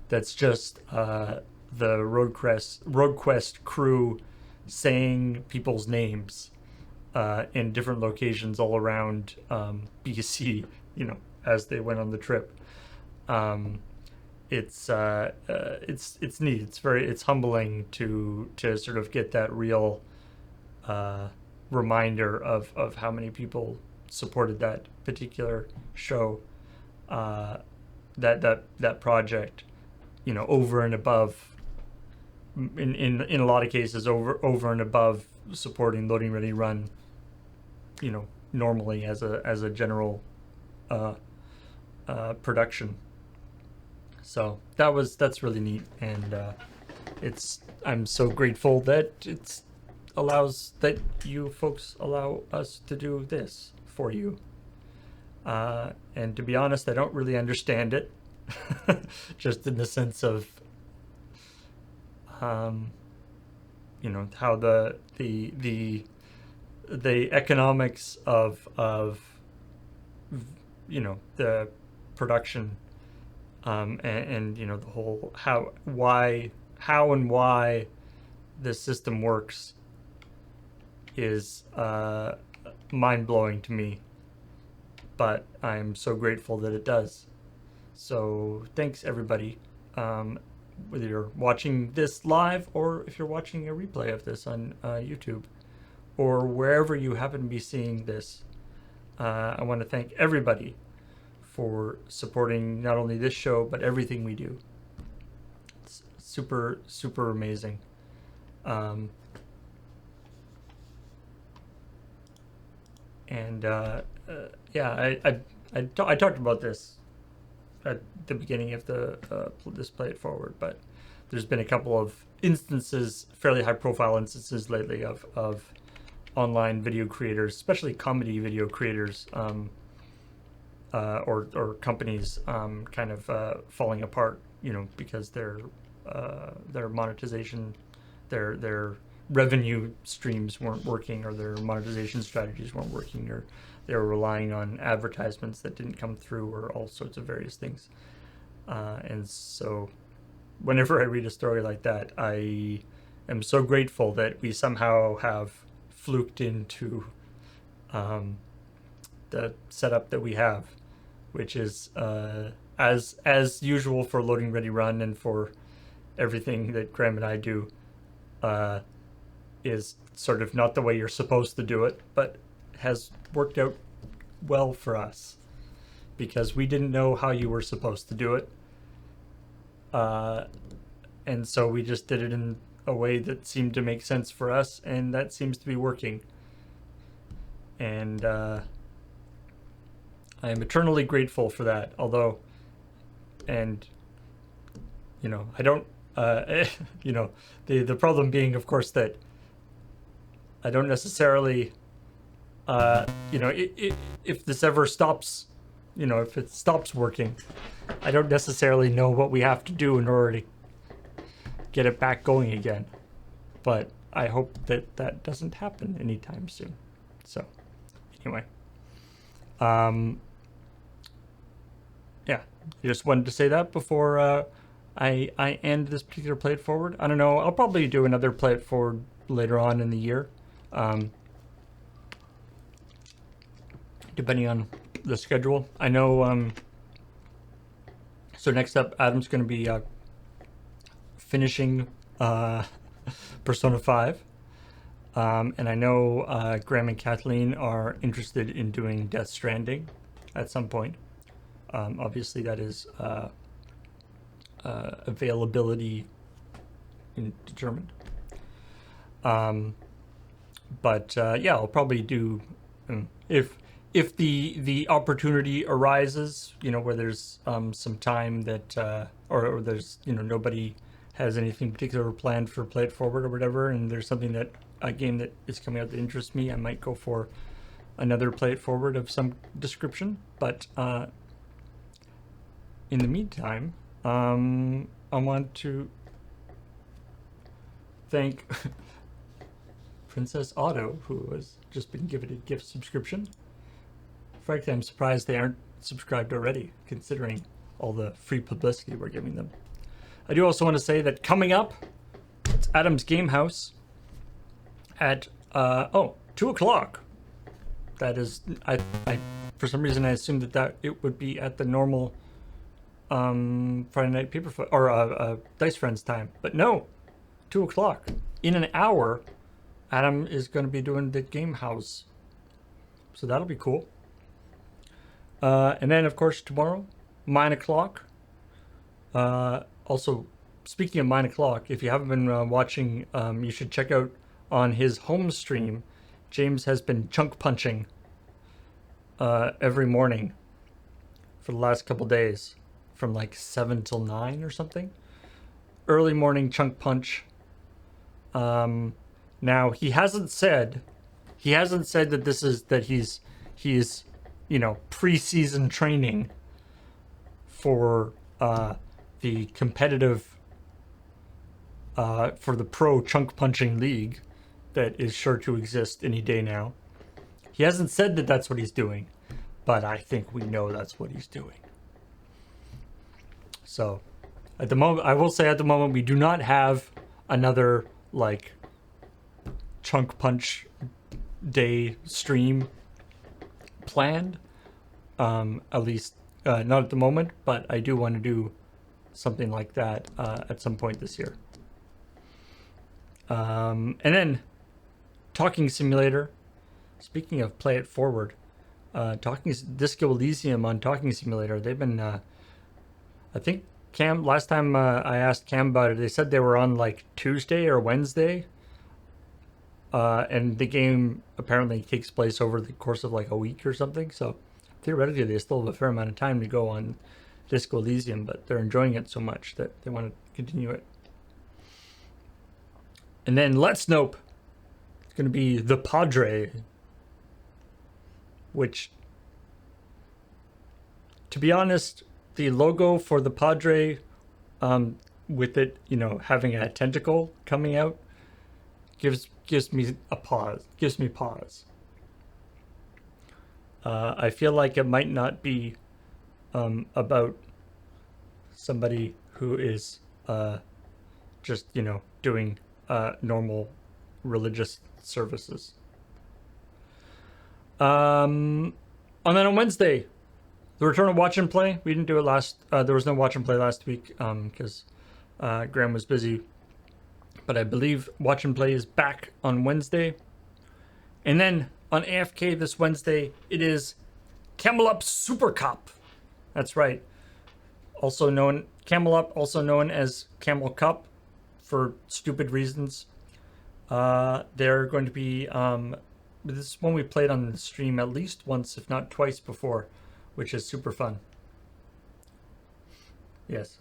that's just the RoadQuest crew saying people's names in different locations all around BC, you know, as they went on the trip. It's neat. It's humbling to sort of get that real reminder of how many people supported that particular show, that project, you know, over and above, in a lot of cases, over and above supporting Loading Ready Run, you know, normally as a general production. So that's really neat, and I'm so grateful that you folks allow us to do this for you. And to be honest, I don't really understand it, just in the sense of, you know, how the economics of you know, the production, and you know, the whole how and why this system works is mind-blowing to me, but I'm so grateful that it does. So thanks, everybody, whether you're watching this live or if you're watching a replay of this on YouTube or wherever you happen to be seeing this. I want to thank everybody for supporting not only this show but everything we do. It's super amazing. And yeah, I talked about this at the beginning of the this Play It Forward, but there's been a couple of instances, fairly high profile instances lately of online video creators, especially comedy video creators, or companies kind of falling apart, you know, because their monetization, their revenue streams weren't working, or their monetization strategies weren't working, or they were relying on advertisements that didn't come through, or all sorts of various things. And so whenever I read a story like that, I am so grateful that we somehow have fluked into the setup that we have, which is as usual for Loading Ready Run and for everything that Graham and I do, is sort of not the way you're supposed to do it, but has worked out well for us because we didn't know how you were supposed to do it. And so we just did it in a way that seemed to make sense for us, and that seems to be working. And I am eternally grateful for that. Although, and you know, I don't, you know, the problem being, of course, that I don't necessarily, you know, if this ever stops, you know, if it stops working, I don't necessarily know what we have to do in order to get it back going again. But I hope that that doesn't happen anytime soon. So, anyway. Yeah, I just wanted to say that before I end this particular Play It Forward. I don't know, I'll probably do another Play It Forward later on in the year. Depending on the schedule. I know, so next up, Adam's going to be finishing Persona 5. And I know Graham and Kathleen are interested in doing Death Stranding at some point. Obviously, that is availability determined. But yeah, I'll probably do if the opportunity arises, you know, where there's some time that or there's, you know, nobody has anything particular planned for Play It Forward or whatever, and there's something that a game that is coming out that interests me, I might go for another Play It Forward of some description. But in the meantime, I want to thank Princess Otto, who has just been given a gift subscription. Frankly, I'm surprised they aren't subscribed already, considering all the free publicity we're giving them. I do also want to say that coming up, it's Adam's Game House at 2 o'clock. That is, I for some reason I assumed that it would be at the normal Friday Night Paperfoot or Dice Friends time, but no, 2 o'clock. In an hour, Adam is going to be doing the Game House, so that'll be cool. And then, of course, tomorrow, 9 o'clock. Also, speaking of 9 o'clock, if you haven't been watching, you should check out on his home stream. James has been chunk punching every morning for the last couple days, from like 7 till 9 or something. Early morning chunk punch. Now he hasn't said that he's you know, pre-season training for the competitive for the pro chunk punching league that is sure to exist any day now. He hasn't said that that's what he's doing, but I think we know that's what he's doing. So at the moment, I will say at the moment, we do not have another like chunk punch day stream planned, at least not at the moment, but I do want to do something like that at some point this year. And then Talking Simulator, speaking of Play It Forward, Disco Elysium on Talking Simulator, they've been I think Cam, last time I asked Cam about it, they said they were on like Tuesday or Wednesday and the game apparently takes place over the course of like a week or something. So theoretically, they still have a fair amount of time to go on Disco Elysium, but they're enjoying it so much that they want to continue it. And then Let's Nope. It's going to be The Padre, which, to be honest, the logo for The Padre, with it, you know, having a tentacle coming out, gives me a pause. Gives me pause. I feel like it might not be about somebody who is just, you know, doing normal religious services. And then on Wednesday, the return of Watch and Play. We didn't do it last. There was no Watch and Play last week because Graham was busy. But I believe Watch and Play is back on Wednesday. And then on AFK this Wednesday, it is Camel Up Super Cup. That's right. Also known Camel Up, also known as Camel Cup, for stupid reasons. They're going to be. This is one we played on the stream at least once, if not twice before, which is super fun. Yes,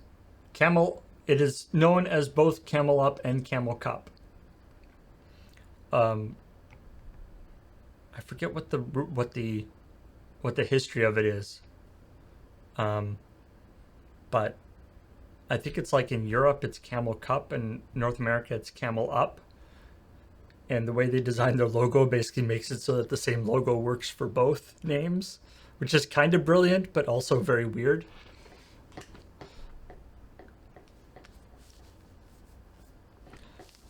Camel. It is known as both Camel Up and Camel Cup. I forget what the history of it is. But I think it's like in Europe it's Camel Cup, and North America it's Camel Up. And the way they designed their logo basically makes it so that the same logo works for both names, which is kind of brilliant, but also very weird.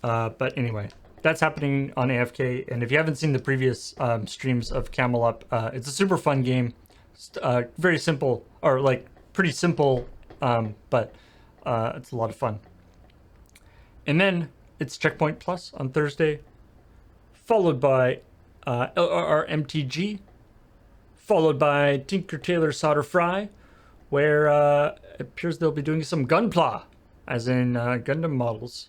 But anyway, that's happening on AFK. And if you haven't seen the previous streams of Camel Up, it's a super fun game. Very simple, or like pretty simple, but it's a lot of fun. And then it's Checkpoint Plus on Thursday, followed by LRR MTG, followed by Tinker Tailor Solder Fry, where it appears they'll be doing some Gunpla, as in Gundam models.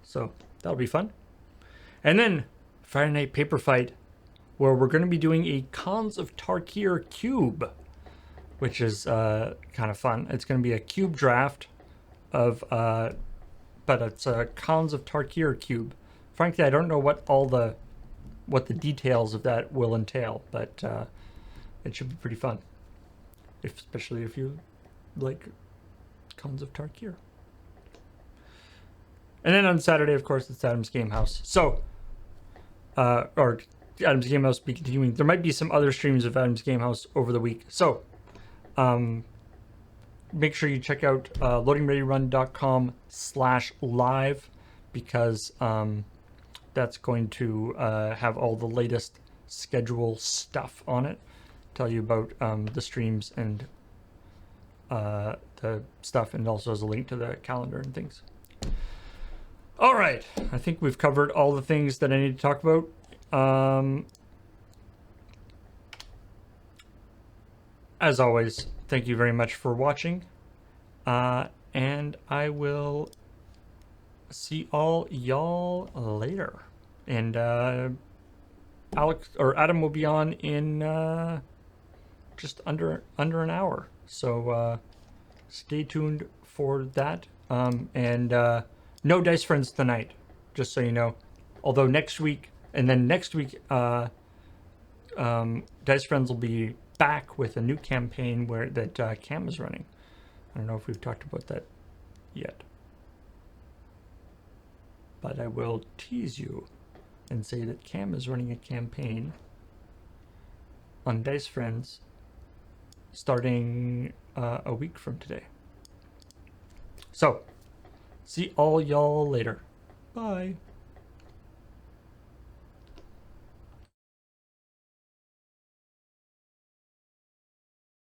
So that'll be fun. And then Friday Night Paper Fight, where we're going to be doing a Cons of Tarkir cube, which is kind of fun. It's going to be a cube draft of, but it's a Cons of Tarkir cube. Frankly, I don't know what the details of that will entail, but it should be pretty fun, especially if you like Cons of Tarkir. And then on Saturday, of course, it's Adam's Game House. So, or Adam's Game House will be continuing. There might be some other streams of Adam's Game House over the week. So, make sure you check out loadingreadyrun.com/live, because that's going to have all the latest schedule stuff on it. Tell you about the streams and the stuff, and also has a link to the calendar and things. All right, I think we've covered all the things that I need to talk about. As always, thank you very much for watching, and I will see all y'all later. And Alex or Adam will be on in just under an hour, so stay tuned for that. And no Dice Friends tonight, just so you know. Although next week, Dice Friends will be back with a new campaign that Cam is running. I don't know if we've talked about that yet, but I will tease you and say that Cam is running a campaign on Dice Friends starting a week from today. So, see all y'all later. Bye.